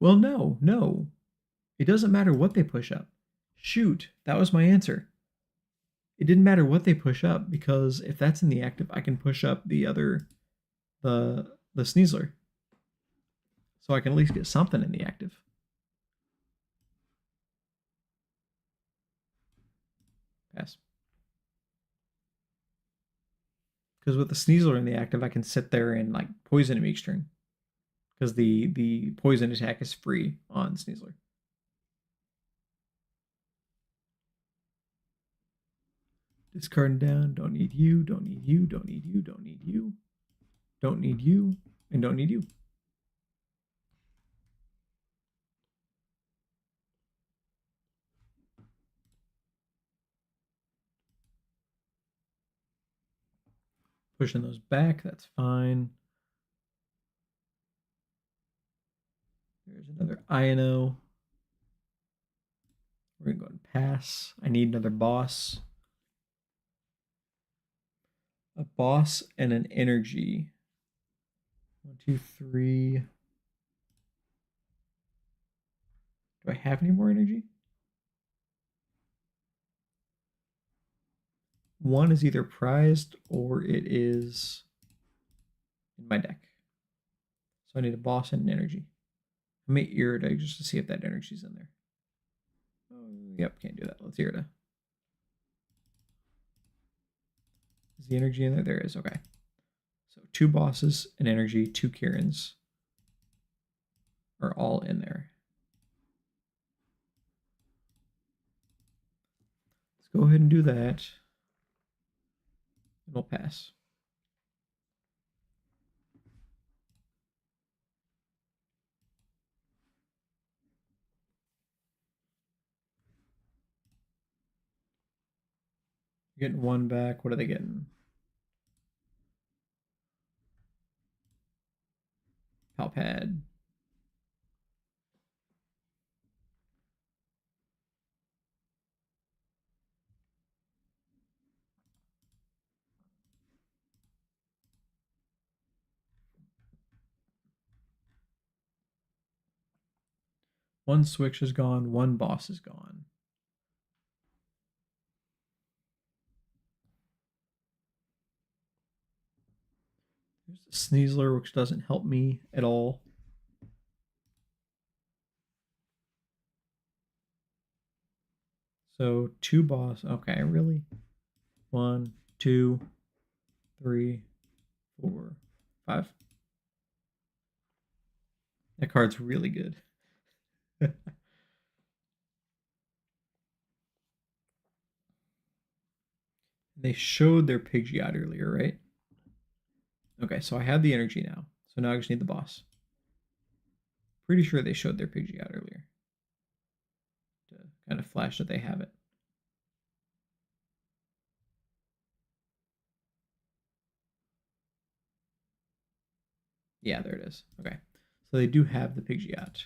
Well, no. It doesn't matter what they push up. Shoot, that was my answer. It didn't matter what they push up because if that's in the active, I can push up the Sneasler. So I can at least get something in the active. Pass. Because with the Sneasler in the active, I can sit there and like poison a Meek String. Because the poison attack is free on Sneasler. Discarding down. Don't need you. Don't need you. Don't need you. Don't need you. Don't need you. And don't need you. Pushing those back. That's fine. There's another Ino. We're going to go and pass. I need another boss. A boss and an energy. 1, 2, 3. Do I have any more energy? 1 is either prized or it is in my deck. So I need a boss and an energy. I may Irida just to see if that energy's in there. Oh, yep, can't do that. Let's Irida. Is the energy in there? There is. Okay. So 2 bosses, an energy, 2 Kirans are all in there. Let's go ahead and do that. And we'll pass. Getting 1 back. What are they getting? Palpad. One switch is gone. 1 boss is gone. There's the Sneasler, which doesn't help me at all. So 2 boss. Okay, really? 1, 2, 3, 4, 5. That card's really good. They showed their Pidgeot earlier, right? Okay, so I have the energy now. So now I just need the boss. Pretty sure they showed their Pidgeot earlier. To kind of flash that they have it. Yeah, there it is. Okay. So they do have the Pidgeot.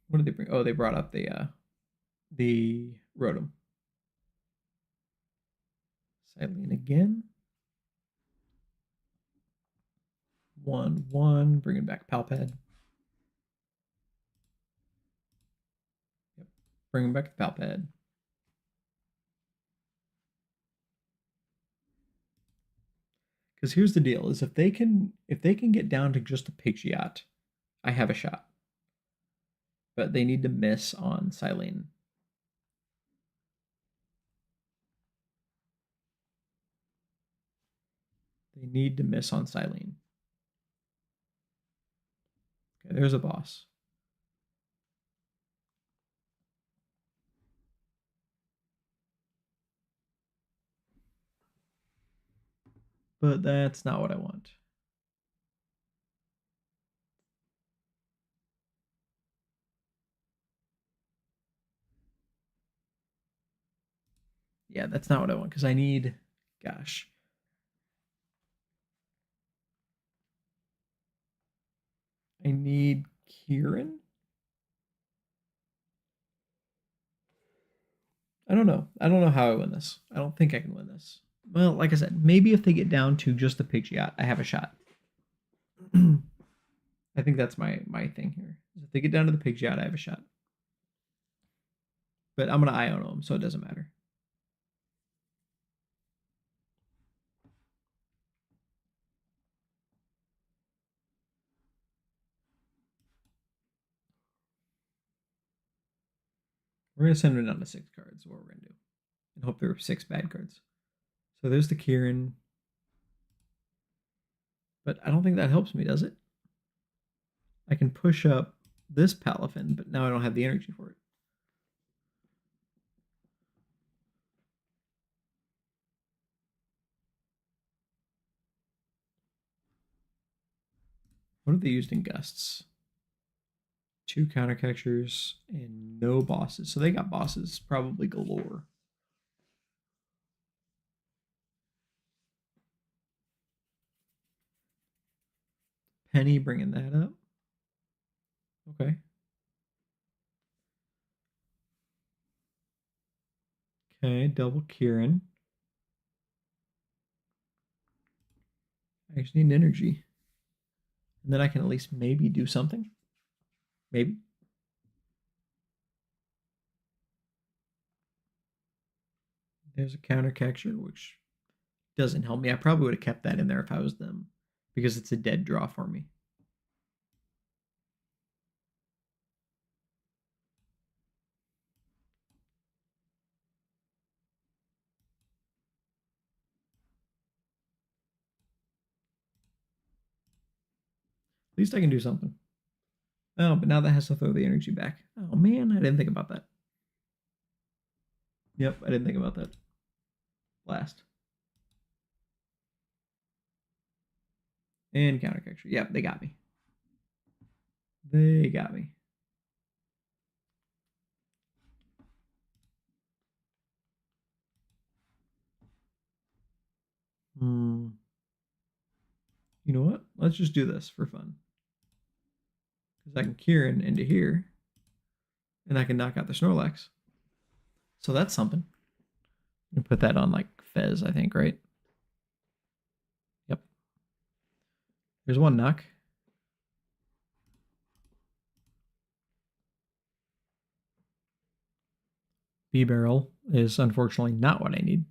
What did they bring? Oh, they brought up the Rotom. Silene again. 1/1, bringing back Palpad. Yep, bringing back the Palpad. Because here's the deal: is if they can get down to just a Pidgeot, I have a shot. But they need to miss on Silene. They need to miss on Silene. Okay, there's a boss. But that's not what I want. Yeah, that's not what I want because I need, gosh. I need Kieran? I don't know. I don't know how I win this. I don't think I can win this. Well, like I said, maybe if they get down to just the Pidgeot, I have a shot. I think that's my thing here. If they get down to the Pidgeot, I have a shot. But I'm going to Iono them, so it doesn't matter. We're going to send them down to 6 cards, what we're going to do. And hope there are 6 bad cards. So there's the Kieran. But I don't think that helps me, does it? I can push up this Palafin, but now I don't have the energy for it. What have they used in Gusts? 2 counter catchers and no bosses. So they got bosses probably galore. Penny bringing that up. Okay. Okay, double Kieran. I just need energy. And then I can at least maybe do something. Maybe. There's a counter catcher, which doesn't help me. I probably would have kept that in there if I was them, because it's a dead draw for me. At least I can do something. Oh, but now that has to throw the energy back. Oh man, I didn't think about that. Yep, I didn't think about that. Blast. And counter catcher. Yep, they got me. They got me. You know what? Let's just do this for fun. Because I can Kieran into here. And I can knock out the Snorlax. So that's something. You put that on like Fez, I think, right? Yep. There's one knock. B-Barrel is unfortunately not what I need.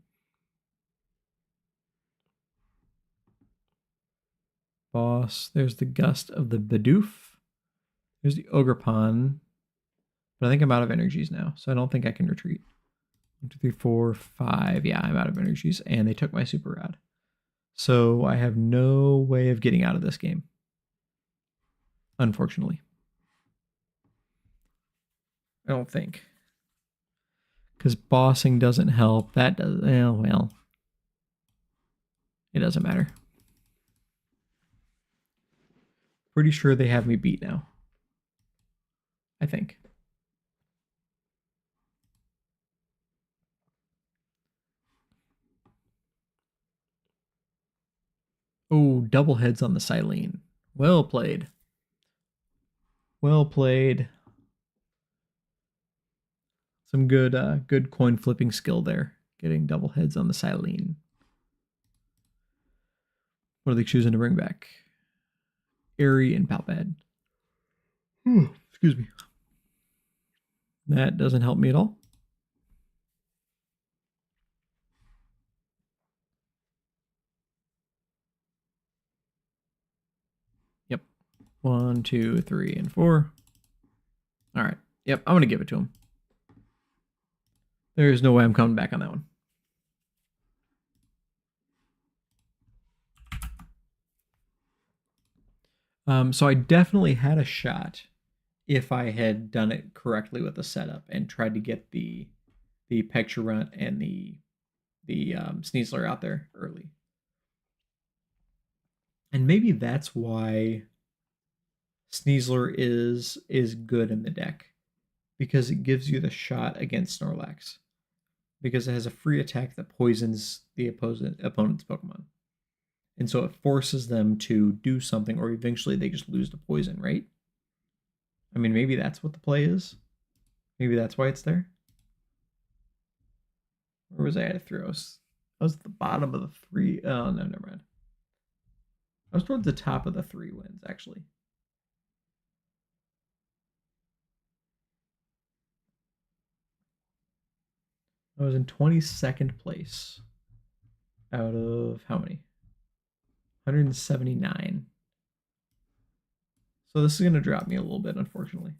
Boss. There's the Gust of the Bidoof. There's the Ogerpon. But I think I'm out of energies now, so I don't think I can retreat. 1, 2, 3, 4, 5. Yeah, I'm out of energies, and they took my Super Rod. So I have no way of getting out of this game, unfortunately. I don't think. Because bossing doesn't help. That does. Well, it doesn't matter. Pretty sure they have me beat now. I think. Oh, double heads on the Silene. Well played. Well played. Some good coin flipping skill there. Getting double heads on the Silene. What are they choosing to bring back? Airy and Palpad. Excuse me. That doesn't help me at all. Yep. 1, 2, 3, and 4. All right. Yep, I'm going to give it to him. There's no way I'm coming back on that one. So I definitely had a shot if I had done it correctly with the setup and tried to get the Pecture Runt and the Sneasler out there early. And maybe that's why Sneasler is good in the deck, because it gives you the shot against Snorlax, because it has a free attack that poisons the opponent's Pokemon. And so it forces them to do something, or eventually they just lose to poison, right? I mean, maybe that's what the play is. Maybe that's why it's there. Where was I at a throw? I was at the bottom of the 3. Oh, no, never mind. I was towards the top of the 3 wins, actually. I was in 22nd place out of how many? 179. So this is going to drop me a little bit, unfortunately.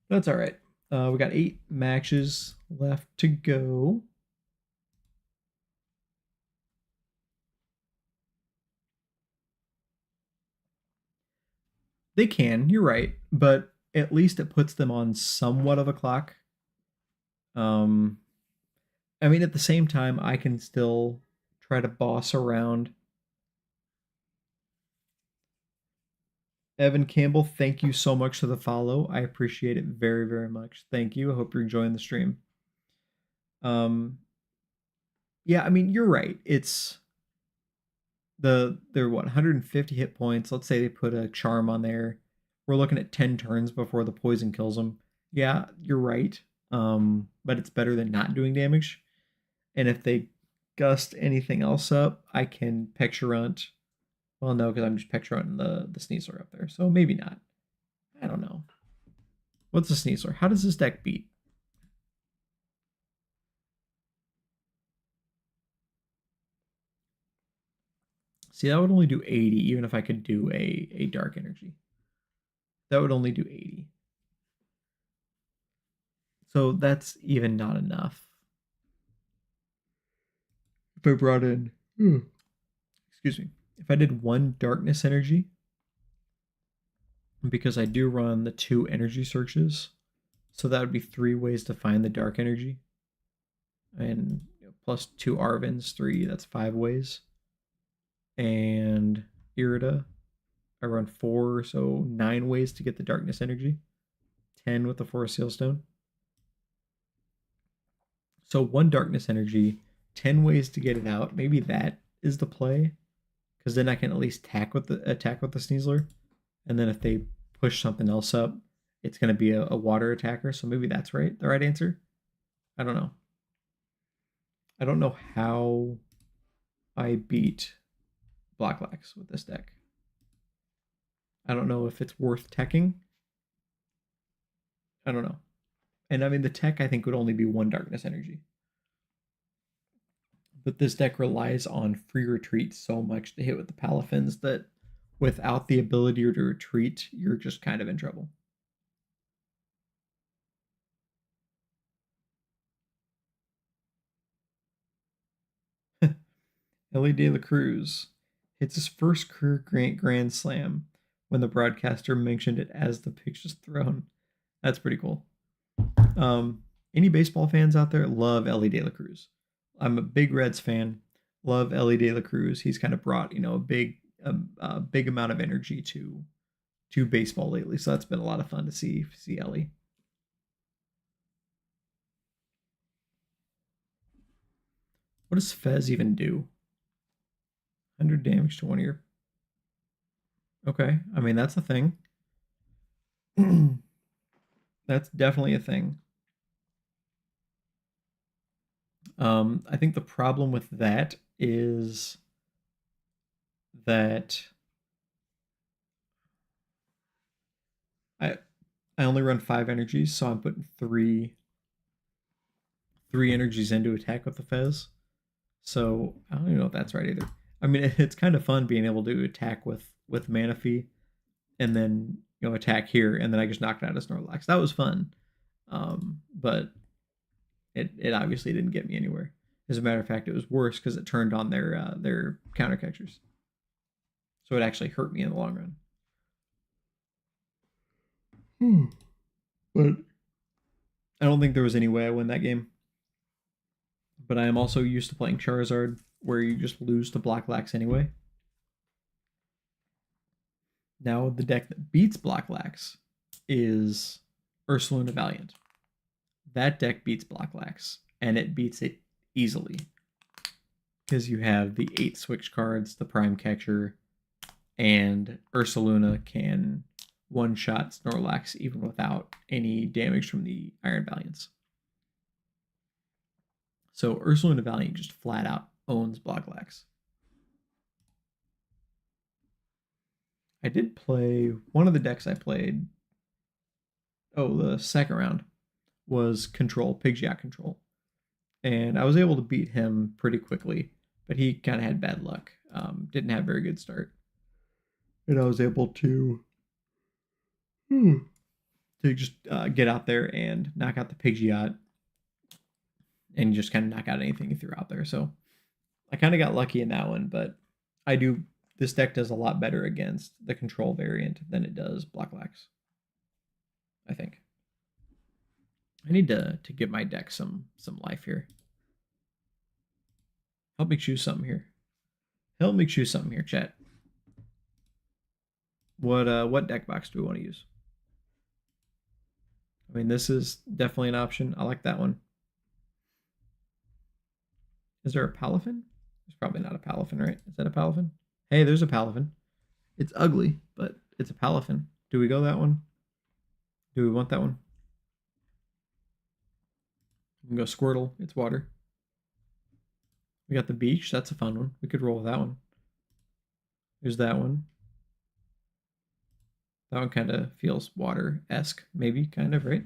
That's all right. We got 8 matches left to go. They can, you're right, but at least it puts them on somewhat of a clock. I mean, at the same time, I can still try to boss around. Evan Campbell, thank you so much for the follow. I appreciate it very, very much. Thank you. I hope you're enjoying the stream. Yeah, I mean, you're right. It's they're what, 150 hit points. Let's say they put a charm on there. We're looking at 10 turns before the poison kills them. Yeah, you're right. But it's better than not doing damage. And if they gust anything else up, I can Pecture Runt. Well, no, because I'm just Pecture Runting the Sneasler up there. So maybe not. I don't know. What's the Sneasler? How does this deck beat? See, that would only do 80, even if I could do a Dark Energy. That would only do 80. So that's even not enough. If I brought in, excuse me, if I did 1 Darkness Energy, because I do run the 2 energy searches, so that would be 3 ways to find the Dark Energy. And plus 2 Arvins, 3, that's 5 ways. And Irida, I run 4, so 9 ways to get the Darkness Energy. 10 with the Forest Sealstone. So 1 Darkness Energy, 10 ways to get it out. Maybe that is the play, because then I can at least attack with the Sneasler, and then if they push something else up, it's going to be a water attacker. So maybe that's right, the right answer. I don't know. I don't know how I beat Blacklax with this deck. I don't know if it's worth teching. I don't know. And I mean, the tech, I think, would only be 1 Darkness Energy. But this deck relies on free retreat so much to hit with the Palafins that without the ability to retreat, you're just kind of in trouble. Ellie De La Cruz hits his first career grand slam when the broadcaster mentioned it as the pitch was thrown. That's pretty cool. Any baseball fans out there love Ellie De La Cruz. I'm a big Reds fan. Love Ellie De La Cruz. He's kind of brought a big amount of energy to baseball lately. So that's been a lot of fun to see Ellie. What does Fez even do? 100 damage to one of your. Okay, I mean that's a thing. That's definitely a thing. I think the problem with that is that I I only run 5 energies, so I'm putting three energies into attack with the Fez. So I don't even know if that's right either. I mean, it's kind of fun being able to attack with Manaphy, and then attack here, and then I just knocked out a Snorlax. That was fun, but it obviously didn't get me anywhere. As a matter of fact, it was worse because it turned on their counter catchers, so it actually hurt me in the long run. But I don't think there was any way I win that game. But I am also used to playing Charizard, where you just lose to Black-Lax anyway. Now, the deck that beats Black-Lax is Ursaluna Valiant. That deck beats Black-Lax, and it beats it easily. Because you have the 8 switch cards, the Prime Catcher, and Ursaluna can one-shot Snorlax even without any damage from the Iron Valiants. So Ursaluna Valiant just flat out owns Black-Lax. I did play one of the decks I played. Oh, the second round was Control, Pidgeot Control. And I was able to beat him pretty quickly, but he kind of had bad luck. Didn't have a very good start. And I was able to just get out there and knock out the Pidgeot and just kind of knock out anything he threw out there. So I kind of got lucky in that one, but this deck does a lot better against the Control variant than it does Black-Lax, I think. I need to give my deck some life here. Help me choose something here. Help me choose something here, chat. What deck box do we want to use? I mean, this is definitely an option. I like that one. Is there a Palafin? There's probably not a Palafin, right? Is that a Palafin? Hey, there's a Palafin. It's ugly, but it's a Palafin. Do we go that one? Do we want that one? We can go Squirtle. It's water. We got the beach. That's a fun one. We could roll with that one. There's that one. That one kind of feels water-esque, maybe, kind of, right?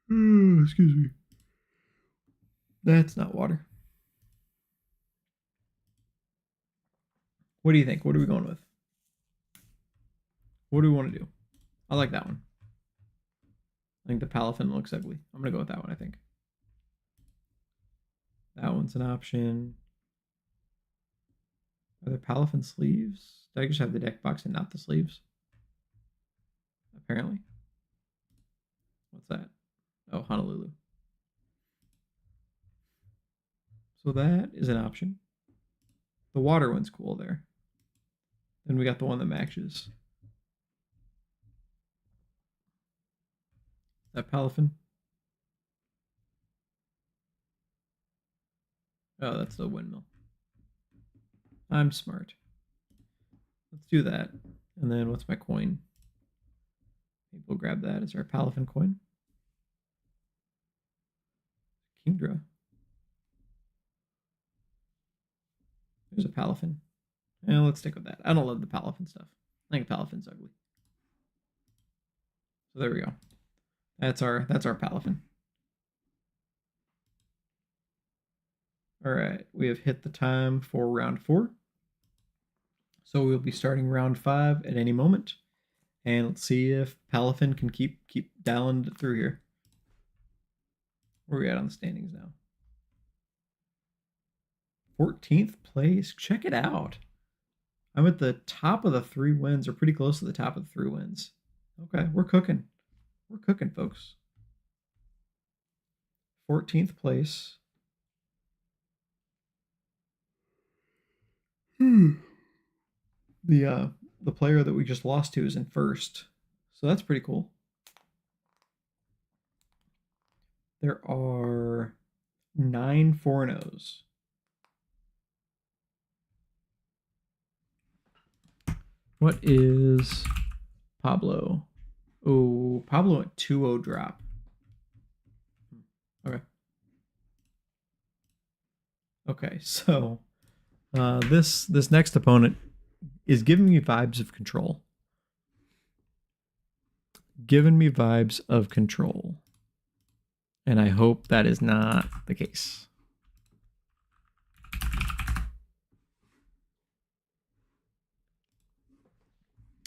Excuse me. That's not water. What do you think? What are we going with? What do we want to do? I like that one. I think the Palafin looks ugly. I'm going to go with that one, I think. That one's an option. Are there Palafin sleeves? Did I just have the deck box and not the sleeves? Apparently. What's that? Oh, Honolulu. So that is an option. The water one's cool there. Then we got the one that matches. That Palafin? Oh, that's the windmill. I'm smart. Let's do that. And then what's my coin? Maybe we'll grab that. Is there a Palafin coin? Kingdra. There's a Palafin. And let's stick with that. I don't love the Palafin stuff. I think Palafin's ugly. So there we go. That's our Palafin. All right, we have hit the time for round 4. So we'll be starting round 5 at any moment. And let's see if Palafin can keep dialing through here. Where are we at on the standings now? 14th place. Check it out. I'm at the top of the 3 wins, or pretty close to the top of the 3 wins. Okay, we're cooking. We're cooking, folks. 14th place. The player that we just lost to is in first. So that's pretty cool. There are 9 4-0s. What is Pablo? Oh, Pablo at 2-0 drop. Okay. Okay, so this next opponent is giving me vibes of control. Giving me vibes of control. And I hope that is not the case.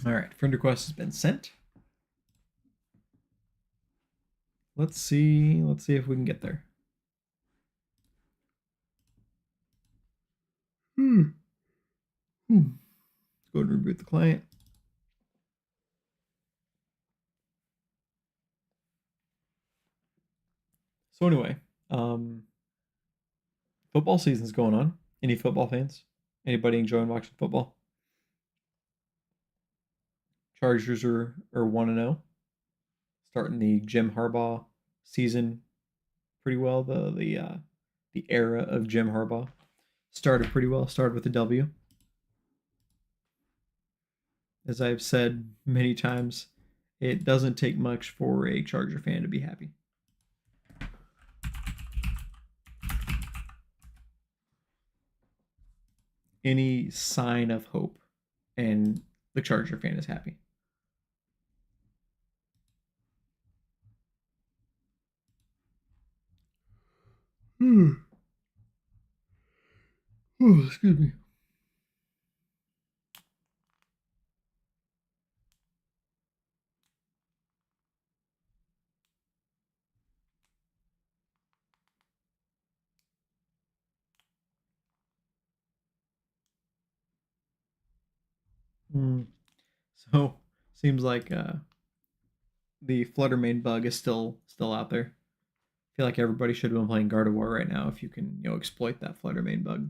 All right, friend request has been sent. Let's see if we can get there. Let's go ahead and reboot the client. So anyway, football season's going on. Any football fans? Anybody enjoying watching football? Chargers are 1-0. Starting the Jim Harbaugh season pretty well. The era of Jim Harbaugh started pretty well. Started with a W. As I've said many times, it doesn't take much for a Charger fan to be happy. Any sign of hope, and the Charger fan is happy. Oh, excuse me. So seems like the Fluttermane bug is still out there. I feel like everybody should have been playing Gardevoir right now if you can exploit that Fluttermane bug,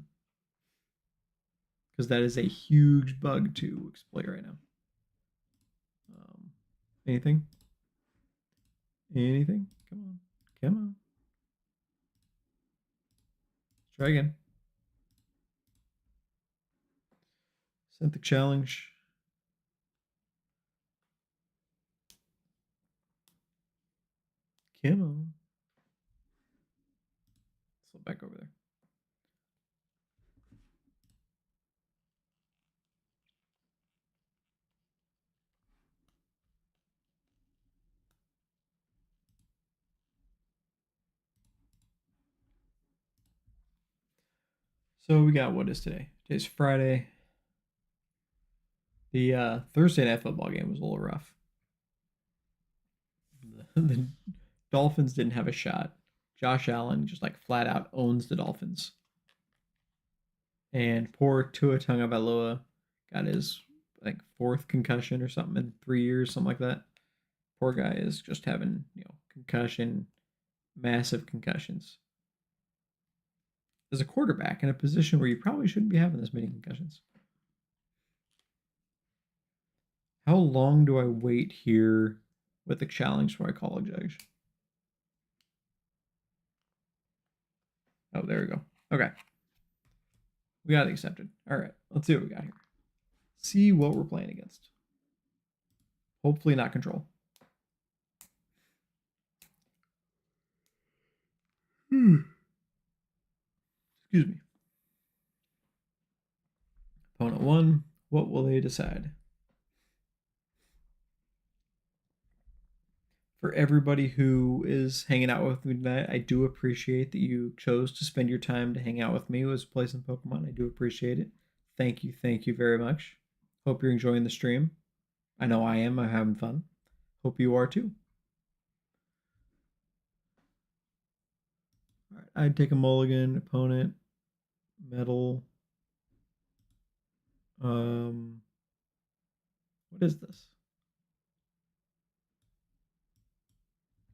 because that is a huge bug to exploit right now. Anything? Anything? Come on, come on. Let's try again. Sent the challenge. Come on. Let's go back over there. So we got, what is today? Today's Friday. The Thursday night football game was a little rough. The Dolphins didn't have a shot. Josh Allen just flat out owns the Dolphins. And poor Tua Tagovailoa got his 4th concussion or something in 3 years, something like that. Poor guy is just having concussion, massive concussions. As a quarterback in a position where you probably shouldn't be having this many concussions. How long do I wait here with the challenge before I call a judge? Oh, there we go. Okay. We got it accepted. All right. Let's see what we got here. See what we're playing against. Hopefully not control. Excuse me. Opponent 1. What will they decide? For everybody who is hanging out with me tonight, I do appreciate that you chose to spend your time to hang out with me as play some Pokemon. I do appreciate it. Thank you very much. Hope you're enjoying the stream. I know I am. I'm having fun. Hope you are too. All right, I'd take a mulligan. Opponent Metal. What is this?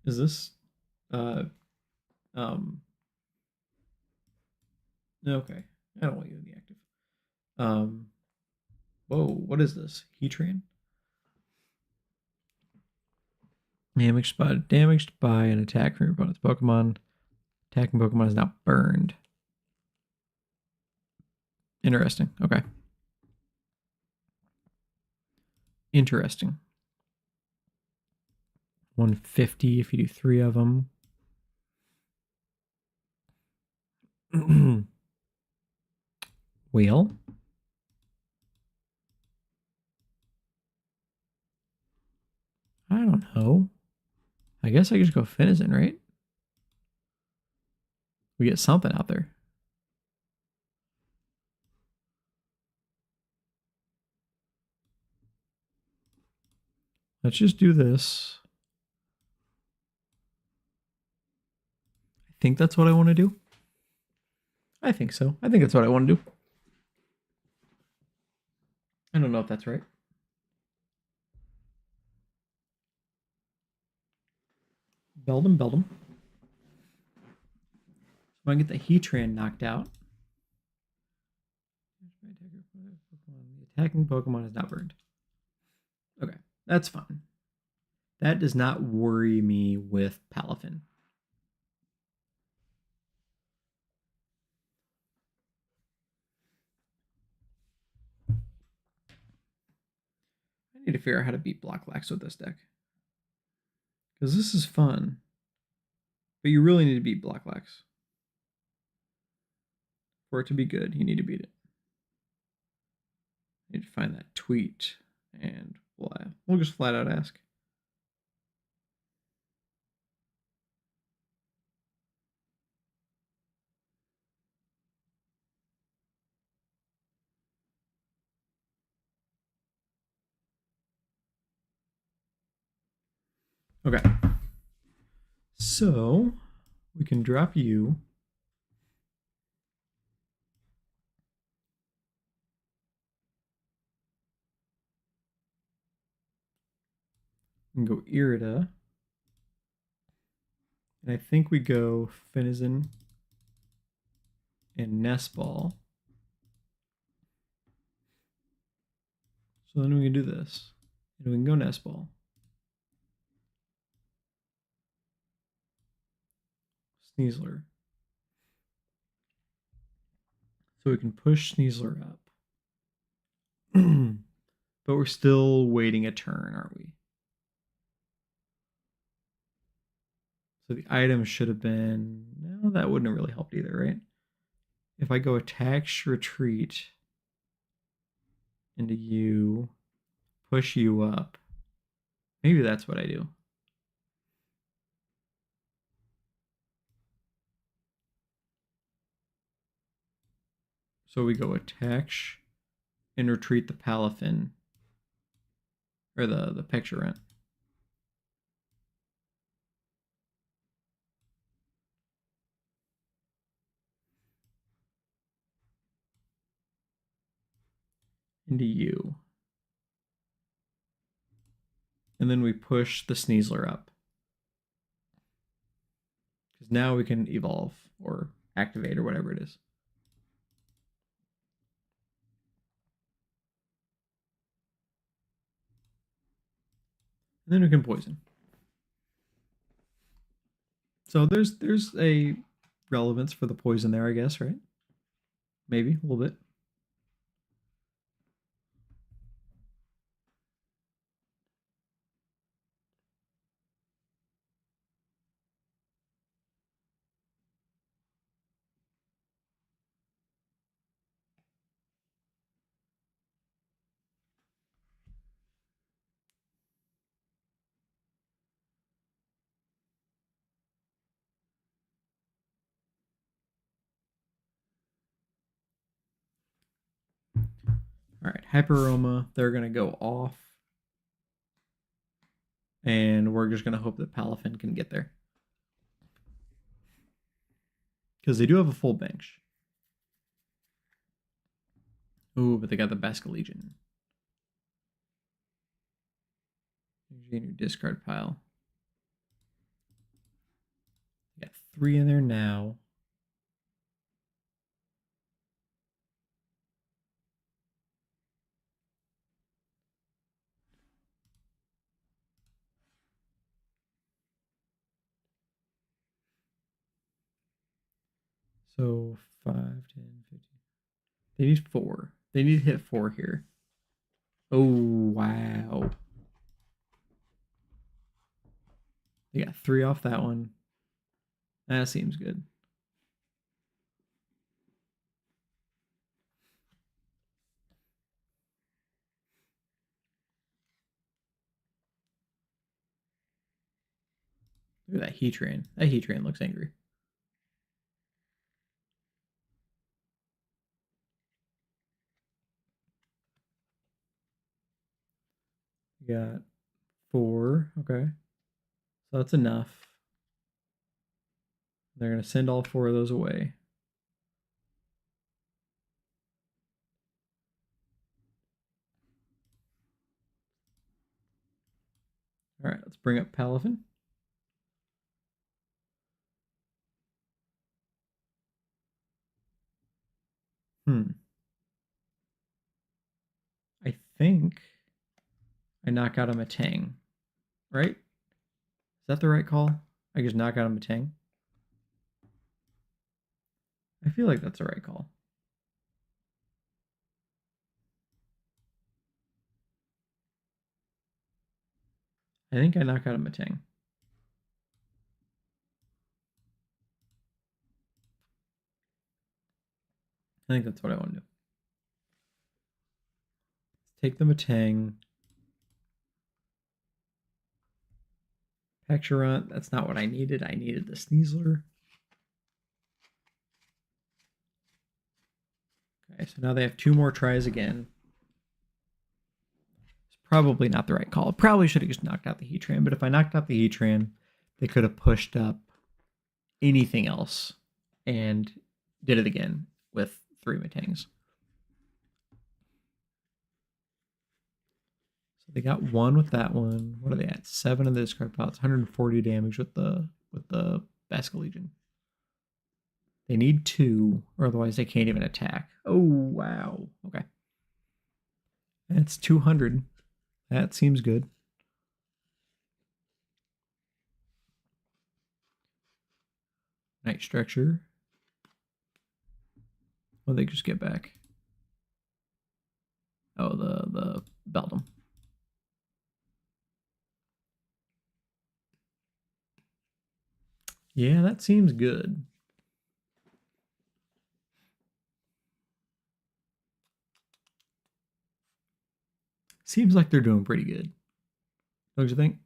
Is this uh okay. I don't want you in the active. Um Whoa, what is this? Heatran? Damaged by an attack from your opponent's Pokemon. Attacking Pokemon is now burned. Interesting. Okay. Interesting. 150 if you do 3 of them. Wheel. I don't know. I guess I could just go Finizen, right? We get something out there. Let's just do this. I think that's what I want to do. I think so. I think that's what I want to do. I don't know if that's right. Beldum. So I can get the Heatran knocked out. The attacking Pokemon is not burned. Okay, that's fine. That does not worry me with Palafin. I need to figure out how to beat Blocklax with this deck. Because this is fun. But you really need to beat Blocklax. For it to be good, you need to beat it. You need to find that tweet. And we'll just flat out ask. Okay. So we can drop you. We can go Irida. And I think we go Finizen and Nestball. So then we can do this. And we can go Nestball. Sneasler. So we can push Sneasler up. But we're still waiting a turn, aren't we? So the item should have been... No, that wouldn't have really helped either, right? If I go attack, retreat into you, push you up. Maybe that's what I do. So we go attack and retreat the Palafin. Or the Picturant. Into you. And then we push the Sneasler up. Because now we can evolve or activate or whatever it is. And then we can poison. So there's a relevance for the poison there, I guess, right? Maybe a little bit. All right, Hyper Aroma, they're going to go off. And we're just going to hope that Palafin can get there. Because they do have a full bench. Oh, but they got the Basque Legion. In your discard pile. You got 3 in there now. So 5, 10, 15. They need 4. They need to hit 4 here. Oh, wow. They got 3 off that one. That seems good. Look at that heat train. That heat train looks angry. We got 4. Okay. So that's enough. They're going to send all 4 of those away. All right, let's bring up Palafin. I think I knock out a Matang, right? Is that the right call? I just knock out a Matang? I feel like that's the right call. I think I knock out a Matang. I think that's what I want to do. Take the Matang. Pecturant, that's not what I needed. I needed the Sneasler. Okay, so now they have 2 more tries again. It's probably not the right call. Probably should have just knocked out the Heatran, but if I knocked out the Heatran, they could have pushed up anything else and did it again with 3 Matangs. So they got 1 with that one. What are they at? 7 in the discard pile. It's 140 damage with the Basque Legion. They need 2, or otherwise they can't even attack. Oh, wow. Okay. That's 200. That seems good. Night Structure. What they just get back? Oh, the Beldum. Yeah, that seems good. Seems like they're doing pretty good. Don't you think?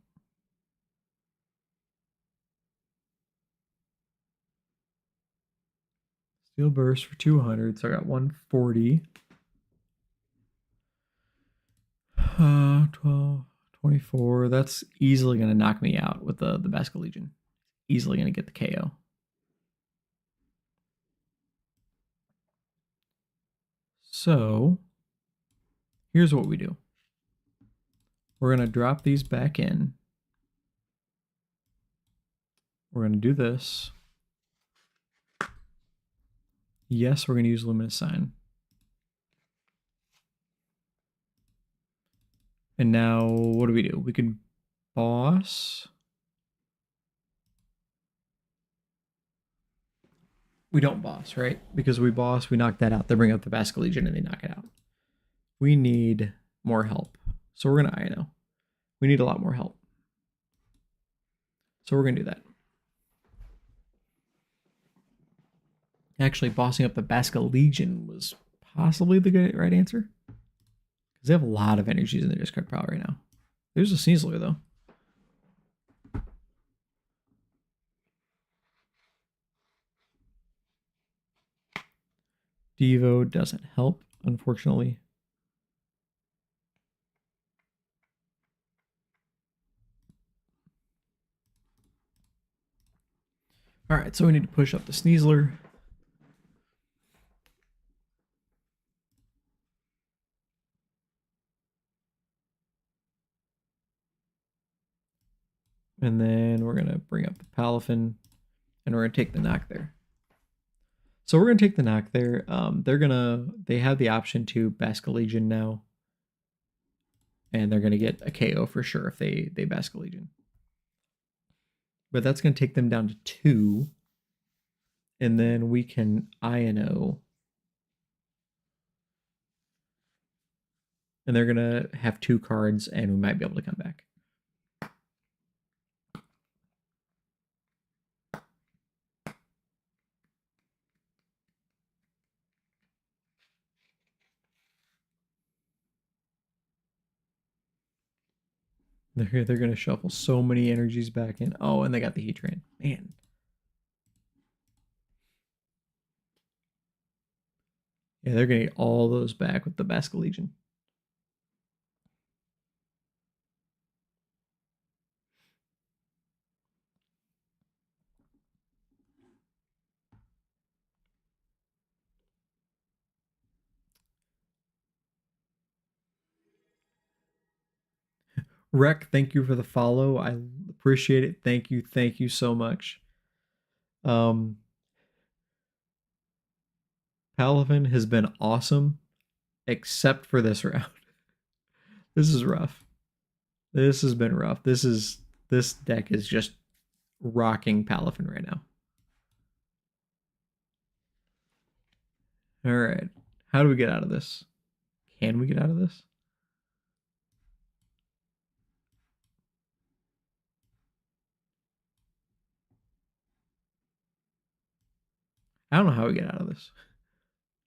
Steel Burst for 200, so I got 140. 12, 24. That's easily going to knock me out with the Basque Legion. Easily going to get the KO. So, here's what we do. We're going to drop these back in. We're going to do this. Yes, we're going to use Luminous Sign. And now, what do? We can boss. We don't boss, right? Because we boss, we knock that out. They bring up the Basque Legion and they knock it out. We need more help. So we're going to INO. We need a lot more help. So we're going to do that. Actually, bossing up the Basque Legion was possibly the right answer. Because they have a lot of energies in their discard pile right now. There's a Sneasler, though. Devo doesn't help, unfortunately. All right, so we need to push up the Sneasler. And then we're going to bring up the Palafin, and we're going to take the knock there. So we're going to take the knock there. They have the option to Basque Legion now. And they're going to get a KO for sure if they Basque Legion. But that's going to take them down to 2. And then we can INO. And they're going to have 2 cards, and we might be able to come back. They're going to shuffle so many energies back in. Oh, and they got the Heat Train. Man. Yeah, they're going to get all those back with the Basque Legion. Rec, thank you for the follow. I appreciate it. Thank you. Thank you so much. Palafin has been awesome, except for this round. This is rough. This has been rough. This deck is just rocking Palafin right now. All right. How do we get out of this? Can we get out of this? I don't know how we get out of this.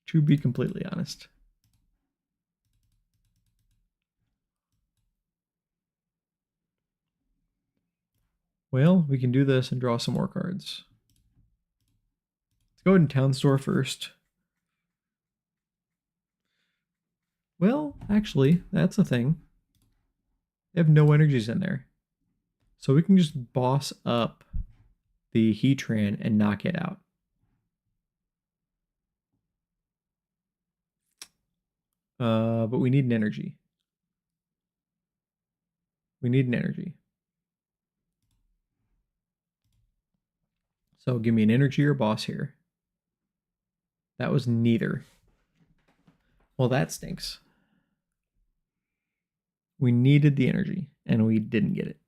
To be completely honest. Well, we can do this and draw some more cards. Let's go ahead and Town Store first. Well, actually, that's a thing. They have no energies in there. So we can just boss up the Heatran and knock it out. But we need an energy. We need an energy. So give me an energy or boss here. That was neither. Well, that stinks. We needed the energy, and we didn't get it.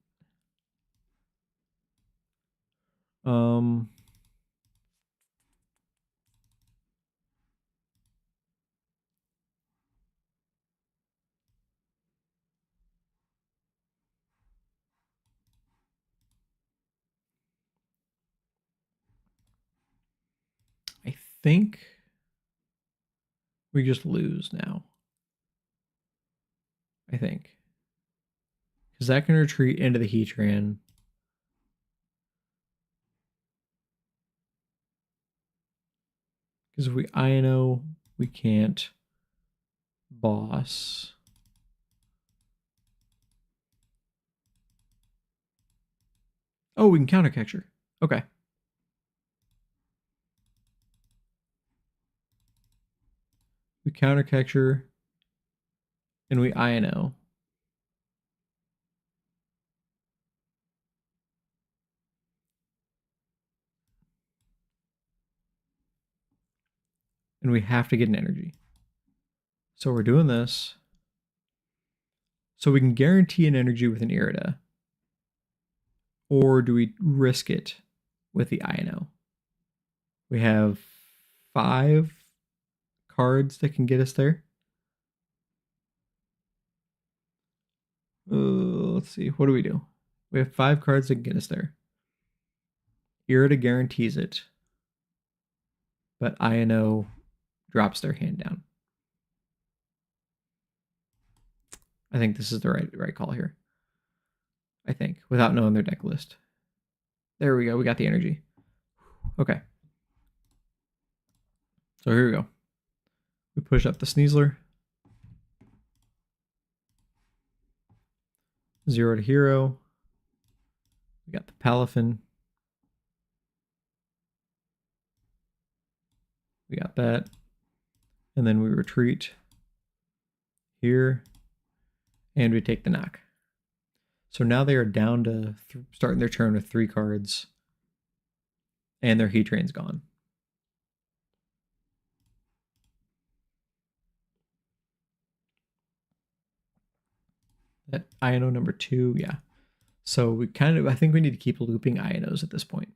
I think we just lose now. I think. Because that can retreat into the Heatran. Because if we INO, we can't boss. Oh, we can counter capture. Okay. We counter capture and we INO. And we have to get an energy. So we're doing this. So we can guarantee an energy with an Irida. Or do we risk it with the INO? We have 5 cards that can get us there. Let's see. What do we do? We have 5 cards that can get us there. Irida guarantees it. But INO drops their hand down. I think this is the right call here. I think, without knowing their deck list. There we go. We got the energy. Okay. So here we go. We push up the Sneasler. 0 to hero. We got the Palafin. We got that. And then we retreat here. And we take the knock. So now they are down to starting their turn with 3 cards. And their Heat Train's gone. That INO number 2, yeah. So we I think we need to keep looping INOs at this point.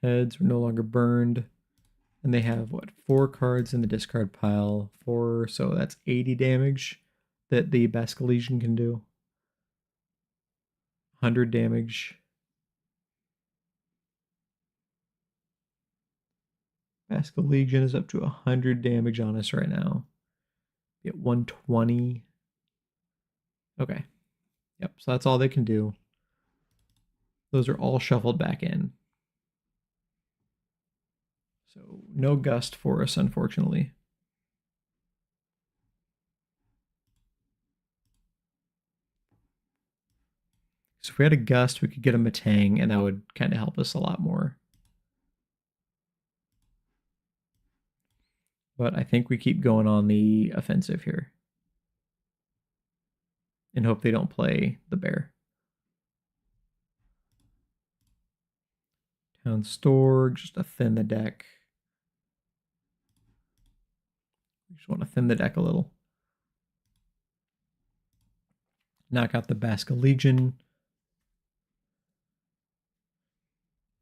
Heads are no longer burned. And they have, what, 4 cards in the discard pile. 4, so that's 80 damage that the Basque Legion can do. 100 damage. Basque Legion is up to 100 damage on us right now. Get 120. Okay. Yep, so that's all they can do. Those are all shuffled back in. So no gust for us, unfortunately. So if we had a gust, we could get a Matang, and that would kind of help us a lot more. But I think we keep going on the offensive here. And hope they don't play the bear. Town store, just to thin the deck. We just want to thin the deck a little. Knock out the Basque Legion.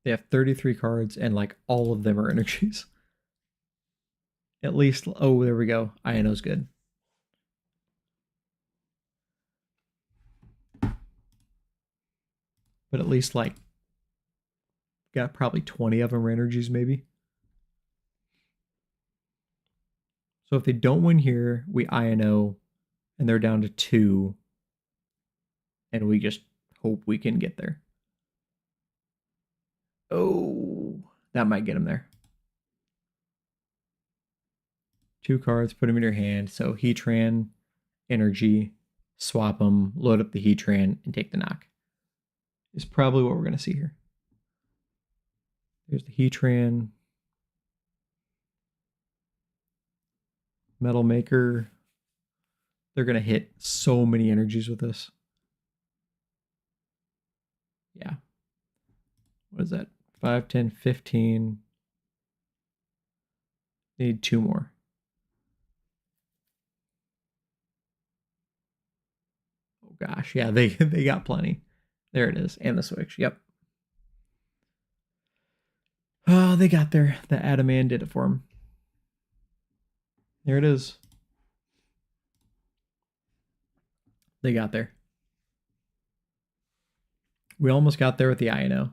They have 33 cards, and like all of them are energies. At least, oh, there we go. INO's good. But at least like got probably 20 of them are energies maybe. So if they don't win here, we INO and they're down to 2. And we just hope we can get there. Oh, that might get him there. 2 cards, put them in your hand. So Heatran, energy, swap them, load up the Heatran, and take the knock. Is probably what we're going to see here. There's the Heatran. Metal Maker. They're going to hit so many energies with this. Yeah. What is that? 5, 10, 15. Need 2 more. Oh gosh, yeah, they got plenty. There it is, and the switch. Yep. Oh, they got there. The Adaman did it for them. There it is. They got there. We almost got there with the INO,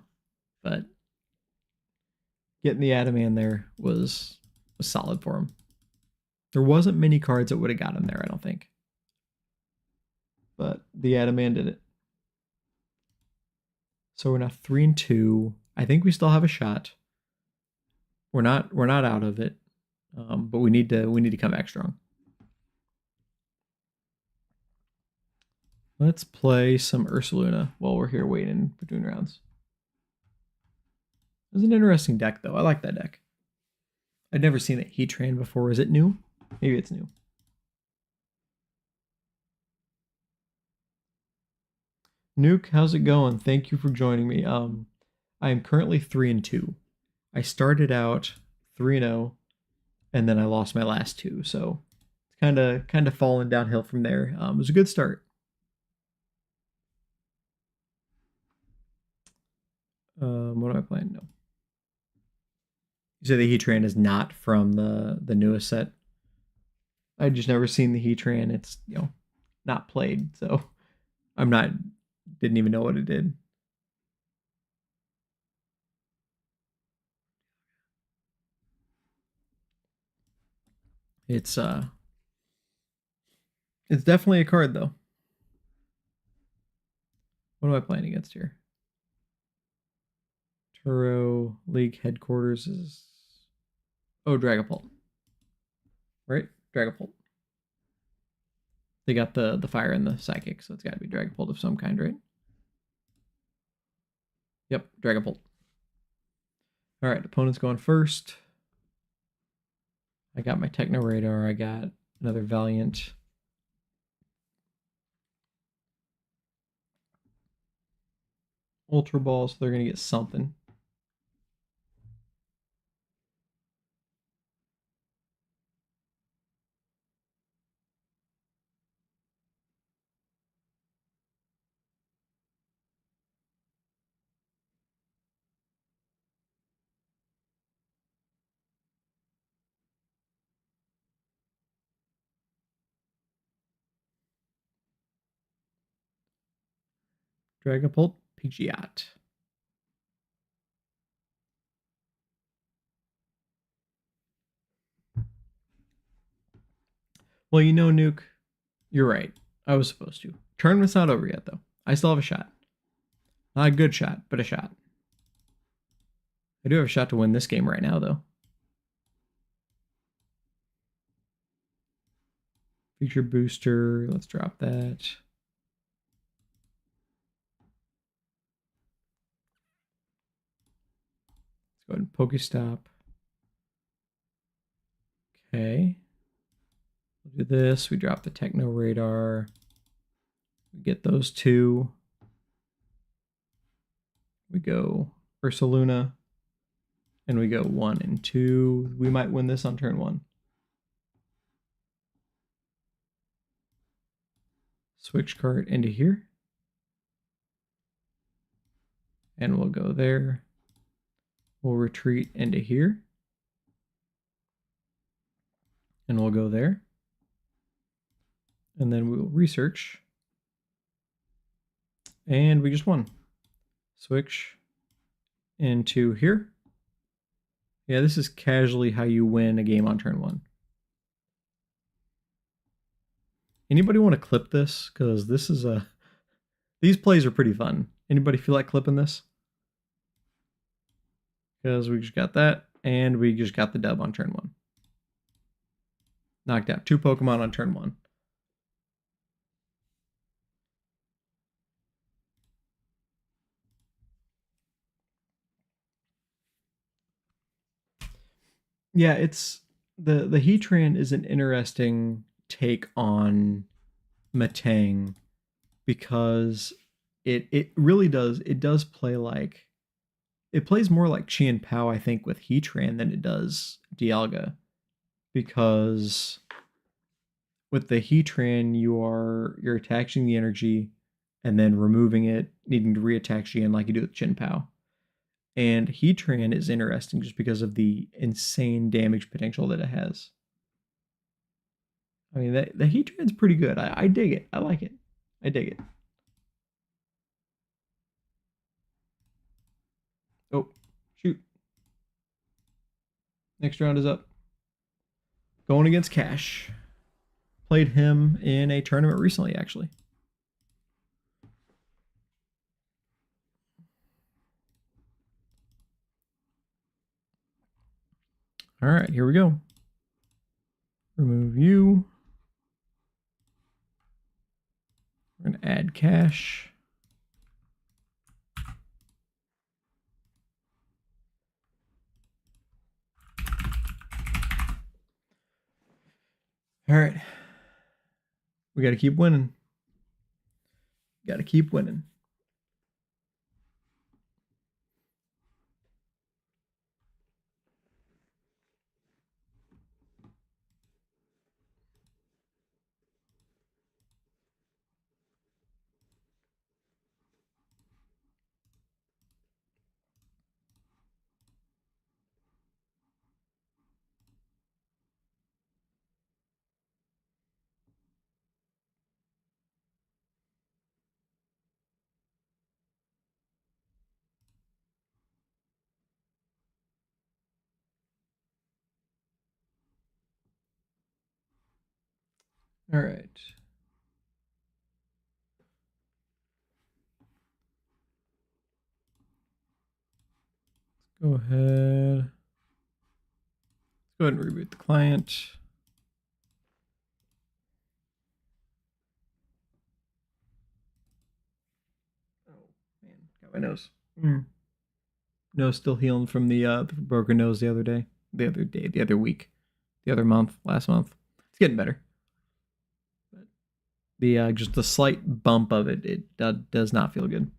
but getting the Adaman there was solid for him. There wasn't many cards that would have got him there, I don't think. But the Adaman did it. So we're now 3-2. I think we still have a shot. We're not out of it, but we need to come back strong. Let's play some Ursaluna while we're here waiting between rounds. It's an interesting deck, though. I like that deck. I'd never seen that Heatran before. Is it new? Maybe it's new. Nuke, how's it going? Thank you for joining me. I am currently 3-2. I started out 3-0, and then I lost my last 2, so it's kind of falling downhill from there. It was a good start. What am I playing? No. You say the Heatran is not from the newest set. I just never seen the Heatran. It's not played, so didn't even know what it did. It's definitely a card though. What am I playing against here? Turo League headquarters is Dragapult. Right? Dragapult. They got the fire and the psychic, so it's got to be Dragapult of some kind, right? Yep, Dragapult. All right, opponent's going first. I got my Techno Radar. I got another Valiant. Ultra Ball, so they're going to get something. Dragapult, Pidgeot. Well, you know, Nuke, you're right. I was supposed to. Tournament's not over yet, though. I still have a shot. Not a good shot, but a shot. I do have a shot to win this game right now, though. Feature booster. Let's drop that. Let's go ahead and Pokestop. Okay. We'll do this. We drop the Techno Radar. We get those two. We go Ursaluna. And we go 1 and 2. We might win this on turn 1. Switch card into here. And we'll go there. We'll retreat into here. And we'll go there. And then we will research. And we just won. Switch into here. Yeah, this is casually how you win a game on turn 1. Anybody want to clip this? Because this is a... These plays are pretty fun. Anybody feel like clipping this? Because we just got that, and we just got the dub on turn 1. Knocked out 2 Pokemon on turn 1. Yeah, it's the Heatran is an interesting take on Metang because it really does play like it plays more like Chien Pao, I think, with Heatran than it does Dialga, because with the Heatran you're attaching the energy and then removing it, needing to reattach Chien like you do with Chien Pao. And Heatran is interesting just because of the insane damage potential that it has. I mean, the Heatran's pretty good. I dig it. I like it. I dig it. Oh, shoot. Next round is up. Going against Cash. Played him in a tournament recently, actually. All right, here we go. Remove you. We're going to add Cash. All right. We got to keep winning. Got to keep winning. All right. Go ahead. Let's go ahead and reboot the client. Oh man, got my nose. Nose still healing from the broken nose the other week, the other month, last month. It's getting better. But the just the slight bump of it does not feel good.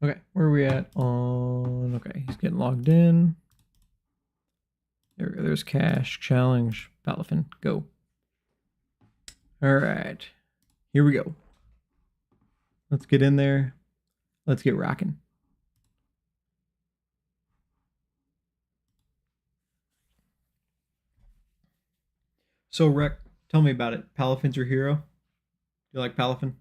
Okay, where are we at on... Okay, he's getting logged in. There's cash, challenge, Palafin, go. All right, here we go. Let's get in there. Let's get rocking. So, Rec, tell me about it. Palafin's your hero? You like Palafin?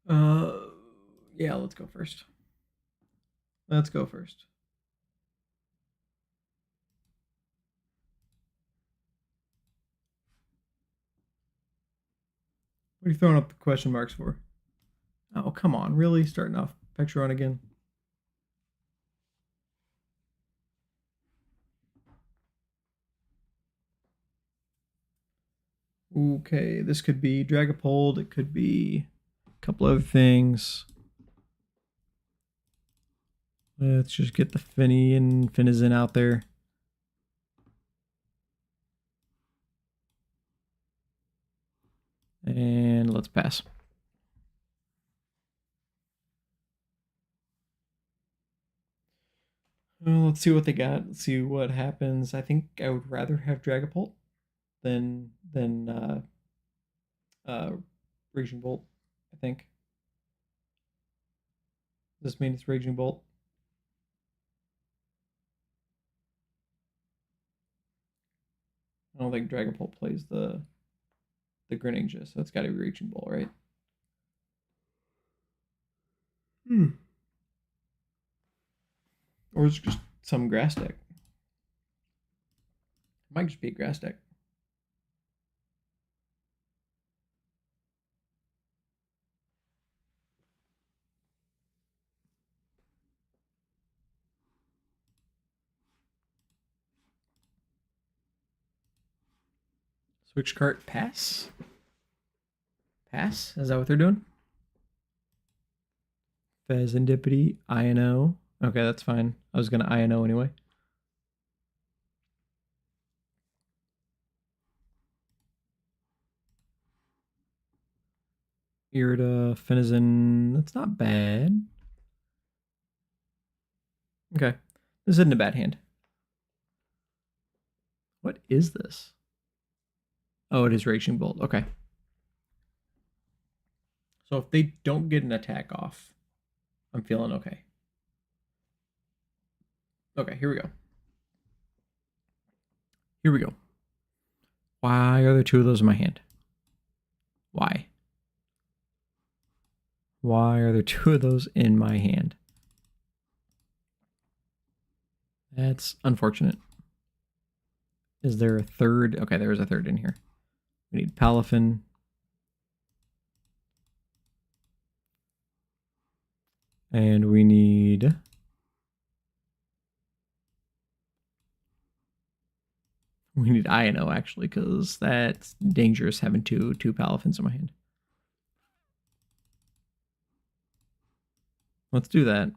Uh, yeah, let's go first. Let's go first. What are you throwing up the question marks for? Oh, come on. Really? Starting off Petron again? Okay, this could be Dragapult. It could be a couple other things. Let's just get the Finny and Finizen out there. And let's pass. Well, let's see what they got. Let's see what happens. I think I would rather have Dragapult than uh, Raging Bolt. I think. Does this mean it's Raging Bolt? I don't think Dragapult plays the Greninja, so it's got to be Raging Bolt, right? Or it's just some grass deck. It might just be a grass deck. Switch cart, pass? Pass? Is that what they're doing? Fezandipity, INO. Okay, that's fine. I was going to INO anyway. Irida, Finizen. That's not bad. Okay. This isn't a bad hand. What is this? Oh, it is Raging Bolt. Okay. So if they don't get an attack off, I'm feeling okay. Okay, here we go. Here we go. Why are there two of those in my hand? Why? Why are there two of those in my hand? That's unfortunate. Is there a third? Okay, there is a third in here. We need Palafin. And we need... We need INO, actually, because that's dangerous having two Palafins in my hand. Let's do that.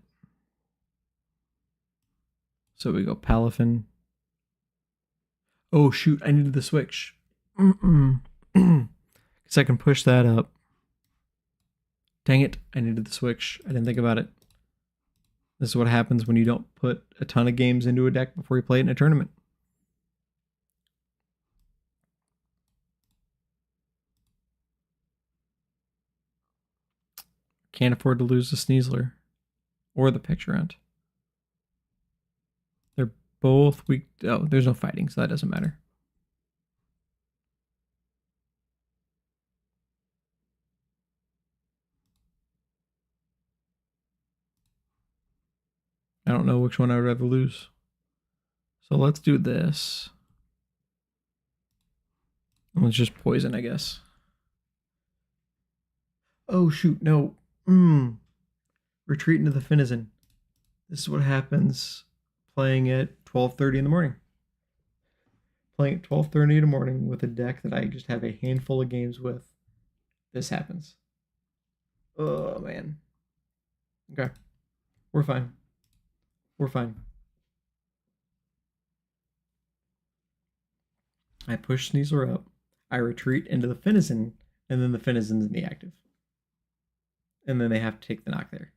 So we go Palafin. Oh, shoot, I needed the switch. Because I can push that up. Dang it, I needed the switch. I didn't think about it. This is what happens when you don't put a ton of games into a deck before you play it in a tournament. Can't afford to lose the Sneasler or the Picturant. They're both weak. Oh, there's no fighting, so that doesn't matter. I don't know which one I would rather lose. So let's do this. Let's just poison, I guess. Oh, shoot, no. Retreat into the Finizen. This is what happens playing at 12:30 in the morning. Playing at 12:30 in the morning with a deck that I just have a handful of games with. This happens. Oh, man. Okay. We're fine. We're fine. I push Sneasler up. I retreat into the Finizen, and then the Finizen's in the active. And then they have to take the knock there.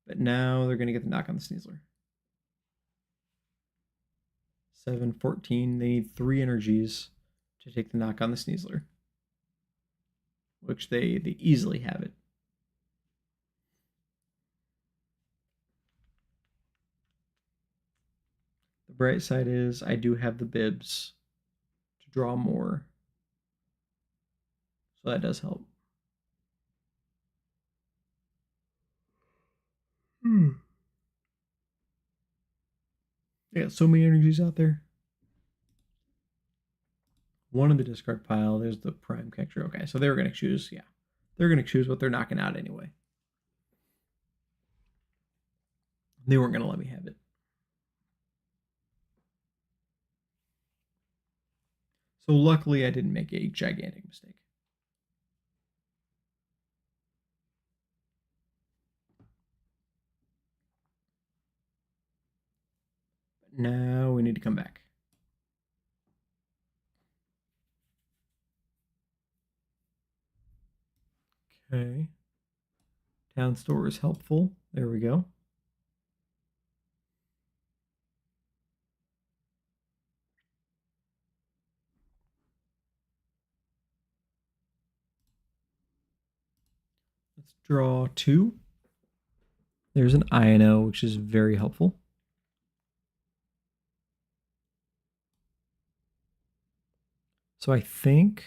But now they're going to get the knock on the Sneasler. 7, 14. They need 3 energies to take the knock on the Sneasler. Which they easily have it. The bright side is I do have the bibs to draw more. So that does help. Yeah, so many energies out there. One in the discard pile. There's the prime catcher. Okay, so they were going to choose. Yeah, they're going to choose what they're knocking out anyway. They weren't going to let me have it. So luckily, I didn't make a gigantic mistake. But now we need to come back. Okay. Town store is helpful. There we go. Let's draw 2. There's an INO, which is very helpful. So I think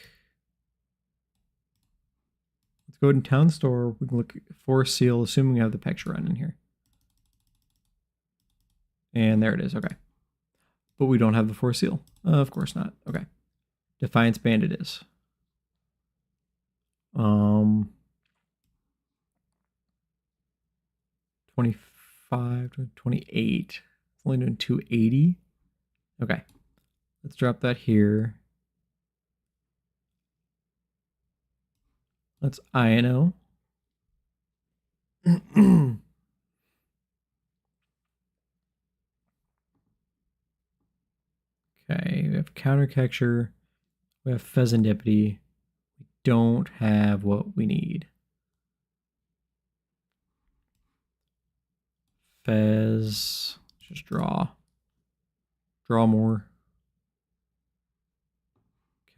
let's go to town store. We can look for a seal, assuming we have the picture run in here. And there it is. Okay. But we don't have the 4 seal. Of course not. Okay. Defiance Band it is. 25 to 28. It's only doing 280. Okay. Let's drop that here. Let's INO. Okay, we have counter catcher. We have Pheasantipity. We don't have what we need. Fez. Just draw. Draw more.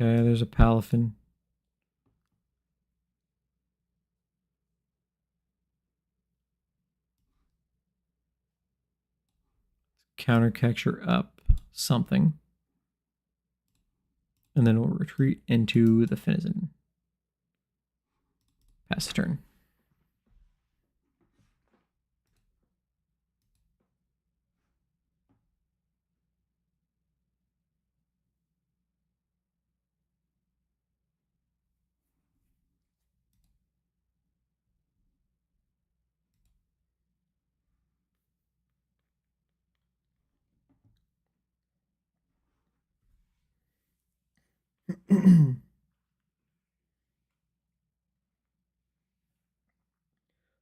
Okay, there's a Palafin. Counter catcher up something. And then we'll retreat into the Finizen. Pass the turn.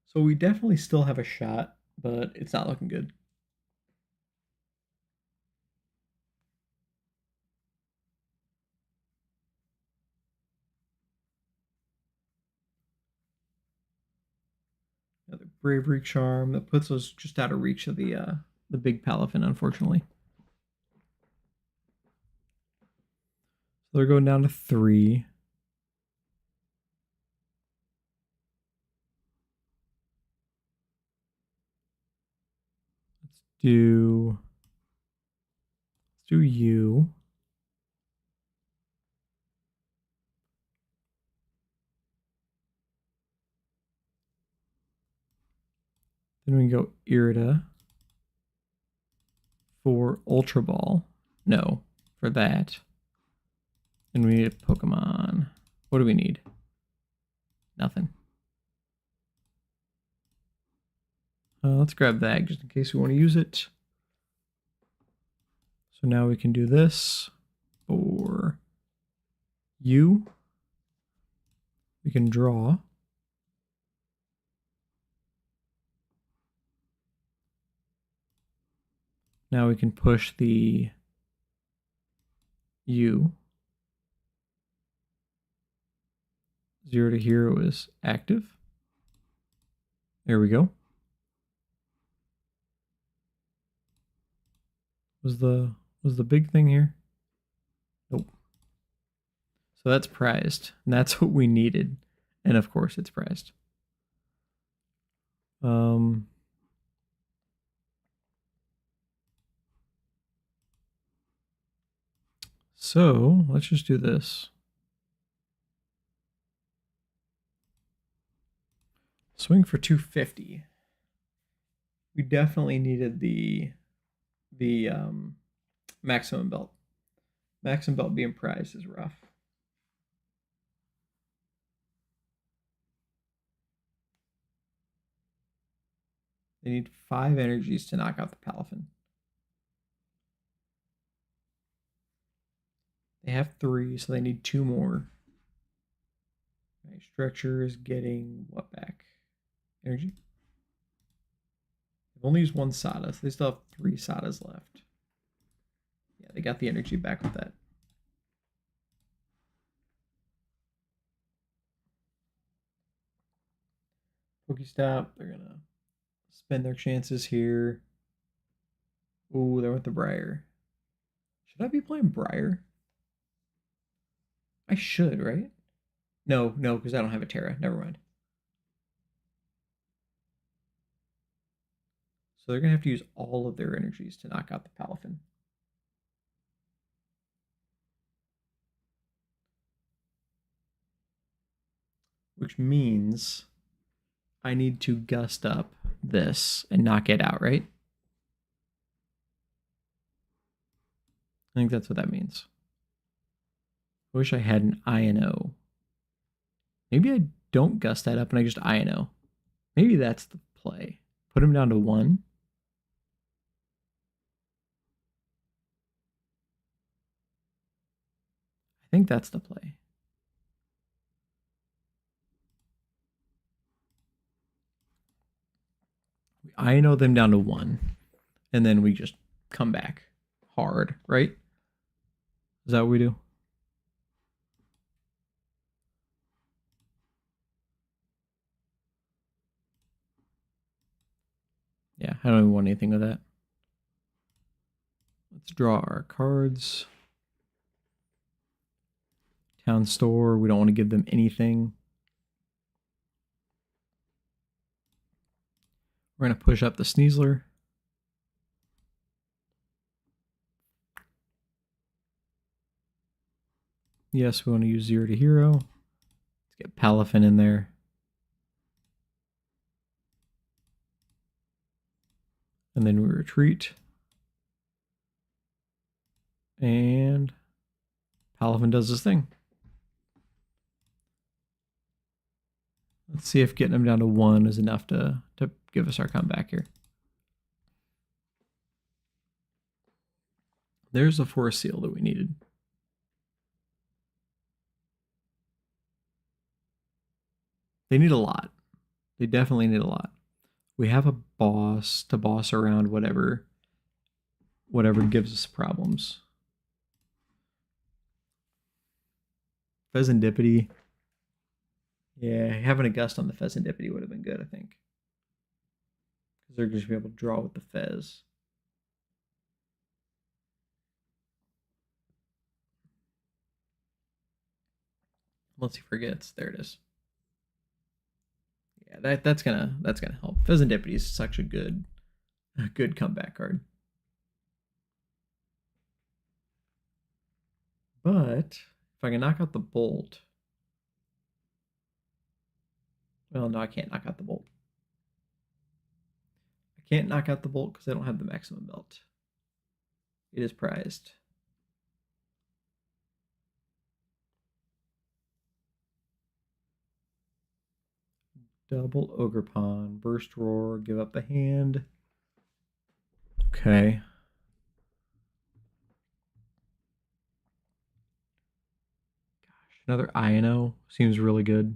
So we definitely still have a shot, but it's not looking good. Bravery Charm. That puts us just out of reach of the big Palafin, unfortunately. So they're going down to 3. Let's do you. Then we can go Irida for Ultra Ball. No, for that. And we need a Pokemon. What do we need? Nothing. Let's grab that just in case we want to use it. So now we can do this for you. We can draw. Now we can push the U. 0 to hero is active. There we go. Was the big thing here? Nope. So that's prized, and that's what we needed. And of course it's prized. So let's just do this. Swing for 250. We definitely needed the maximum belt. Maximum belt being prized is rough. They need 5 energies to knock out the Palafin. They have 3, so they need 2 more. Right, Stretcher is getting what back? Energy? They've only used 1 Sada, so they still have 3 Sadas left. Yeah, they got the energy back with that. Pokestop, they're gonna spend their chances here. Ooh, they're with the Briar. Should I be playing Briar? I should, right? No, because I don't have a Terra. Never mind. So they're going to have to use all of their energies to knock out the Palafin. Which means I need to gust up this and knock it out, right? I think that's what that means. I wish I had an INO. Maybe I don't gust that up and I just INO. Maybe that's the play. Put him down to 1. I think that's the play. We INO them down to 1. And then we just come back hard, right? Is that what we do? Yeah, I don't even want anything with that. Let's draw our cards. Town store, we don't want to give them anything. We're going to push up the Sneasler. Yes, we want to use 0 to hero. Let's get Palafin in there. And then we retreat. And Palafin does this thing. Let's see if getting him down to 1 is enough to give us our comeback here. There's the Forest Seal that we needed. They need a lot. They definitely need a lot. We have a boss to boss around whatever gives us problems. Pheasantipity. Yeah, having a gust on the Pheasantipity would have been good, I think. because they're just going to be able to draw with the Fez. Unless he forgets. There it is. Yeah, that's gonna help. Pheasantipity is such a good comeback card. But if I can knock out the bolt, well, no, I can't knock out the bolt. I can't knock out the bolt because I don't have the maximum belt. It is prized. Double Ogre Pawn, Burst Roar, give up a hand. Okay. Gosh, another Ino seems really good.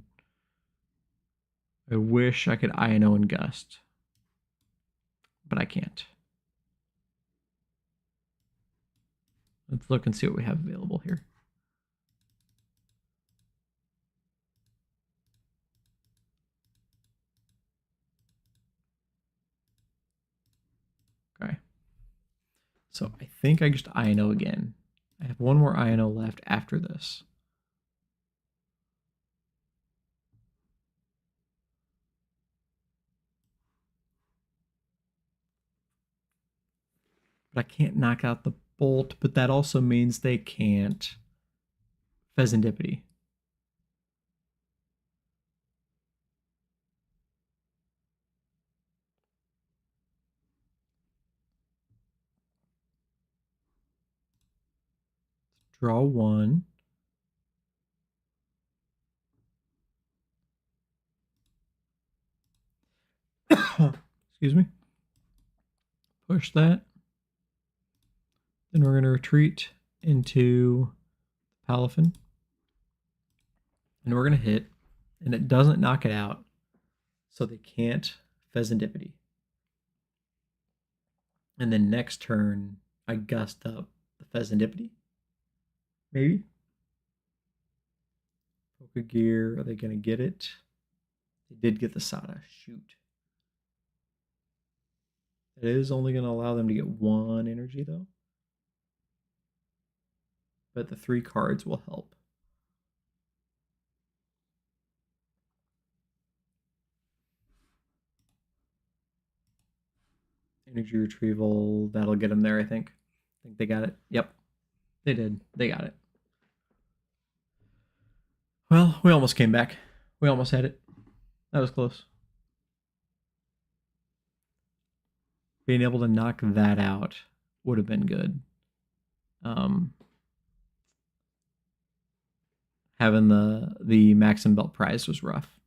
I wish I could Ino and Gust, but I can't. Let's look and see what we have available here. Okay. So I think I just Ino again. I have one more Ino left after this. But I can't knock out the bolt, but that also means they can't Pheasantipity. Draw one. Excuse me. Push that. Then we're going to retreat into Palafin. And we're going to hit. And it doesn't knock it out. So they can't Pheasantipity. And then next turn, I gust up the Pheasantipity. Maybe. Poke Gear. Are they going to get it? They did get the Sada. Shoot. It is only going to allow them to get one energy, though. But the 3 cards will help. Energy retrieval, that'll get them there, I think. I think they got it. Yep, they did. They got it. Well, we almost came back. We almost had it. That was close. Being able to knock that out would have been good. Having the Maxim Belt prize was rough.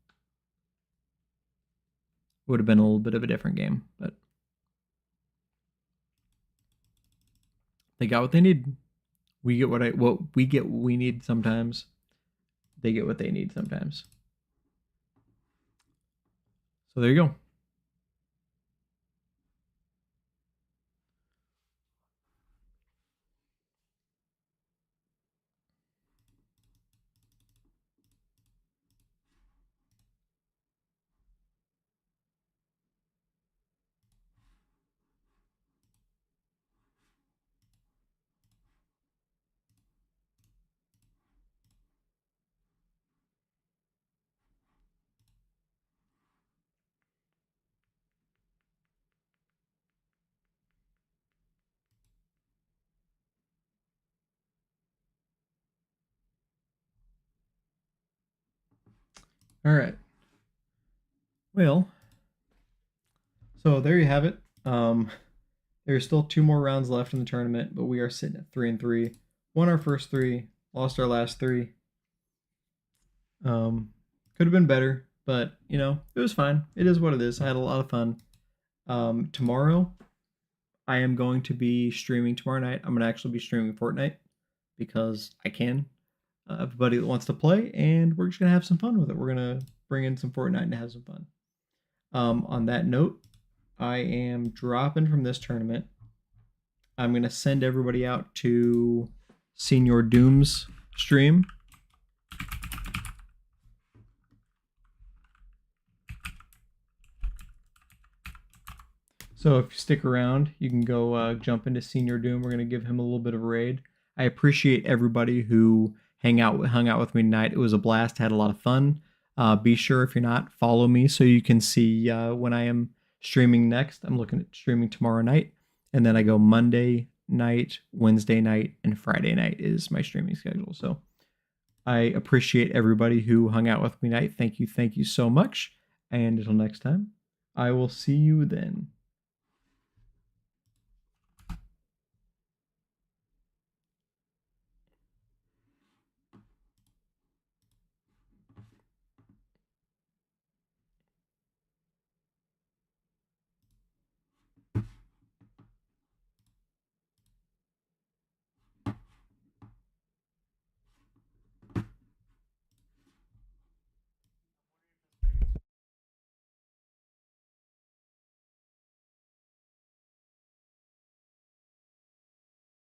Would have been a little bit of a different game, but they got what they need. We get what we need sometimes. They get what they need sometimes. So there you go. All right. Well, so there you have it. There's still 2 more rounds left in the tournament, but we are sitting at 3-3. Won our first 3, lost our last 3. Could have been better, but you know, it was fine. It is what it is. I had a lot of fun. Tomorrow, I am going to be streaming tomorrow night. I'm going to actually be streaming Fortnite because I can. Everybody that wants to play, and we're just going to have some fun with it. We're going to bring in some Fortnite and have some fun. On that note, I am dropping from this tournament. I'm going to send everybody out to Senior Doom's stream. So if you stick around, you can go jump into Senior Doom. We're gonna give him a little bit of a raid. I appreciate everybody who hung out with me tonight. It was a blast. Had a lot of fun. Be sure if you're not, follow me so you can see when I am streaming next. I'm looking at streaming tomorrow night, and then I go Monday night, Wednesday night, and Friday night is my streaming schedule. So I appreciate everybody who hung out with me tonight. Thank you so much. And until next time, I will see you then.